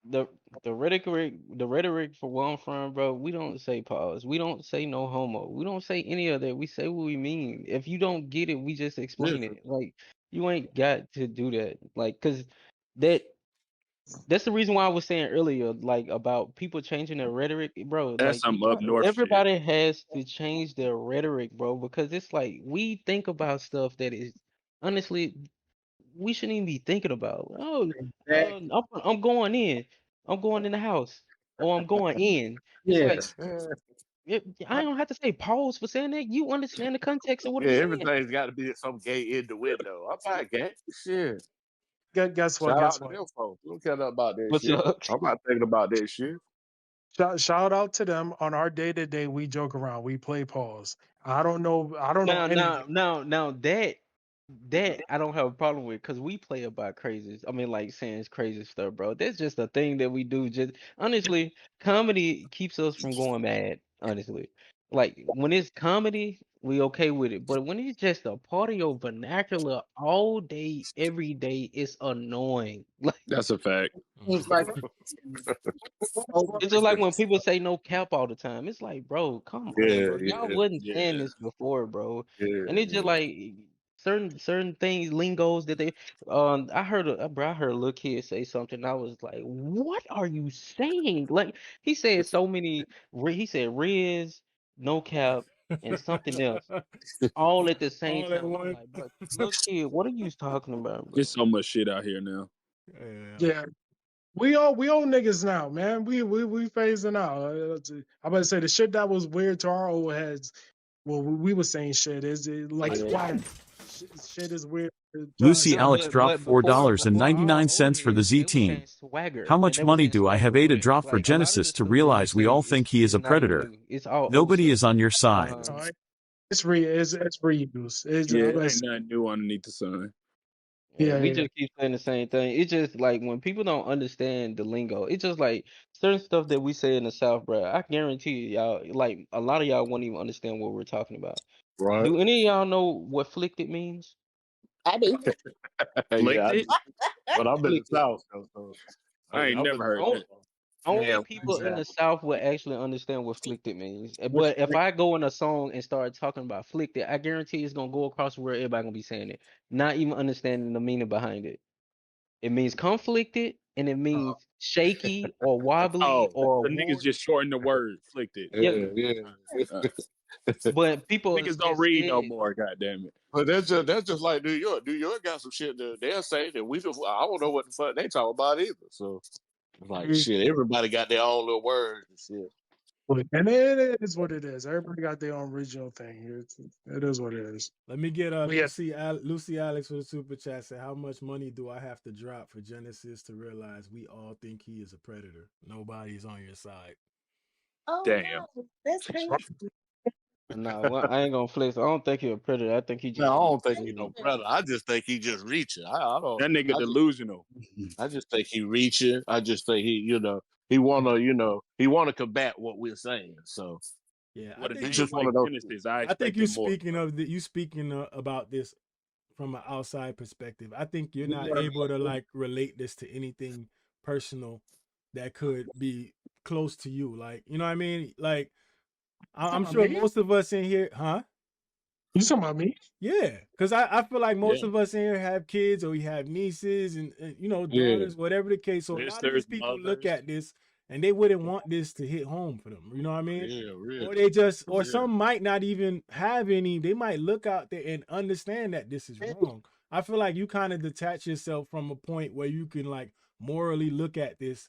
the the rhetoric for where I'm from, bro. We don't say pause. We don't say no homo. We don't say any of that. We say what we mean. If you don't get it, we just yeah. explain it. Like you ain't got to do that. Like, cause that that's the reason why I was saying earlier, like about people changing their rhetoric, bro. That's Like some up north shit. everybody has to change their rhetoric, bro, because it's like we think about stuff that is honestly we shouldn't even be thinking about. Oh, I'm going in. I'm going in the house, or I'm going in. It's yeah. like I don't have to say pause for saying that. You understand the context of what Yeah, I'm saying. everything's got to be some gay innuendo. I'm not gay. Shit. Guess what? Shout Guess out to what? them folks. We don't care nothing about that What's shit. up? I'm not thinking about that shit. Shout out to them on our day to day. We joke around. We play pause. I don't know. I don't know Now, any. now, now, now that I don't have a problem with because we play about crazy. I mean, like saying it's crazy stuff, bro. That's just a thing that we do. Just honestly, comedy keeps us from going mad. Honestly, like when it's comedy, we okay with it. But when it's just a part of your vernacular all day, every day, it's annoying. Like That's a fact. Things like it's just like when people say no cap all the time. It's like, bro, come on, Yeah, bro. Y'all yeah, wasn't saying yeah, this before, bro. And it's just yeah. like certain things, lingos that they I heard a little kid say something. I was like, what are you saying? Like he said so many he said Riz, no cap, and something else all at the same All at time. I'm once. like, bro, look kid, what are you talking about, There's bro? so much shit out here now. Yeah. Yeah, we old niggas now, man. We phasing out. I'm about to say the shit that was weird to our old heads. Well, we were saying shit is it, like swag. Shit is weird to us Lucy Yeah, now. Alex dropped but before our old $4.99 for the heads, Z they were Team. saying swagger, How and much they were money saying do I swagger have was A to new. drop for Like a lot of the Genesis to stuff that we realize we say all think he is is a not even predator? new. It's all old Nobody stuff. is on your side. Um, It's reuse. It's Yeah, I'm it about to ain't say, nothing new underneath the sun. yeah, we yeah. just keep saying the same thing. It's just like when people don't understand the lingo, it's just like certain stuff that we say in the South, bro. I guarantee you, y'all, like a lot of y'all won't even understand what we're talking about. Right? Do any of y'all know what flicked means? I do. Yeah, Flicked I it? do. But I'm in the Flicked. South, so I ain't I'm in never the heard South. that. Only people in the South will actually understand what flicked means. But if I go in a song and start talking about flicked, I guarantee it's gonna go across where everybody gonna be saying it, not even understanding the meaning behind it. It means conflicted, and it means shaky or wobbly Oh, or the niggas worn. just shortened the word, flicked it. Yeah, Yeah, yeah. Uh, but people niggas don't just read no said, more, goddamn it. But that's just like New York. New York got some shit that they'll say that we just I don't know what the fuck they talk about either. So it's like shit, everybody got their own little words and shit. And it is what it is. Everybody got their own regional thing. It is what it is. Let me get But yeah, Lucy Alex with a super chat. Say, how much money do I have to drop for Genesis to realize we all think he is a predator? Nobody's on your side. Oh Damn. no, that's crazy. "Nah, well, I ain't gonna flex. I don't think he's a predator. I think he No, I just don't think he no lazy." brother. I just think he just reaching. I don't. That nigga delusional. I just think he reaching. I just think he wanna, he wanna combat what we're saying. So Yeah, With a He's name just one like of those. Genesis, I I think you expected more. speaking about this from an outside perspective. I think you're not able to like relate this to anything personal that could be close to you. Like, you know what I mean? Like, I'm sure most of us in here, huh? You talking about me? Yeah, because I feel like most Yeah. of us in here have kids or we have nieces and you know, Yeah. daughters, whatever the case. So a lot of these Sisters, people look mothers. at this and they wouldn't want this to hit home for them. You know what I mean? Yeah, real. Or they just, or Yeah. some might not even have any. They might look out there and understand that this is wrong. I feel like you kind of detach yourself from a point where you can like morally look at this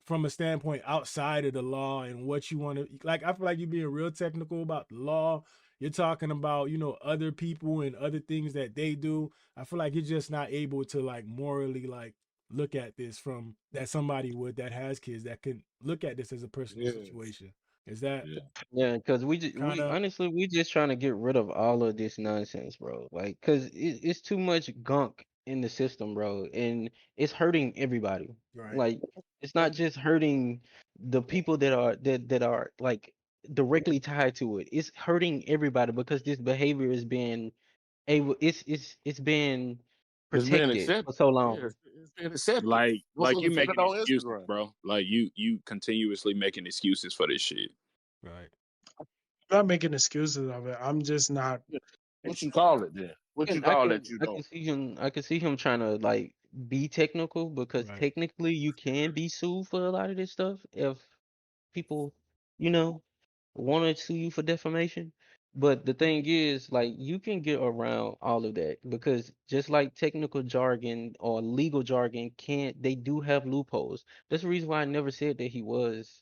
from a standpoint outside of the law and what you want to like. I feel like you're being real technical about the law. You're talking about, you know, other people and other things that they do. I feel like you're just not able to like morally like look at this from that somebody would that has kids that can look at this as a personal situation. Is that Yeah, because we kind of honestly we just trying to get rid of all of this nonsense, bro. Like, cause it's too much gunk in the system, bro, and it's hurting everybody. right? Like, it's not just hurting the people that are like directly tied to it. It's hurting everybody because this behavior is being it's been It's being protected accepted. for so Yeah, long. it's being accepted. Like you Motherfuckers said it making on excuses, Instagram. bro. Like you continuously making excuses for this shit. Right. I'm not making excuses of it. I'm just not. What you call it then? What you And call that you I don't? can see him trying to like be technical because Right. technically you can be sued for a lot of this stuff if people, you know, want to sue you for defamation. But the thing is, like, you can get around all of that because just like technical jargon or legal jargon can't, they do have loopholes. That's the reason why I never said that he was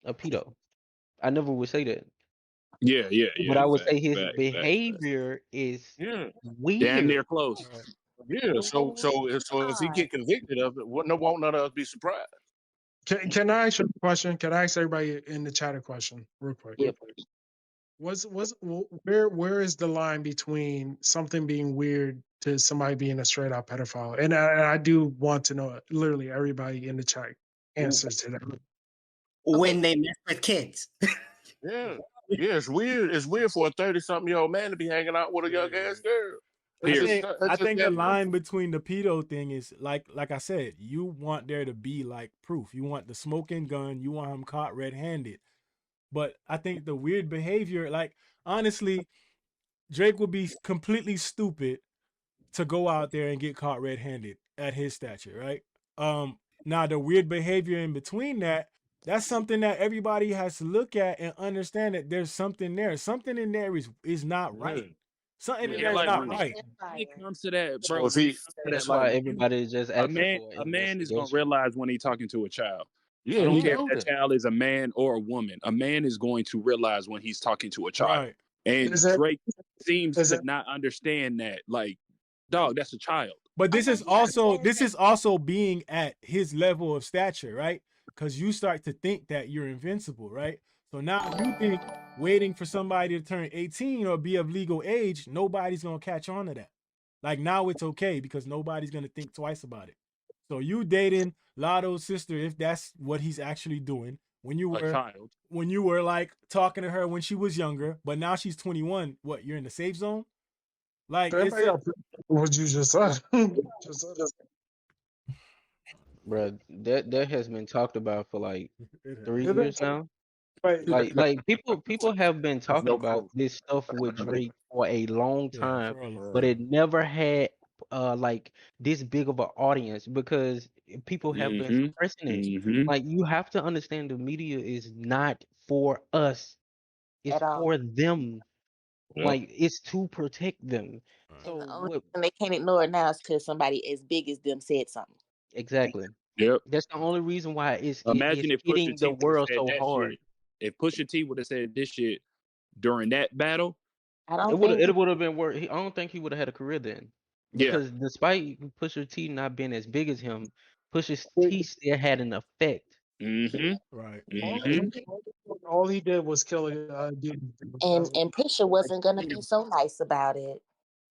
a pedo. I never would say that. Yeah, yeah, But yeah. I would Fact, say his fact, fact, fact. behavior is Yeah, Damn near weird. close. Right. yeah. So if he get convicted of it, won't none of us be surprised? Can I ask you a question? Can I ask everybody in the chat a question, real quick? Yep. Where is the line between something being weird to somebody being a straight out pedophile? And I do want to know literally everybody in the chat answers to that. When they mess with kids. Yeah, yeah. It's weird. It's weird for a 30-something-year-old man to be hanging out with a young ass girl. I think the line between the pedo thing is like I said, you want there to be like proof. You want the smoking gun. You want him caught red-handed. But I think the weird behavior, like honestly, Drake would be completely stupid to go out there and get caught red-handed at his stature, right? Now the weird behavior in between that's something that everybody has to look at and understand that there's something there. Something in there is not right. Something in Yeah, there is like not when right. it comes to that, So bro. if he, That's why everybody is just a asking man, for a an man is gonna investigation. realize when he's talking to a child. yeah, I don't he care if know that child is a man or a woman. A man is going to realize when he's talking to a child. Right. And Is it- Drake seems is to it- not understand that. Like, dog, that's a child. But this is also being at his level of stature, right? Because you start to think that you're invincible, right? So now you think waiting for somebody to turn 18 or be of legal age, nobody's gonna catch on to that. Like now it's okay because nobody's gonna think twice about it. So you dating Lotto's sister, if that's what he's actually doing, when you were like talking to her when she was younger, but now she's 21, what, you're in the safe zone? Like it's Everybody got what you just said. Bro, that has been talked about for like 3 Is years it? now. Wait, Like people have been talking no about proof. this stuff with Drake for a long Yeah, time, for a long but it time. never had like this big of an audience because people have been Mm-hmm. suppressing it. Mm-hmm. Like you have to understand the media is not for us. It's At all. for them. Yeah. Like it's to protect them. And So the only what reason they can't ignore it now is because somebody as big as them said something. exactly. Yep. That's the only reason why it's Imagine if Pusha hitting T the would have world said so that hard. shit. If Pusha T would have said this shit during that battle, I don't think It would have been worse. I don't think he would have had a career then, yeah. because despite Pusha T not being as big as him, Pusha T still had an effect. Mm-hmm. Right. Mm-hmm. all he did was kill a dude. and Pusha wasn't gonna be so nice about it.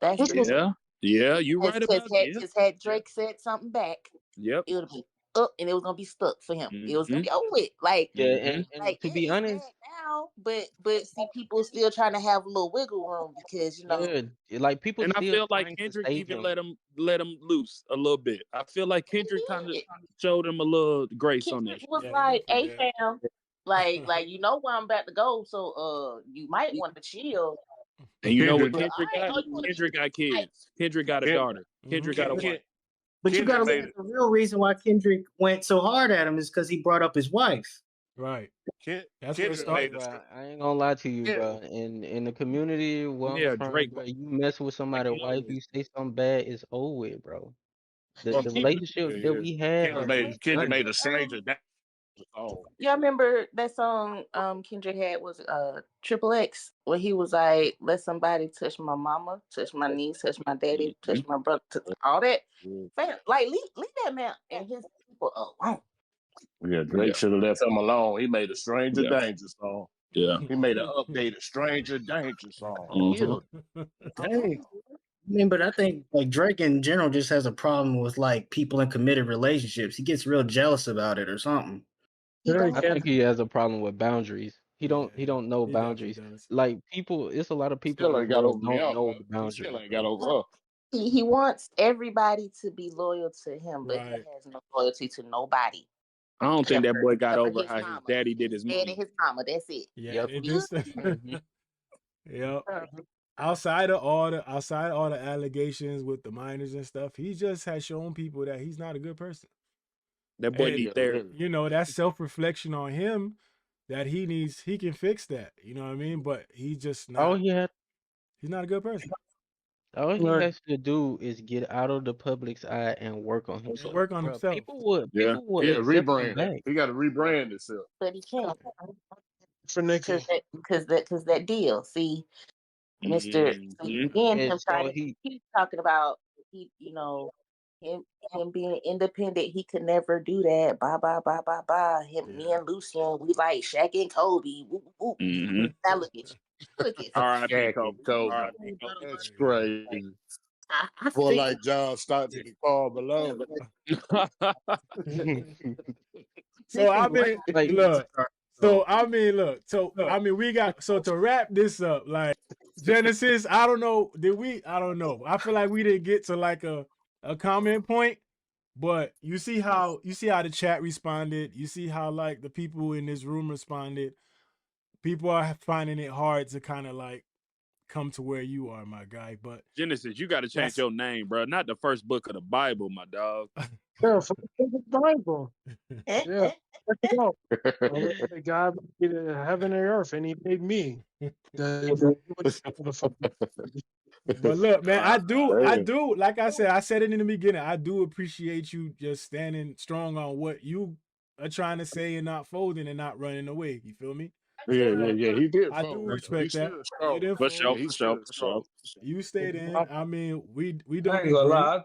That's What's the supposed thing. Yeah. Yeah, you right about Because yeah. had Drake said something back, Yep. it would be up and it was gonna be stuck for him. It was gonna be over with. Like, Yeah, and like to be it's honest, bad now, but see, people still trying to have a little wiggle room because yeah, like people And I still feel like trying to Kendrick save even him. let him loose a little bit. I feel like Kendrick kind of Kendrick showed him a little grace on that. was Yeah, he like, definitely "Hey, did. fam, like you know where I'm about to go, so you might want to chill." And you know what Kendrick, Kendrick All right, got? oh, you want to Kendrick got like, kids. Kendrick got a Ken, daughter. Kendrick got a Ken, wife. But you got Kendrick to made look at it. the real reason why Kendrick went so hard at him is because he brought up his wife. Right. Ken, That's where it Kendrick Look, made started. the bro, str- I ain't gonna lie to you, Ken, bro. In the community where I'm Yeah, from, Drake bro, you mess with like somebody's wife, you say something bad, it's over with, bro. The yeah, relationship that we Kendrick have made is Kendrick done. made a stranger dance. Oh, y'all remember that song Kendrick had was Triple X where he was like, "Let somebody touch my mama, touch my niece, touch my daddy, touch my brother, all that." Fam, like leave that man and his people alone. yeah, yeah, Drake should have left him alone. He made a stranger yeah, danger song. yeah. He made an updated stranger danger song. Yeah. Dang. I mean, but I think like Drake in general just has a problem with like people in committed relationships. He gets real jealous about it or something. Very I think Kevin. he has a problem with boundaries. He Yeah, don't know he definitely boundaries. does. Like people, it's a lot of people in Still this ain't got world over don't Rihanna. know the He still boundaries, ain't got bro. over her. He wants everybody to be loyal to him, but he Right. has no loyalty to nobody. I don't think that boy got Except for over his how his mama. daddy did His his dad mama. and his mama. That's it. Yeah, Yep. it We just hmm yep. Outside of all the allegations with the minors and stuff, he just has shown people that he's not a good person. That boy And need Yeah, therapy. really. you know, that's self-reflection on him that he can fix that. You know what I mean? But he's just All not he had, he's not a good person. all he Right. has to do is get out of the public's eye and work on And himself, work on bro. himself. Yeah. People would Yeah, accept him rebrand. back. He got to rebrand himself. but he can't For Nikki. because that deal. See, Mr. Mm-hmm. Again, And him trying so to he, keep talking about him being independent. He could never do that. Bye bye bye bye bye. Me Yeah. and Lucian, we like Shaq and Kobe. Whoop, whoop. Mm-hmm. Now look at you. Look at you. R.I.P. Shaq Kobe. and Kobe. R.I.P. That's Yeah. crazy. I Boy, think like John Stockton and Carl Malone. So I right mean, like, look. so So I mean, we got so to wrap this up, like Genesis. I don't know. Did we? I don't know. I feel like we didn't get to like a comment point, but you see how the chat responded. You see how like the people in this room responded. People are finding it hard to kind of like come to where you are, my guy. But Genesis, you got to change that's your name, bro. Not the first book of the Bible, my dog. Yeah, for the Bible. Yeah. Check it out. God made heaven and earth, and He made me. But look, man, I Damn. do, like I said it in the beginning, I do appreciate you just standing strong on what you are trying to say and not folding and not running away. You feel me? Yeah. He did I do fold. He respect that. stood You strong. didn't For fold. sure, He for sure, stood for strong. sure. You stayed in. I mean, we I don't ain't gonna agree. lie.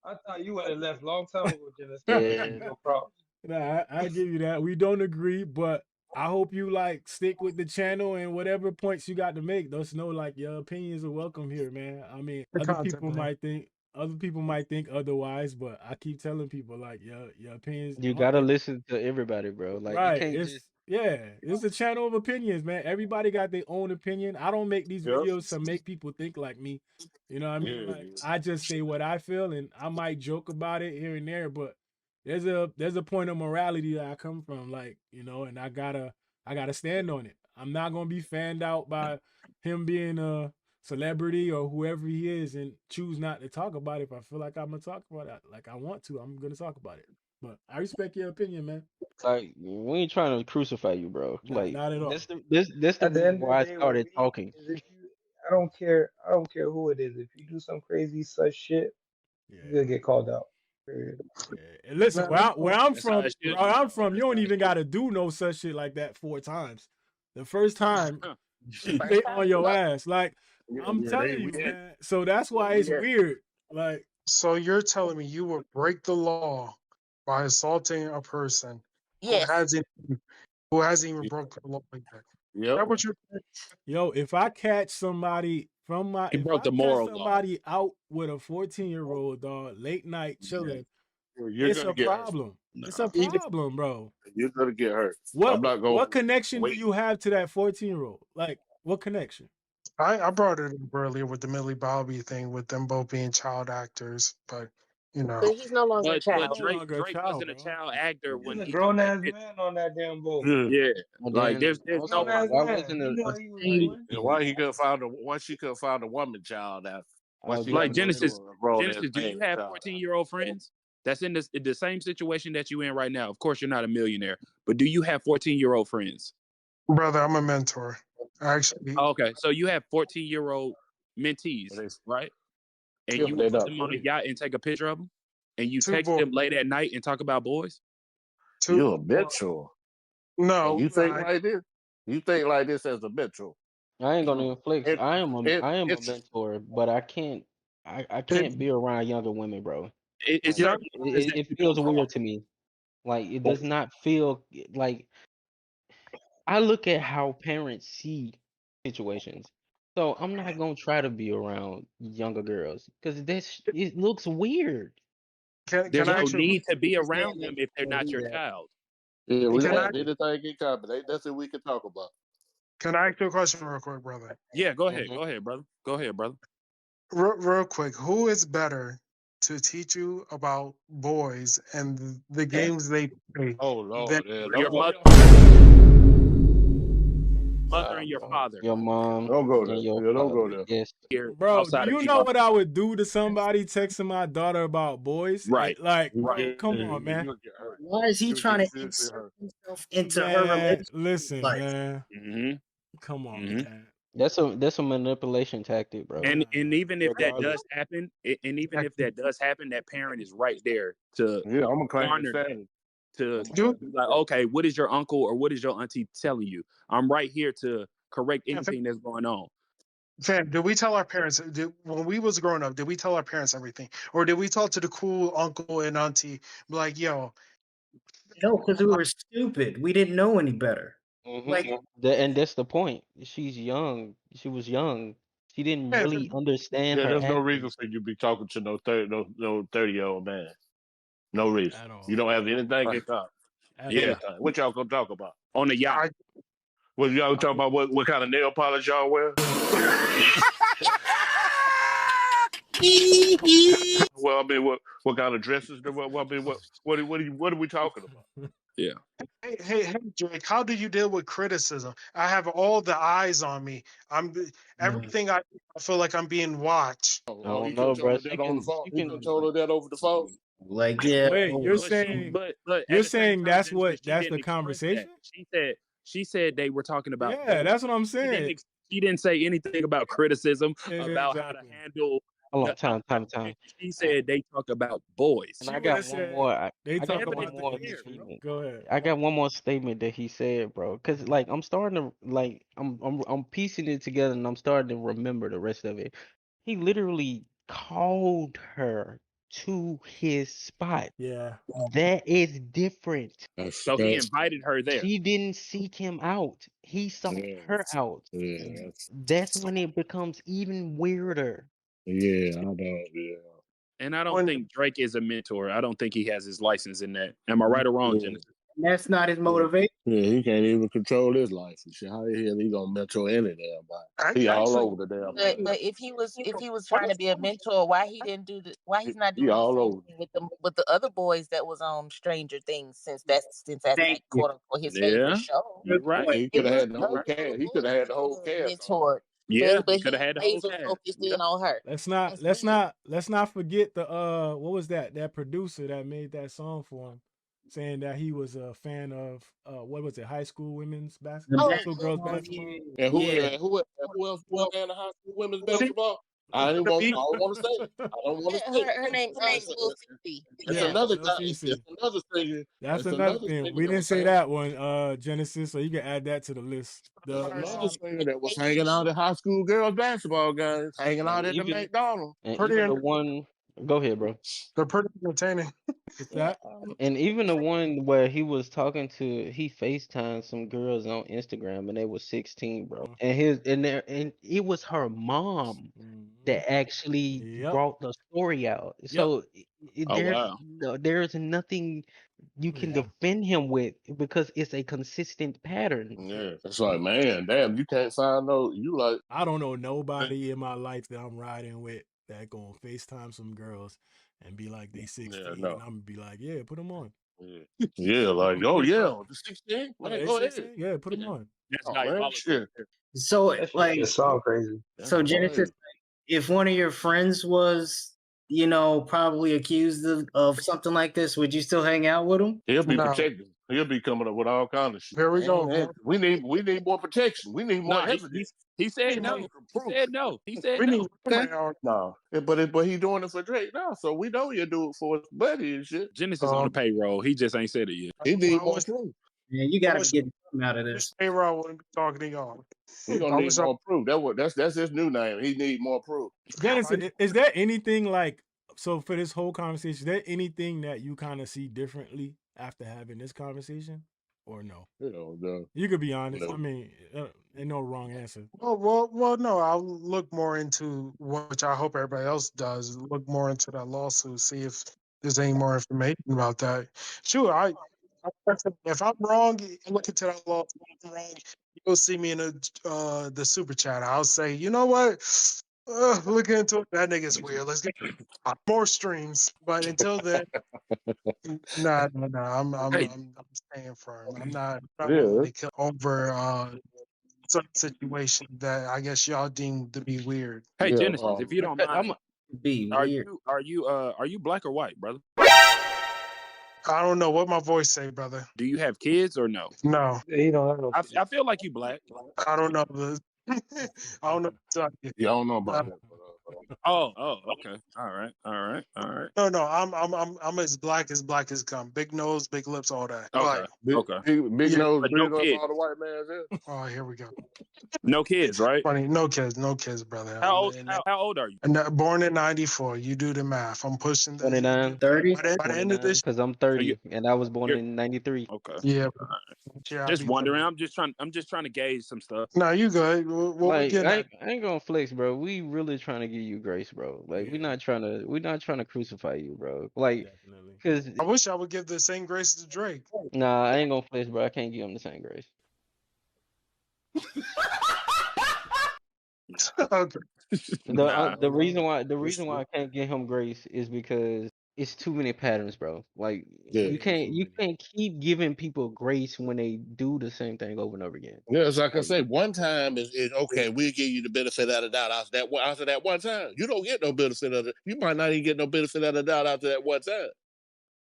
I thought you would have left long time ago, Genesis. I give you yeah, your props. Nah, I give you that. We don't agree, but I hope you like stick with the channel and whatever points you got to make. Just know like your opinions are welcome here, man. I mean, The content, man. other people might think otherwise, but I keep telling people like your opinions you are gotta listen to everybody, bro. Like you right. can't just. It's a channel of opinions, man. Everybody got their own opinion. I don't make these Yep. videos to make people think like me. You know what I mean? Yeah. Like I just say what I feel and I might joke about it here and there, but there's a point of morality that I come from, like, you know, and I gotta stand on it. I'm not gonna be fanned out by him being a celebrity or whoever he is and choose not to talk about it. If I feel like I'm gonna talk about it, like I want to, I'm gonna talk about it. But I respect your opinion, man. Like we ain't trying to crucify you, bro. Like Not at all. this the At the reason end of the why I day, with started me talking. is if you, I don't care who it is. If you do some crazy such shit, Yeah. you're gonna get called out. Period. Yeah. And listen, where I'm That's how from, it should where be. I'm from, you don't even gotta do no such shit like that 4 times. The first time they on your ass. Like I'm telling you, man. So that's why it's weird. Like So you're telling me you would break the law by assaulting a person who Yes. hasn't even broken the law like that? Is Yep. that what you're yo, if I catch somebody He broke the moral law. out with a 14-year-old dog late night chilling, You're It's gonna a get hurt. problem. No. It's a problem, bro. You're gonna get hurt. I'm not gonna What connection do wait. you have to that 14-year-old? Like, what connection? I brought it up earlier with the Millie Bobby thing with them both being child actors, but you know. But he's no longer a But He's child. no Drake longer a child, wasn't a bro. child actor He's when a he took grown that ass picture. man on that damn boat. Yeah, And like then there's also, Grown ass why man. wasn't He a knew what he was doing. And why he couldn't find why she couldn't find a woman child out? I Why was she about got like to to go say, to Genesis. a grown ass Genesis, do you man have child? 14-year-old friends that's in the same situation that you in right now? Of course, you're not a millionaire, but do you have 14-year-old friends? Brother, I'm a mentor. Actually, Oh, okay, so you have 14-year-old mentees, right? And Yeah, you but would they put not them on a free. yacht and take a picture of them, and you two text boys. them late at night and talk about boys. You're a Two. mentor. And No, you think like this? You think like this as a mentor? I ain't gonna flex. It, I am a it's mentor, but I can't be around younger women, bro. It Like young. certainly is it, that it you feels don't call. weird to me. Like it does not feel like I look at how parents see situations. So I'm not gonna try to be around younger girls because it looks weird. Can There's I no ask you? need to be This day around and them age, if they're you can't not do your that. child. yeah, we don't Can I? have anything in common. Ain't nothing we can talk about. Can I ask you a question real quick, brother? Yeah, go ahead, Mm-hmm. brother. Go ahead, brother. Real quick, who is better to teach you about boys and the games they play Oh than Lord, yeah, Your don't mother and your father Your mom don't go and there. your Yeah, don't go father. there. Yes. here Bro, do outside of you you. know what I would do to somebody texting my daughter about boys? Right, Like, right. bro, come on, man. You'll get hurt. Why is he You'll trying get to seriously insert hurt. himself into her Man, relationship listen, life? man. Mm-hmm. Come on, Mm-hmm. man. That's a manipulation tactic, bro. And even if that Regardless. does happen, and even if that does happen, that parent is right there to Yeah, I'm gonna claim honor that. insanity. To Dude, be like, okay, what is your uncle or what is your auntie telling you? I'm right here to correct anything that's going on. fam, did we tell our parents when we was growing up? Did we tell our parents everything, or did we talk to the cool uncle and auntie, be like, "Yo, No, because we were stupid. We didn't know any better. Like, And that's the point. She's young. She was young. She didn't man, really understand Yeah, her there's no reason actions. for you to be talking to no 30-year-old man. No reason. At all. You don't have anything in common. At Yeah, Anything. What y'all gonna talk about? on the yacht. I, What y'all talking about? What kind of nail polish y'all wear? Well, I mean, what kind of dresses? What are we talking about? Yeah. hey, Drake, how do you deal with criticism? I have all the eyes on me. Everything I feel like I'm being watched. I Oh, he don't could know, have told bro. her that on the phone. She He could have can. told her that over the phone. like, yeah. Wait, you're But saying but at the same time, that's Genesis, she that's didn't the express that. conversation? She said they were talking about Yeah, boys. that's what I'm She didn't saying. she didn't say anything about criticism, about how to Exactly. handle Hold the on, time. she said they talk about boys. And She I would got have one said more. they I got talk one Evidence about the more is there, industry. bro. statement. Go ahead. I got one more statement that he said, bro. Cause like I'm starting to like I'm piecing it together and I'm starting to remember the rest of it. He literally called her to his spot. Yeah. That is different. So he invited her there. She didn't seek him out. He sought her out. Yeah, That's when it becomes even weirder. yeah, I know. Yeah. And I don't When think Drake is a mentor. I don't think he has his license in that. Am I right or wrong, Genesis? That's not his motivation. Yeah, he can't even control his life and shit. How the hell he gonna mentor any damn body? He all actually, over the damn But place. if he was trying to be a mentor, why he didn't why he's not He doing the all same over. thing with the other boys that was on Stranger Things, since that's Thank like you. quote unquote his Yeah, favorite show. you're Good right. point. He It could have was had the whole those cast. other He could boys have that had the he whole could have cast on. mentored, Yeah, but he could have he had the whole laser cast. focused Yeah. in on her. Let's That's not weird. let's not forget the what was that producer that made that song for him, saying that he was a fan of what was it, high school women's The high Oh, school basketball, girls goodness. basketball. And yeah. who else was in the high school women's see, basketball? I ain't the want. I beat, don't want to say it. I don't want to Yeah, say it. her name It's, Lil Cece. it's Yeah. another Lil guy. Cece. It's another singer. That's It's another another thing. singer We that didn't was say hanging. that one, Genesis, so you can add that to the list. It's The another singer that was hanging out at high school girls basketball games, hanging out And at the even McDonald's. pretty, the one. Go ahead, bro. they're pretty entertaining. what's Yeah. that? And even the one where he was talking to, he FaceTimed some girls on Instagram and they were 16, bro. And it was her mom Mhm. that actually Yep. brought the story out. Yep. So Oh wow. There's nothing you can defend him with because it's a consistent pattern. Yeah, it's like, man, damn, you can't find no. You like, I don't know nobody in my life that I'm riding with that gonna FaceTime some girls and be like they 16, no. and I'm gonna be like, yeah, put them on. Yeah, like, oh yeah, the 16, Oh, man, they go 16? ahead. Yeah, put them on. That's Oh man, diabolical. shit. So That shit like, just sound crazy. so Genesis, if one of your friends was, probably accused of something like this, would you still hang out with him? He'll be No. protected. He'll be coming up with all kind of shit. Here we go. Man, we need more protection. We need more Nah, evidence. he said We no. need He said no. He said We no. need Okay. Brown. No, but he doing it for Drake now, so we know he'll do it for his buddy and shit. Genesis on the payroll. He just ain't said it yet. He need I more wish- proof. Yeah, you got to get something out of This this. payroll wouldn't be talking to y'all. He gonna I need wish more proof. That's his new name. He need more proof. Dennis, is there anything like, so for this whole conversation, is there anything that you kind of see differently after having this conversation, or no? No. You could be honest. No. I mean, ain't no wrong answer. Well, no. I'll look more into which I hope everybody else does. Look more into that lawsuit, see if there's any more information about that. Sure, if I'm wrong, look into that lawsuit. If I'm wrong, you'll see me in the super chat. I'll say, you know what? Look into it. That nigga's weird. Let's get more streams. But until then, no. I'm staying firm. I'm not willing to kill over some situation that I guess y'all deem to be weird. Hey, Genesis, if you don't mind, be weird. Are you black or white, brother? I don't know what my voice say, brother. Do you have kids or no? No. You don't have I feel like you black. I don't know. I don't know. Yeah, I don't know about that. Oh, okay. All right. No. I'm as black as come. Big nose, big lips, all that. Okay. Big Yeah, nose, but big no nose, kids. all the white man's there. Oh, here we go. No kids, right? Funny, no kids, brother. How old are you? Born in '94. You do the math. I'm pushing 29, 30. By the end of this, because I'm 30 and I was born in 93. Okay. yeah. I'll Just be wondering. 30. I'm just trying to gauge some stuff. No, you good. What we Like getting I at? ain't gonna flex, bro. We really trying to give you grace, bro. Like we're not trying to crucify you, bro. Like, Definitely. cause I wish I would give the same grace to Drake. nah, I ain't gonna flex, bro. I can't give him the same grace. Okay. The reason why I can't give him grace is because it's too many patterns, bro. Like you can't keep giving people grace when they do the same thing over and over again. Yeah, it's like I say, one time is okay. We'll give you the benefit of the doubt after that one time. You don't get no benefit of it. You might not even get no benefit of the doubt after that one time.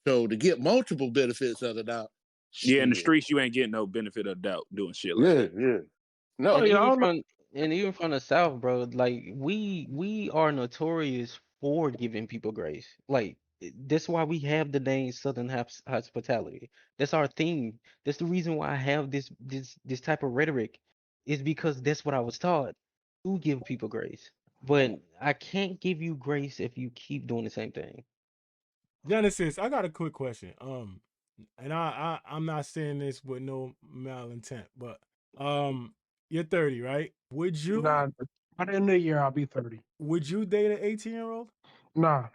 So to get multiple benefits of the doubt. Yeah, in the streets, you ain't getting no benefit of the doubt doing shit like that. Yeah. No, And even from the South, bro, like we are notorious for giving people grace. Like that's why we have the name Southern Hospitality. That's our theme. That's the reason why I have this type of rhetoric, is because that's what I was taught, to give people grace. But I can't give you grace if you keep doing the same thing. Genesis, I got a quick question. And I'm not saying this with no malintent, but you're 30, right? Would you Nah, by the end of the year, I'll be 30. would you date an 18-year-old? Nah,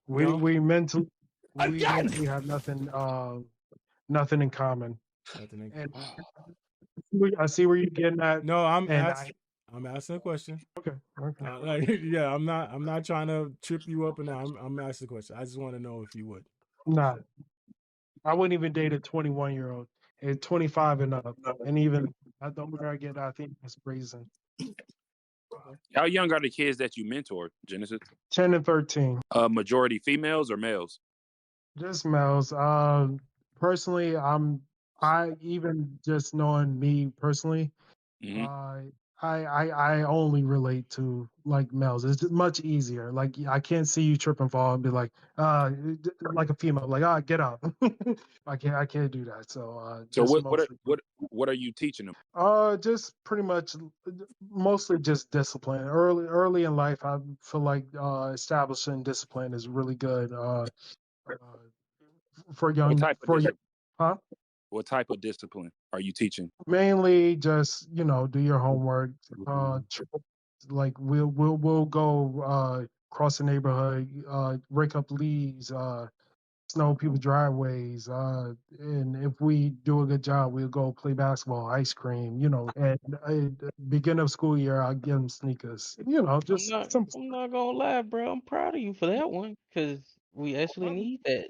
No? we mentally have nothing in common. Nothing. And I see where you're getting at. No, I'm and asking a question. Okay. Like, yeah, I'm not trying to trip you up, and I'm asking a question. I just want to know if you would. Nah, I wouldn't even date a 21-year-old. At 25 and up, and even the older I get, I think that's reason. How young are the kids that you mentor, Genesis? 10 and 13. Majority females or males? Just males. Personally, I even just knowing me personally, I only relate to like males. It's just much easier. Like I can't see you trip and fall and be like like a female, like get up. I can't do that. So So just what are you teaching them? just pretty much mostly just discipline. Early in life, I feel like establishing discipline is really good. For young, huh? What type of discipline are you teaching? Mainly just do your homework. Like we'll go across the neighborhood, rake up leaves, snow people's driveways, and if we do a good job, we'll go play basketball, ice cream, and beginning of school year, I'll give them sneakers, just simple. I'm not gonna lie, bro. I'm proud of you for that one, because we actually need that.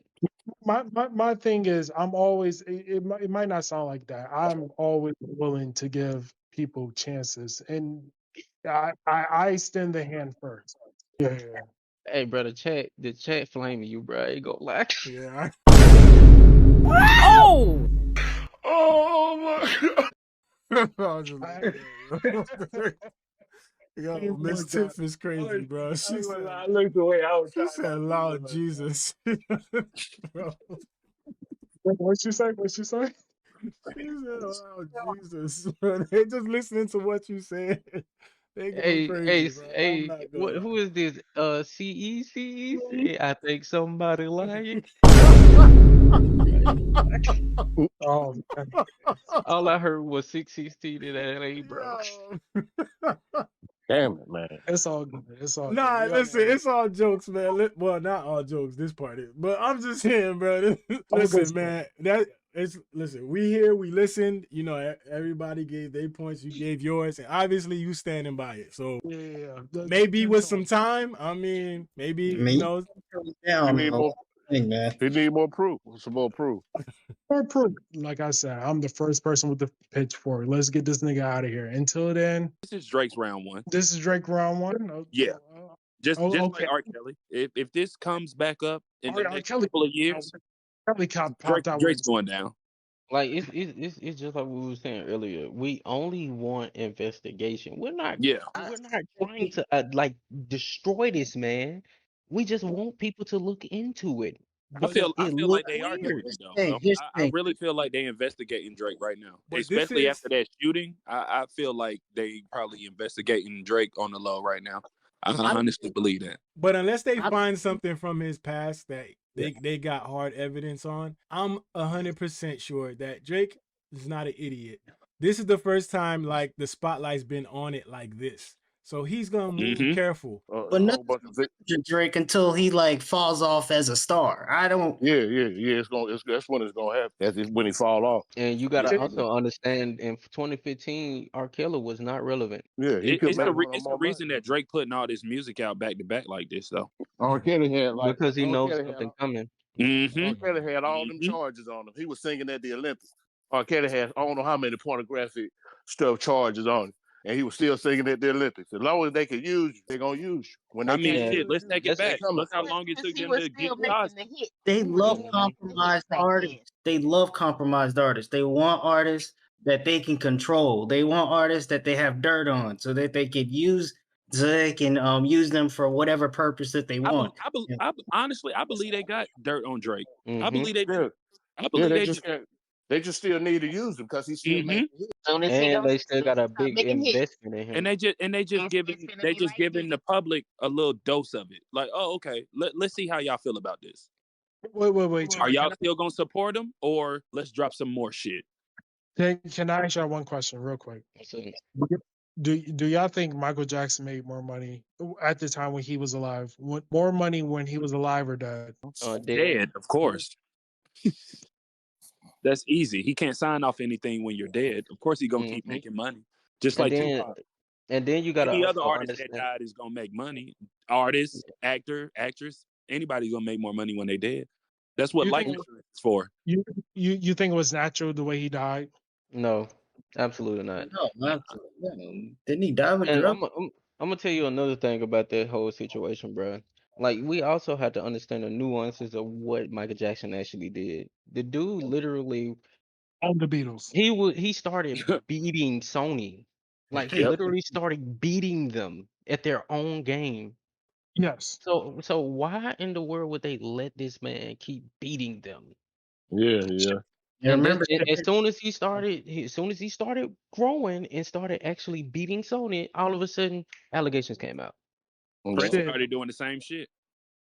My thing is, I'm always, it might not sound like that. I'm always willing to give people chances, and I extend the hand first. Yeah. Hey, bro, the chat flaming you, bro. I ain't gonna lie. Yeah. Oh! Oh my God. I was just yo, Miss Tiff is crazy, bro. She said, I looked away. I was she said, Lord Jesus. Bro. What you say? What you say? She said, oh, Jesus. They just listening to what you said. They going crazy, bro. I'm not going. Who is this? CE? I think somebody lying. Oh, All I heard was 616 in LA, bro. Damn it, man. It's all good. It's all Nah, good. listen, it's all jokes, man. Well, not all jokes. This part is, but I'm just saying, bro. Listen, man. Listen. We here. We listened. Everybody gave their points. You gave yours, and obviously you standing by it. So Yeah. maybe with some time. I mean, maybe You need more. You need more proof. Some more proof. More proof. Like I said, I'm the first person with the pitchfork. Let's get this nigga out of here. Until then, This is Drake's round one. this is Drake round one. Yeah. Just okay. like R. Kelly. If this comes back up in the next couple of years, Kelly popped out. Drake's going down. Like it's just like we were saying earlier. We only want investigation. We're not trying to like destroy this man. We just want people to look into it. I feel like they are weird. doing it though. I really feel like they investigating Drake right now, especially after that shooting. I feel like they probably investigating Drake on the low right now. I honestly believe that. But unless they find something from his past that they got hard evidence on, I'm 100% sure that Drake is not an idiot. This is the first time like the spotlight's been on it like this. So he's gonna move careful. But nothing Drake until he like falls off as a star. I don't. Yeah. That's when it's gonna happen. That's when he fall off. And you gotta also understand, in 2015, R. Kelly was not relevant. Yeah, it's the reason that Drake putting all this music out back to back like this though. R. Kelly had because he knows something coming. R. Kelly had all them charges on him. He was singing at the Olympics. R. Kelly had I don't know how many pornographic stuff charges on him. And he was still singing at the Olympics. As long as they can use you, they're gonna use you. When they shit, let's take it back. Look how long it took them to get Cosby. They love compromised artists. They love compromised artists. They want artists that they can control. They want artists that they have dirt on, so that they can use use them for whatever purpose that they want. Honestly, I believe they got dirt on Drake. I believe they do. I believe they just still need to use him because he's still making hits. And they still got a big investment in him. And they just giving the public a little dose of it. Like, oh, okay, let's see how y'all feel about this. Wait. Are y'all still gonna support him, or let's drop some more shit? Can I ask y'all one question real quick? Do y'all think Michael Jackson made more money at the time when he was alive? More money when he was alive or dead? Dead, of course. That's easy. He can't sign off anything when you're dead. Of course, he's gonna keep making money, just like Tupac. And then you got any other artist that died is gonna make money. Artist, actor, actress, anybody's gonna make more money when they dead. That's what life insurance is for. You think it was natural the way he died? No, absolutely not. No, didn't he die with drugs? I'm gonna tell you another thing about that whole situation, bro. Like, we also have to understand the nuances of what Michael Jackson actually did. The dude literally on the Beatles. He started beating Sony. Like, he literally started beating them at their own game. Yes. So why in the world would they let this man keep beating them? Yeah. And remember, as soon as he started growing and started actually beating Sony, all of a sudden allegations came out. Prince started doing the same shit.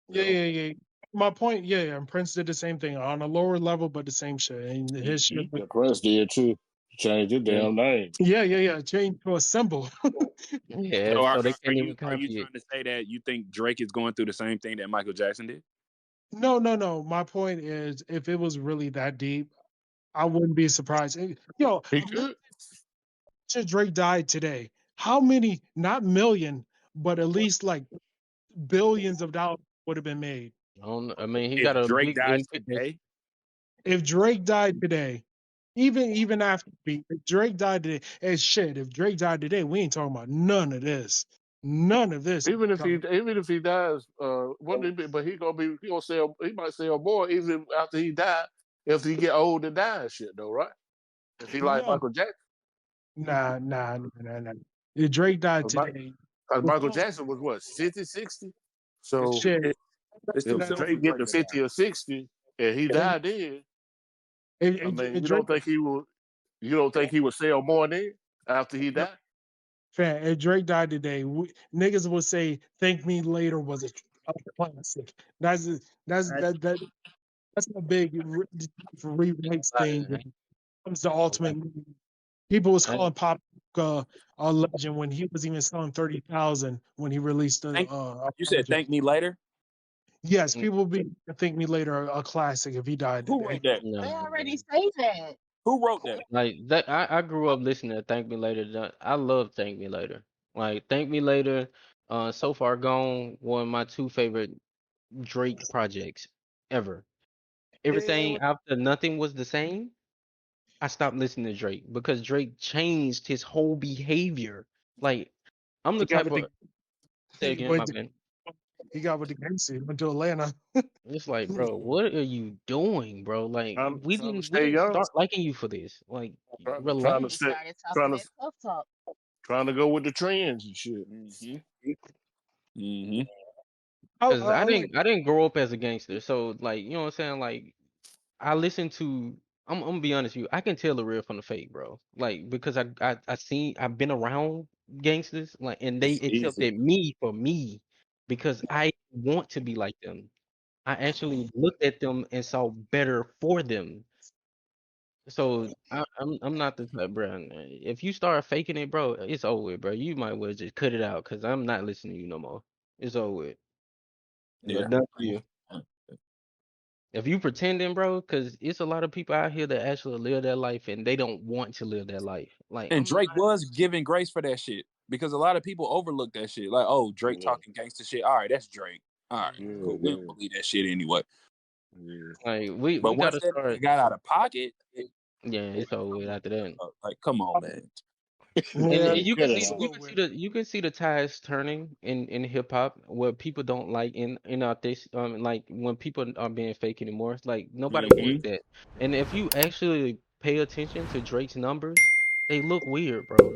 Yeah. My point, and Prince did the same thing on a lower level, but the same shit. And his shit. Prince did too. Change your damn name. Yeah. Change to a symbol. Yeah, So so they can't you even copy it. trying to say that you think Drake is going through the same thing that Michael Jackson did? No. My point is, if it was really that deep, I wouldn't be surprised. He could. Drake died today. How many, not million, but at least like billions of dollars would have been made? I mean, he If got a Drake big dies input. today, If Drake died today, even after if Drake died today, and shit, if Drake died today, we ain't talking about none of this. None of this. Even if he dies, but he gonna sell. He might sell more even after he died. If he get old and die and shit though, right? If he like No, Michael Jackson, nah. If Drake died because today, Michael Jackson was what 50, 60? So shit. it's too if soon for Drake get Drake to to die. 50 or 60 and he died then, I mean, If you Drake, don't think he will? You don't think he would sell more then after he died? fan, if Drake died today, niggas would say "Thank Me Later" was a classic. That's that's a big remix thing. When it comes to Ultimate, people was calling Pop a legend when he was even selling 30,000 when he released You said "Thank Me Later." Yes, people will be "Thank Me Later" a classic if he died Who today. wrote that? They already say that. Who wrote that? Like that, I grew up listening to Thank Me Later. I love Thank Me Later. Like Thank Me Later, So Far Gone, one of my two favorite Drake projects ever. Everything after Nothing Was the Same, I stopped listening to Drake because Drake changed his whole behavior. Like I'm He the got type with of the say he again, my went man. he got with the gangster. He went to Atlanta. It's like, bro, what are you doing, bro? Like Trying to we stay didn't young, start liking you for this. Like trying to He relax. stay, started talking trying to that tough talk. trying to go with the trends and shit. Cause I like I didn't grow up as a gangster. So like, you know what I'm saying? Like I listen to I'm gonna be honest with you, I can tell the real from the fake, bro. Like because I've been around gangsters, like and they It's easy. accepted me for me because I want to be like them. I actually looked at them and saw better for them. So I'm not the type, bro. If you start faking it, bro, it's over with, bro. You might well just cut it out because I'm not listening to you no more. It's over with. Yeah. Done for you. If you pretending, bro, because it's a lot of people out here that actually live that life and they don't want to live that life. Like And I'm Drake not. was giving grace for that shit because a lot of people overlook that shit. Like, oh, Drake talking gangster shit. All right, that's Drake. All right, cool. We don't believe that shit anyway. Like we But once gotta that start. nigga got out of pocket, Yeah, it's over with after that. like, come on, man. And yeah, you can Cut it see out. you can see the tides turning in hip hop where people don't like in our this like when people are being fake anymore. It's like nobody wants that. And if you actually pay attention to Drake's numbers, they look weird, bro.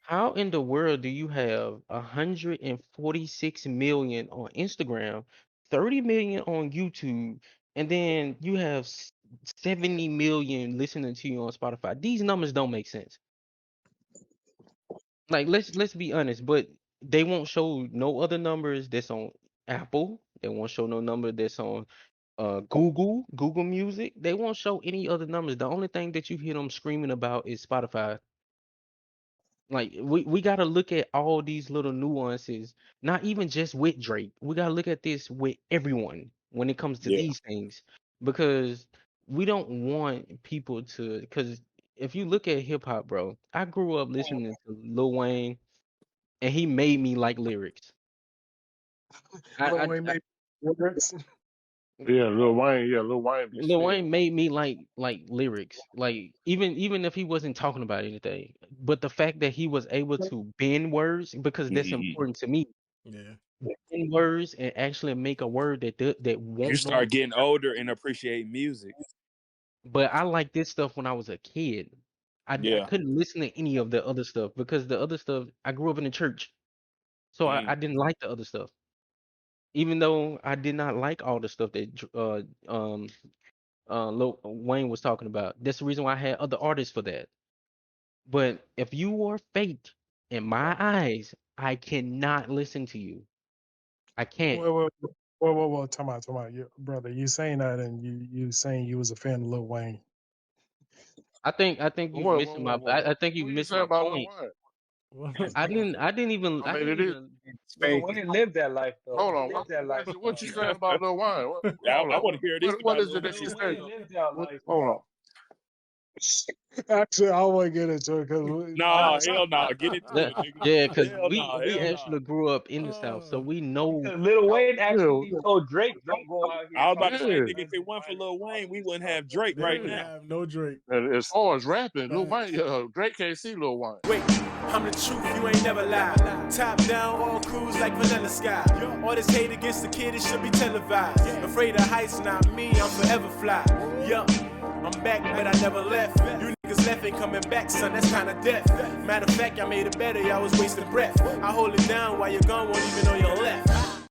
How in the world do you have 146 million on Instagram, 30 million on YouTube, and then you have 70 million listening to you on Spotify? These numbers don't make sense. Like let's be honest, but they won't show no other numbers that's on Apple. They won't show no number that's on Google Music. They won't show any other numbers. The only thing that you hear them screaming about is Spotify. Like we gotta look at all these little nuances, not even just with Drake. We gotta look at this with everyone when it comes to Yeah. these things. Because we don't want people to because if you look at hip hop, bro, I grew up listening to Lil Wayne and he made me like lyrics. Lil I Wayne made words. Lil Wayne be Lil spitting. Wayne made me like lyrics. Like even if he wasn't talking about anything. But the fact that he was able to bend words because that's important to me. Yeah. Bend words and actually make a word that You won't start normally. getting older and appreciate music. But I like this stuff when I was a kid. I Yeah. couldn't listen to any of the other stuff because the other stuff I grew up in the church. So I didn't like the other stuff. Even though I did not like all the stuff that Lil Wayne was talking about. That's the reason why I had other artists for that. But if you are fake in my eyes, I cannot listen to you. I can't. Whoa. Time out. Brother, you saying that and you saying you was a fan of Lil Wayne. I think you're missing my. I think you What you missed say my about Lil point. Wayne? I didn't even. I I mean, didn't it is. even. Lil Wayne lived that life though. Hold He on. lived that life. What you saying about Lil Wayne? Hold I on. want to hear this What about is it Lil that you Lil say? Wayne lived that life. Hold on. Actually, I want to get into it because No, hell no. Get into it, nigga. Yeah, because Hell we no, we hell actually grew up in the South, so we know. Because Lil Wayne actually told Drake, "Don't go out here." I was about to talking say, about nigga, if it guns wasn't for and Lil Wayne, we wouldn't have Drake They right wouldn't now. have no Drake. And as far as rapping, Lil Wayne, Drake can't see Lil Wayne. Wait, I'm the truth, you ain't never lied. Top down, all crews like vanilla sky. All this hate against the kid, it should be televised. Afraid of heights, not me, I'm forever fly. Yup, I'm back, but I never left. You niggas left ain't coming back, son, that's kinda death. Matter of fact, I made it better, y'all was wasting breath. I hold it down while you're gone, won't even know you're left.